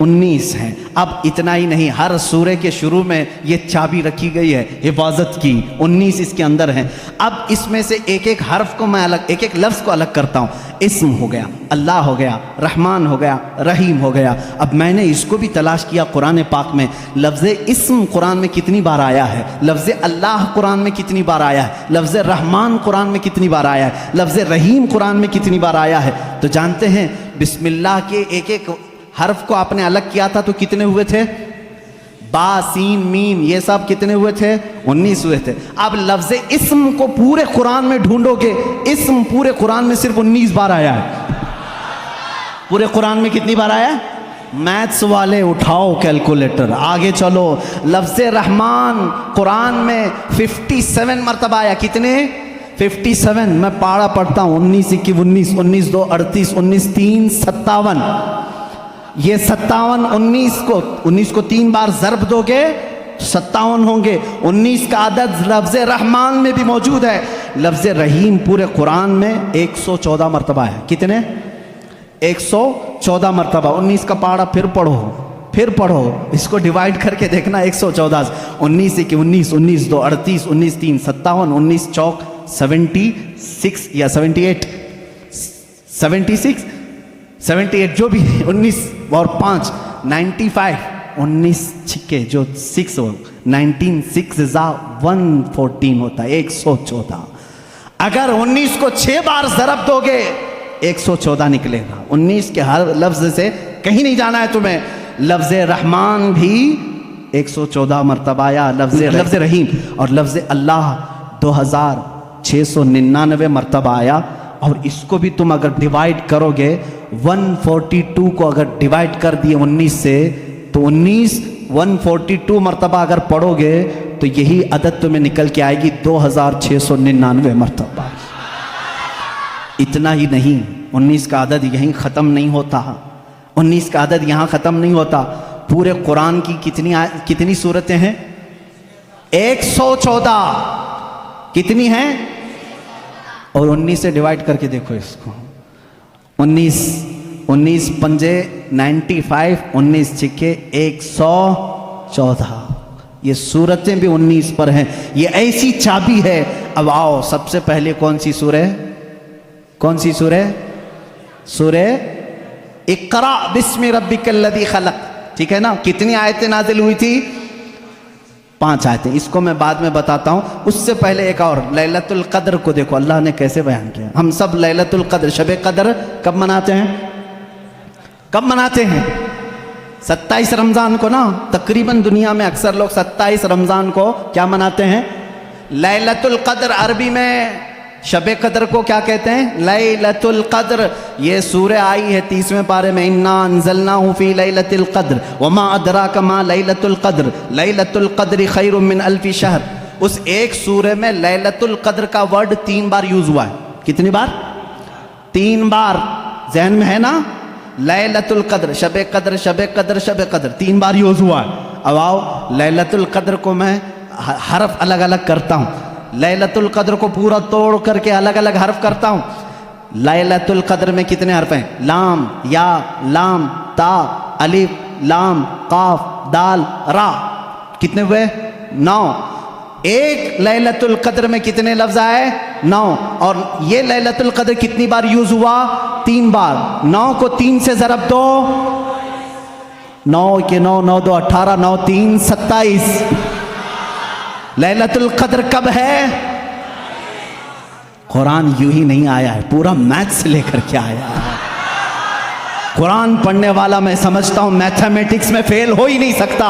19 ہیں۔ اب اتنا ہی نہیں، ہر سورے کے شروع میں یہ چابی رکھی گئی ہے حفاظت کی، 19 اس کے اندر ہیں۔ اب اس میں سے ایک ایک حرف کو میں الگ، ایک ایک لفظ کو الگ کرتا ہوں۔ اسم ہو گیا، اللہ ہو گیا، رحمان ہو گیا، رحیم ہو گیا۔ اب میں نے اس کو بھی تلاش کیا قرآن پاک میں، لفظ اسم قرآن میں کتنی بار آیا ہے، لفظ اللہ قرآن میں کتنی بار آیا ہے، لفظ رحمان قرآن میں کتنی بار آیا ہے، لفظ رحیم قرآن میں کتنی بار آیا ہے۔ تو جانتے ہیں بسم اللہ کے ایک ایک حرف کو آپ نے الگ کیا تھا تو کتنے ہوئے تھے؟ با سین میم، یہ سب کتنے ہوئے تھے؟ 19 ہوئے تھے۔ اب لفظ اسم کو پورے قرآن میں ڈھونڈو گے، اسم پورے قرآن میں صرف 19 بار آیا ہے۔ پورے قرآن میں کتنی بار آیا ہے؟ میتھس والے اٹھاؤ کیلکولیٹر، آگے چلو۔ لفظ رحمان قرآن میں 57 مرتبہ آیا۔ کتنے؟ 57۔ میں پارا پڑھتا ہوں، 19 1 19 19 2 38 19 3 57۔ یہ 57 19 کو 3 بار ضرب دو گے 57 ہوں گے۔ 19 کا عدد لفظ رحمان میں بھی موجود ہے۔ لفظ رحیم پورے قرآن میں 114 مرتبہ ہے۔ کتنے؟ 114 مرتبہ۔ 19 کا پارا پھر پڑھو، اس کو ڈیوائیڈ کر کے دیکھنا 114 19 1 19 19 2 38 19 3 57 19 چوک 76 یا 78 جو بھی 19 اور 5 95 19 چھکے جو 6 ہو 19 6 114 ہوتا ہے 114۔ اگر 19 کو 6 بار ضرب دو گے 114 نکلے گا۔ 19 کے ہر لفظ سے کہیں نہیں جانا ہے تمہیں۔ لفظ رحمان بھی 114 مرتبہ آیا، لفظ رحیم اور لفظ اللہ 2699 مرتبہ آیا۔ اور اس کو بھی تم اگر ڈیوائیڈ کرو گے 142 کو اگر ڈیوائیڈ کر دیے 19 سے تو 142 مرتبہ اگر پڑھو گے تو یہی عدد تمہیں نکل کے آئے گی 2699 مرتبہ۔ اتنا ہی نہیں، 19 کا عدد یہیں ختم نہیں ہوتا، 19 کا عدد یہاں ختم نہیں ہوتا۔ پورے قرآن کی کتنی سورتیں ہیں؟ 114۔ کتنی ہیں؟ اور 19 سے ڈیوائیڈ کر کے دیکھو اس کو، 19 پنجے 95 19 چھکے 114۔ یہ سورتیں بھی 19 پر ہیں، یہ ایسی چابی ہے۔ اب آؤ سب سے پہلے کون سی سورہ؟ سورہ اقرا بسم ربک الذی خلق، ٹھیک ہے نا؟ کتنی آیتیں نازل ہوئی تھی؟ 5 آیتیں۔ اس کو میں بعد میں بتاتا ہوں، اس سے پہلے ایک اور لیلۃ القدر کو دیکھو اللہ نے کیسے بیان کیا۔ ہم سب لیلۃ القدر شب قدر کب مناتے ہیں؟ 27 رمضان کو نا، تقریباً دنیا میں اکثر لوگ 27 رمضان کو کیا مناتے ہیں؟ لیلۃ القدر۔ عربی میں شب قدر کو کیا کہتے ہیں؟ لیلۃ القدر۔ یہ سورہ آئی ہے 30ویں پارے میں، انا انزلناہ فی لیلۃ القدر وما ادراک ما لیلۃ القدر لیلۃ القدر خیر من الف شہر۔ اس ایک سورہ میں لیلۃ القدر کا ورڈ 3 بار یوز ہوا ہے۔ کتنی بار؟ 3 بار۔ ذہن میں ہے نا؟ لیلۃ القدر، شب قدر، شب قدر، شب قدر 3 بار یوز ہوا ہے۔ اب آؤ لیلۃ القدر کو میں حرف الگ الگ کرتا ہوں، لیلۃ القدر کو پورا توڑ کر کے الگ الگ حرف کرتا ہوں۔ لیلۃ القدر میں کتنے حرف ہیں؟ لام، یا، لام، تا، الف، لام، قاف، دال، را۔ کتنے ہوئے؟ 9۔ ایک لیلۃ القدر میں کتنے لفظ آئے؟ 9۔ اور یہ لیلۃ القدر کتنی بار یوز ہوا؟ 3 بار۔ 9 کو 3 سے ضرب دو، 9 کے 9 9 2 18 9 3 27۔ لیلۃ القدر کب ہے؟ قرآن یوں ہی نہیں آیا ہے، پورا میتھس لے کر کے آیا ہے۔ قرآن پڑھنے والا میں سمجھتا ہوں میتھمیٹکس میں فیل ہو ہی نہیں سکتا۔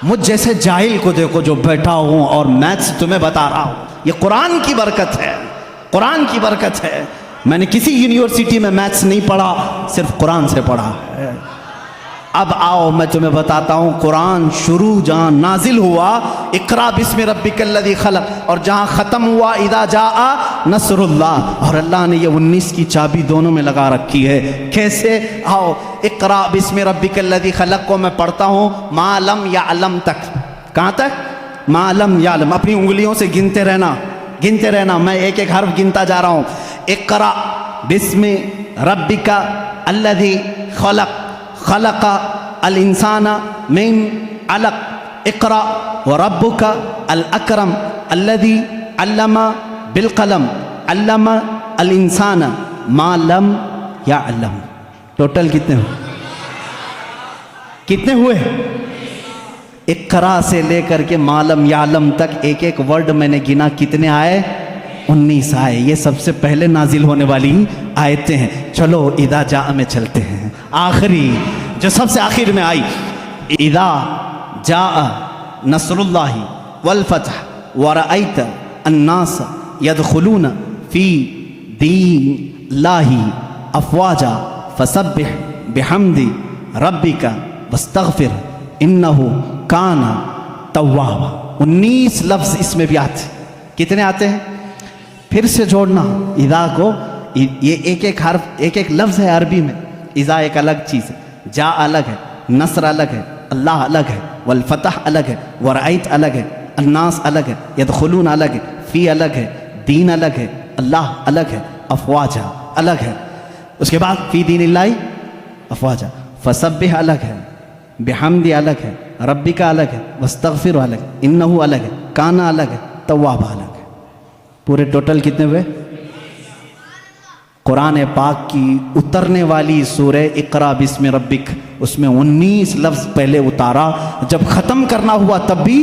مجھ جیسے جاہل کو دیکھو جو بیٹھا ہوں اور میتھس تمہیں بتا رہا ہوں. یہ قرآن کی برکت ہے, قرآن کی برکت ہے. میں نے کسی یونیورسٹی میں میتھس نہیں پڑھا, صرف قرآن سے پڑھا ہے. اب آؤ میں تمہیں بتاتا ہوں قرآن شروع جہاں نازل ہوا اقرا بسم ربک الذی خلق, اور جہاں ختم ہوا اذا جاء نصر اللہ, اور اللہ نے یہ 19 کی چابی دونوں میں لگا رکھی ہے. کیسے؟ آؤ اقرا بسم ربک الذی خلق کو میں پڑھتا ہوں ما لم یعلم تک. کہاں تک؟ ما لم یعلم. اپنی انگلیوں سے گنتے رہنا, گنتے رہنا. میں ایک ایک حرف گنتا جا رہا ہوں. اقرا بسم ربک الذی خلق خلق الانسان من علق اقرا وربک الاکرم الذی علم بالقلم علم الانسان ما لم یعلم. ٹوٹل کتنے ہوئے؟ کتنے ہوئے؟ اقرا سے لے کر کے ما لم یعلم تک ایک ایک ورڈ میں نے گنا. کتنے آئے؟ 19 آئے. یہ سب سے پہلے نازل ہونے والی آیتیں ہیں. چلو اذا جاء میں چلتے ہیں. آخری جو سب سے آخر میں آئی اذا جاء نصر اللہ والفتح ورأیت الناس يدخلون فی دین اللہ افواجا فسبح بحمد ربک واستغفر انہ کان توابا. 19 لفظ اس میں بھی آتے. کتنے آتے ہیں؟ پھر سے جوڑنا اذا کو. یہ ایک ایک حرف ایک ایک لفظ ہے عربی میں. اذا ایک الگ چیز ہے, جا الگ ہے, نصر الگ ہے, اللہ الگ ہے, والفتح الگ ہے, ورأیت الگ ہے, الناس الگ ہے, یدخلون الگ ہے, فی الگ ہے, دین الگ ہے, اللہ الگ ہے, افواجا الگ ہے. اس کے بعد فی دین اللہ افواجا, فسبح الگ ہے, بحمد الگ ہے, ربی کا الگ ہے, واستغفر الگ ہے, انہو الگ ہے, کانا الگ ہے, توابہ الگ ہے. پورے ٹوٹل کتنے ہوئے؟ قرآن پاک کی اترنے والی سورہ اقرا بسم ربک, اس میں 19 لفظ پہلے اتارا. جب ختم کرنا ہوا تب بھی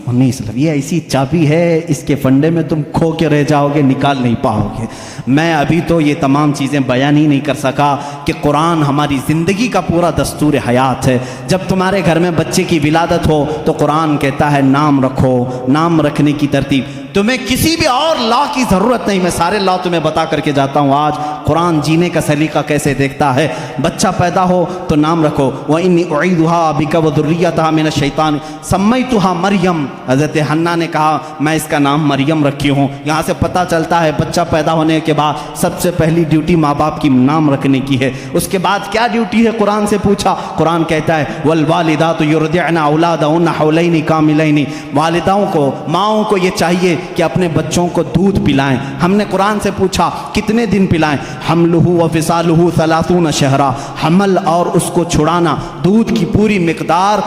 19 لفظ. یہ ایسی چابی ہے, اس کے فنڈے میں تم کھو کے رہ جاؤ گے, نکال نہیں پاؤ گے. میں ابھی تو یہ تمام چیزیں بیان ہی نہیں کر سکا کہ قرآن ہماری زندگی کا پورا دستور حیات ہے. جب تمہارے گھر میں بچے کی ولادت ہو تو قرآن کہتا ہے نام رکھو. نام رکھنے کی ترتیب تمہیں کسی بھی اور لا کی ضرورت نہیں. میں سارے لا تمہیں بتا کر کے جاتا ہوں. آج قرآن جینے کا سلیقہ کیسے دیکھتا ہے. بچہ پیدا ہو تو نام رکھو. وَإِنِّي أُعِيذُهَا بِكَ وَذُرِّيَّتَهَا مِنَ الشَّيْطَانِ سَمَّيْتُهَا مریم. حضرت حنا نے کہا میں اس کا نام مریم رکھی ہوں. یہاں سے پتہ چلتا ہے بچہ پیدا ہونے کے بعد سب سے پہلی ڈیوٹی ماں باپ کی نام رکھنے کی ہے. اس کے بعد کیا ڈیوٹی ہے قرآن سے پوچھا. قرآن کہتا ہے وَالْوَالِدَاتُ يُرْضِعْنَ أَوْلَادَهُنَّ حَوْلَيْنِ كَامِلَيْنِ. والداؤں کو, ماؤں کو یہ چاہیے کہ اپنے بچوں کو دودھ پلائیں. ہم نے قرآن سے پوچھا کتنے دن پلائیں. حملہ وفصالہ 30 شہرا. حمل اور اس کو چھڑانا, دودھ کی پوری مقدار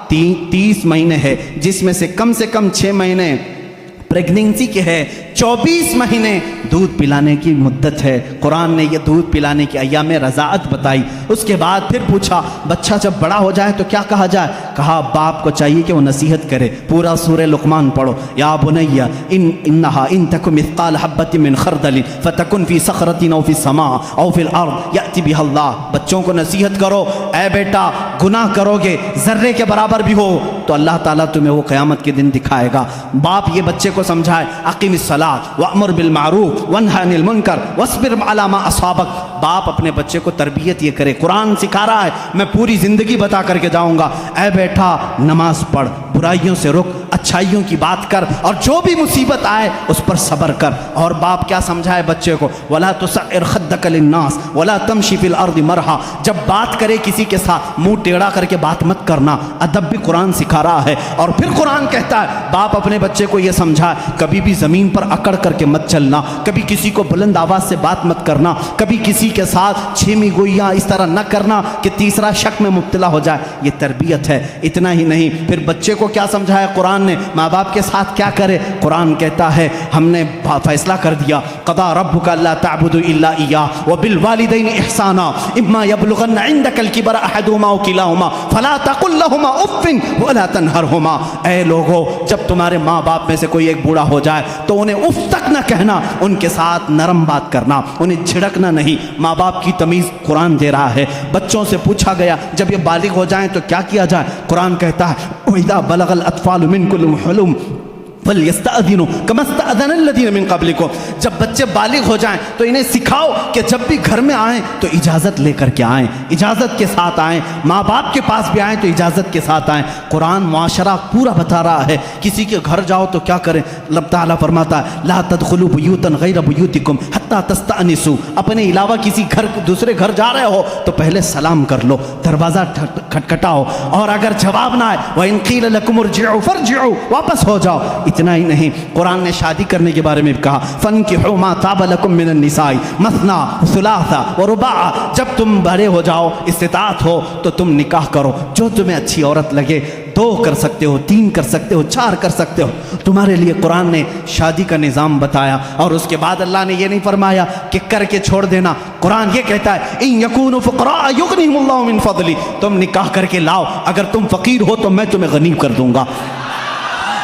30 مہینے ہے, جس میں سے کم 6 مہینے پریگننسی کے ہے. 24 مہینے دودھ پلانے کی مدت ہے. قرآن نے یہ دودھ پلانے کی ایام رضاعت بتائی. اس کے بعد پھر پوچھا بچہ جب بڑا ہو جائے تو کیا کہا جائے. کہا باپ کو چاہیے کہ وہ نصیحت کرے. پورا سورہ لقمان پڑھو. یا بنی انہا ان تک مثقال حبۃ من خردل فتکن فی صخرۃ او فی السماء او فی الارض یأتی بها اللہ. بچوں کو نصیحت کرو, اے بیٹا گناہ کرو گے ذرے کے برابر بھی ہو تو اللہ تعالیٰ تمہیں وہ قیامت کے دن دکھائے گا. باپ یہ بچے کو سمجھائے اقیم الصلاۃ وامر بالمعروف وانہی عن المنکر واصبر علی ما اصابک. باپ اپنے بچے کو تربیت یہ کرے. قرآن سکھا رہا ہے, میں پوری زندگی بتا کر کے جاؤں گا. اے بیٹا نماز پڑھ, برائیوں سے رک, اچھائیوں کی بات کر, اور جو بھی مصیبت آئے اس پر صبر کر. اور باپ کیا سمجھائے بچے کو ولا تسعر خدک للناس ولا تمشی فی الارض مرحا. جب بات کرے کسی کے ساتھ منہ ٹیڑھا کر کے بات مت کرنا. ادب بھی قرآن سکھا رہا ہے. اور پھر قرآن کہتا ہے باپ اپنے بچے کو یہ سمجھائے کبھی بھی زمین پر اکڑ کر کے مت چلنا, کبھی کسی کو بلند آواز سے بات مت کرنا, کبھی کسی کے ساتھ چھیمی گوئیاں اس طرح نہ کرنا کہ تیسرا شک میں مبتلا ہو جائے. یہ تربیت ہے. اتنا ہی نہیں, پھر بچے کو کو کیا سمجھایا قرآن نے؟ ماں باپ کے ساتھ کیا کرے؟ قرآن کہتا ہے ہم نے فیصلہ کر دیا، قضا ربک الا تعبدوا الا ایاہ وبالوالدین احسانا اما یبلغن عندک الکبر احدهما او کلاہما فلا تقل لهما اف ولا تنہرهما۔ اے لوگو، جب تمہارے ماں باپ میں سے کوئی ایک بوڑھا ہو جائے تو انہیں اف تک نہ کہنا، ان کے ساتھ نرم بات کرنا، انہیں جھڑکنا نہیں۔ ماں باپ کی تمیز قرآن دے رہا ہے۔ بچوں سے پوچھا گیا جب یہ بالغ ہو جائیں تو کیا کیا جائے؟ قرآن کہتا ہے وَإِذَا بَلَغَ الْأَطْفَالُ مِنْكُمُ الْحُلُمَ فَلْيَسْتَأْذِنُوا كَمَا اسْتَأْذَنَ الَّذِينَ مِنْ قَبْلِكُمْ۔ جب بچے بالغ ہو جائیں تو انہیں سکھاؤ کہ جب بھی گھر میں آئیں تو اجازت لے کر کے آئیں، اجازت کے ساتھ آئیں، ماں باپ کے پاس بھی آئیں تو اجازت کے ساتھ آئیں۔ قرآن معاشرہ پورا بتا رہا ہے، کسی کے گھر جاؤ تو کیا کریں؟ اللہ تعالیٰ فرماتا ہے لا تدخلوا بیوتا غیر بیوتکم حتی تستأنسوا، اپنے علاوہ کسی گھر دوسرے گھر جا رہے ہو تو پہلے سلام کر لو، دروازہ کھٹکھٹاؤ، اور اگر جواب نہ آئے وَإِن قِيلَ لَكُمُ ارْجِعُوا فَارْجِعُوا، واپس ہو جاؤ۔ اتنا ہی نہیں، قرآن نے شادی کرنے کے بارے میں بھی کہا فَانْكِحُوا مَا طَابَ لَكُم مِّنَ النِّسَاءِ مَثْنَىٰ وَثُلَاثَ وَرُبَاعَ، جب تم بڑے ہو جاؤ، استطاعت ہو تو تم نکاح کرو، جو تمہیں اچھی عورت لگے، 2 کر سکتے ہو، 3 کر سکتے ہو، 4 کر سکتے ہو، تمہارے لیے قرآن نے شادی کا نظام بتایا۔ اور اس کے بعد اللہ نے یہ نہیں فرمایا کہ کر کے چھوڑ دینا، قرآن یہ کہتا ہے اِن یکونوا فقراء یغنیہم اللہ من فضلہ، تم نکاح کر کے لاؤ، اگر تم فقیر ہو تو میں تمہیں غنی کر دوں گا۔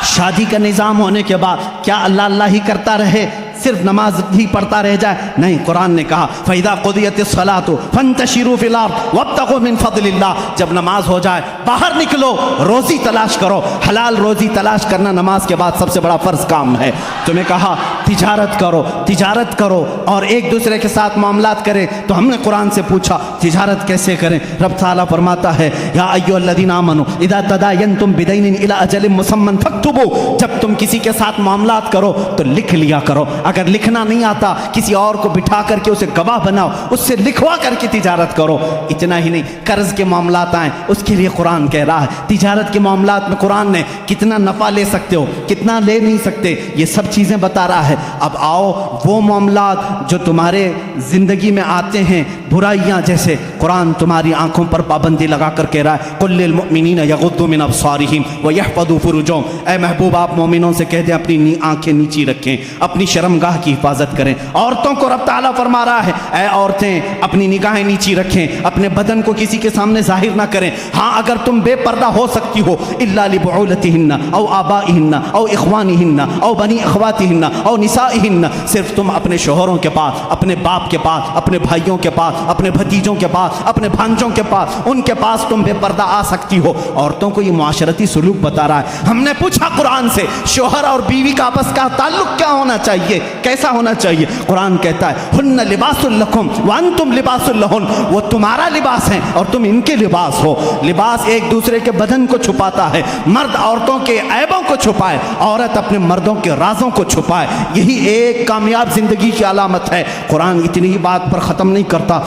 شادی کا نظام ہونے کے بعد کیا اللہ اللہ ہی کرتا رہے، صرف نماز ہی پڑھتا رہ جائے؟ نہیں، قرآن نے کہا فَإِذَا قُضِيَتِ الصَّلَاةُ فَانْتَشِرُوا فِي الْأَرْضِ وَابْتَغُوا مِنْ فَضْلِ اللَّهِ، جب نماز ہو جائے باہر نکلو، روزی تلاش کرو، حلال روزی تلاش کرنا نماز کے بعد سب سے بڑا فرض کام ہے۔ تمہیں کہا تجارت کرو، تجارت کرو اور ایک دوسرے کے ساتھ معاملات کریں، تو ہم نے قرآن سے پوچھا تجارت کیسے کریں؟ رب تعالیٰ فرماتا ہے یا ایھا الذین آمنوا اذا تداینتم بدین الی اجل مسمى فاکتبوا، جب تم کسی کے ساتھ معاملات کرو تو لکھ لیا کرو، اگر لکھنا نہیں آتا کسی اور کو بٹھا کر کے اسے گواہ بناؤ، اس سے لکھوا کر کے تجارت کرو۔ اتنا ہی نہیں، قرض کے معاملات آئیں اس کے لیے قرآن کہہ رہا ہے تجارت کے معاملات میں قرآن نے کتنا نفع لے سکتے ہو، کتنا لے نہیں سکتے، یہ سب چیزیں بتا رہا ہے۔ اب آؤ وہ معاملات جو تمہارے زندگی میں آتے ہیں، برائیاں جیسے، قرآن تمہاری آنکھوں پر پابندی لگا کر کہہ رہا ہے قل للمؤمنین یغضوا من ابصارہم ویحفظوا فروجہم، اے محبوب آپ مومنوں سے کہہ دیں اپنی آنکھیں نیچی رکھیں، اپنی شرمگاہ کی حفاظت کریں۔ عورتوں کو رب تعالیٰ فرما رہا ہے اے عورتیں اپنی نگاہیں نیچی رکھیں، اپنے بدن کو کسی کے سامنے ظاہر نہ کریں۔ ہاں اگر تم بے پردہ ہو سکتی ہو الا لبعولتہن او آبائہن او اخوانہن او بنی اخواتہن او نسائہن، صرف تم اپنے شوہروں کے پاس، اپنے باپ کے پاس، اپنے بھائیوں کے پاس، اپنے بھتیجوں کے پاس، اپنے بھانجوں کے پاس، ان کے پاس تم بے پردہ آ سکتی ہو۔ عورتوں کو یہ معاشرتی سلوک بتا رہا ہے۔ ہم نے پوچھا قرآن سے شوہر اور بیوی کا آپس کا تعلق کیا ہونا چاہیے، کیسا ہونا چاہیے؟ قرآن کہتا ہے ہن لباس لکم وانتم لباس لہن، وہ تمہارا لباس ہیں اور تم ان کے لباس ہو۔ لباس ایک دوسرے کے بدن کو چھپاتا ہے، مرد عورتوں کے عیبوں کو چھپائے، عورت اپنے مردوں کے رازوں کو چھپائے، یہی ایک کامیاب زندگی کی علامت ہے۔ قرآن اتنی ہی بات پر ختم نہیں کرتا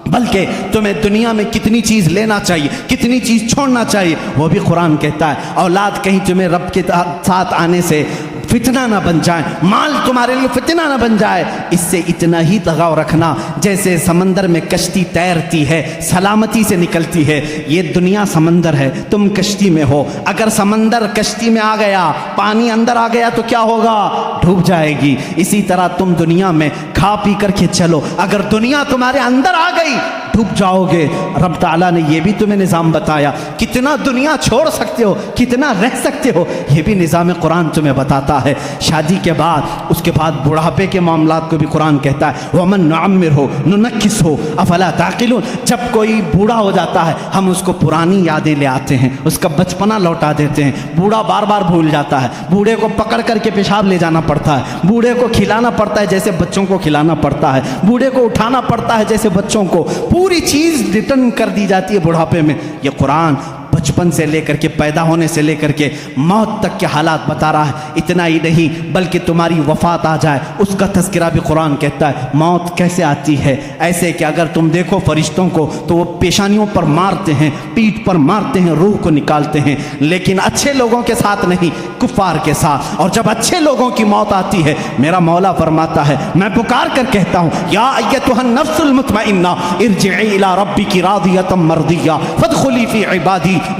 بلکہ تمہیں دنیا میں کتنی چیز لینا چاہیے، کتنی چیز چھوڑنا چاہیے وہ بھی قرآن کہتا ہے۔ اولاد کہیں تمہیں رب کے ساتھ آنے سے فتنہ نہ بن جائیں، مال تمہارے لیے فتنہ نہ بن جائے، اس سے اتنا ہی لگاؤ رکھنا جیسے سمندر میں کشتی تیرتی ہے، سلامتی سے نکلتی ہے۔ یہ دنیا سمندر ہے، تم کشتی میں ہو، اگر سمندر کشتی میں آ گیا، پانی اندر آ گیا تو کیا ہوگا؟ ڈوب جائے گی۔ اسی طرح تم دنیا میں کھا پی کر کے چلو، اگر دنیا تمہارے اندر آ گئی ڈوب جاؤ گے۔ رب تعالیٰ نے یہ بھی تمہیں نظام بتایا، کتنا دنیا چھوڑ سکتے ہو، کتنا رہ سکتے ہو، یہ بھی نظام قرآن تمہیں بتاتا ہے۔ شادی کے بعد، اس کے بعد بڑھاپے کے معاملات کو بھی قرآن کہتا ہے وَمَن نُعَمِّرْهُ نُنَكِّسْهُ أَفَلَا تَعْقِلُونَ، جب کوئی بوڑھا ہو جاتا ہے ہم اس کو پرانی یادیں لے آتے ہیں، اس کا بچپنا لوٹا دیتے ہیں۔ بوڑھا بار بار بھول جاتا ہے، بوڑھے کو پکڑ کر کے پیشاب لے جانا پڑتا ہے، بوڑھے کو کھلانا پڑتا ہے جیسے بچوں کو کھلانا پڑتا ہے، بوڑھے کو اٹھانا پڑتا ہے جیسے بچوں کو، پوری چیز ریٹرن کر دی جاتی ہے بڑھاپے میں۔ یہ قرآن بچپن سے لے کر کے، پیدا ہونے سے لے کر کے موت تک کے حالات بتا رہا ہے۔ اتنا ہی نہیں بلکہ تمہاری وفات آ جائے اس کا تذکرہ بھی قرآن کہتا ہے۔ موت کیسے آتی ہے؟ ایسے کہ اگر تم دیکھو فرشتوں کو تو وہ پیشانیوں پر مارتے ہیں، پیٹھ پر مارتے ہیں، روح کو نکالتے ہیں، لیکن اچھے لوگوں کے ساتھ نہیں، کفار کے ساتھ۔ اور جب اچھے لوگوں کی موت آتی ہے میرا مولا فرماتا ہے میں پکار کر کہتا ہوں یا ایتھا النفس المطمئنہ ارجعی الی ربک راضیۃ مرضیہ فادخلی فی عبادی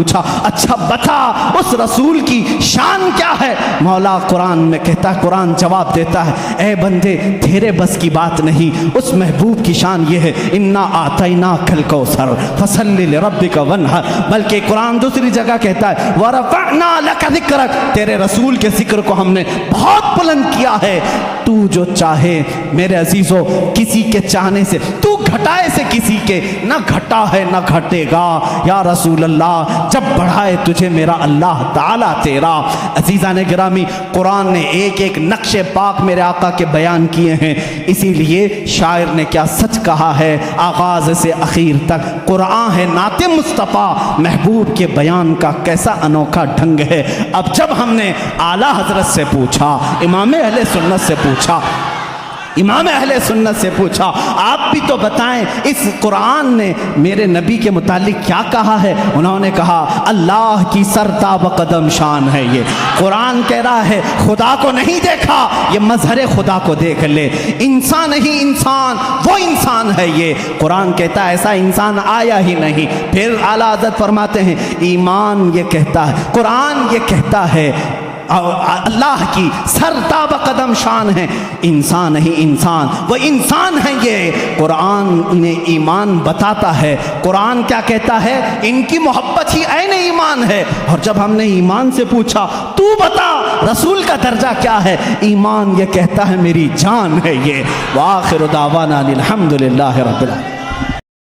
پوچھا اچھا بتا اس رسول کی شان کیا ہے؟ مولا قرآن میں کہتا ہے، قرآن جواب دیتا ہے اے بندے تیرے بس کی بات نہیں، اس محبوب کی شان یہ ہے انا آتیناک الکوثر فصل لربک وانحر، بلکہ قرآن دوسری جگہ کہتا ہے ورفعنا لک ذکرک، تیرے رسول کے ذکر کو ہم نے بہت بلند کیا ہے۔ تو جو چاہے میرے عزیزو کسی کے چاہنے سے، تو گھٹائے سے کسی کے نہ گھٹا ہے نہ گھٹے گا یا رسول اللہ، جب بڑھائے تجھے میرا اللہ تعالیٰ تیرا۔ عزیزان گرامی قرآن نے ایک ایک نقش پاک میرے آقا کے بیان کیے ہیں، اسی لیے شاعر نے کیا سچ کہا ہے، آغاز سے اخیر تک قرآن ہے نعت مصطفیٰ، محبوب کے بیان کا کیسا انوکھا ڈھنگ ہے۔ اب جب ہم نے اعلیٰ حضرت سے پوچھا، امام اہل سنت سے پوچھا، امام اہل سنت سے پوچھا آپ بھی تو بتائیں اس قرآن نے میرے نبی کے متعلق کیا کہا ہے؟ انہوں نے کہا اللہ کی سرتاب قدم شان ہے یہ، قرآن کہہ رہا ہے خدا کو نہیں دیکھا، یہ مظہر خدا کو دیکھ لے، انسان نہیں انسان وہ انسان ہے یہ، قرآن کہتا ہے ایسا انسان آیا ہی نہیں۔ پھر اعلیٰ حضرت فرماتے ہیں ایمان یہ کہتا ہے، قرآن یہ کہتا ہے اللہ کی سرتاب قدم شان ہے، انسان ہی انسان وہ انسان ہے یہ، قرآن انہیں ایمان بتاتا ہے۔ قرآن کیا کہتا ہے؟ ان کی محبت ہی عین ایمان ہے۔ اور جب ہم نے ایمان سے پوچھا تو بتا رسول کا درجہ کیا ہے، ایمان یہ کہتا ہے میری جان ہے یہ۔ وآخر دعوانا الحمدللہ رب العالمین۔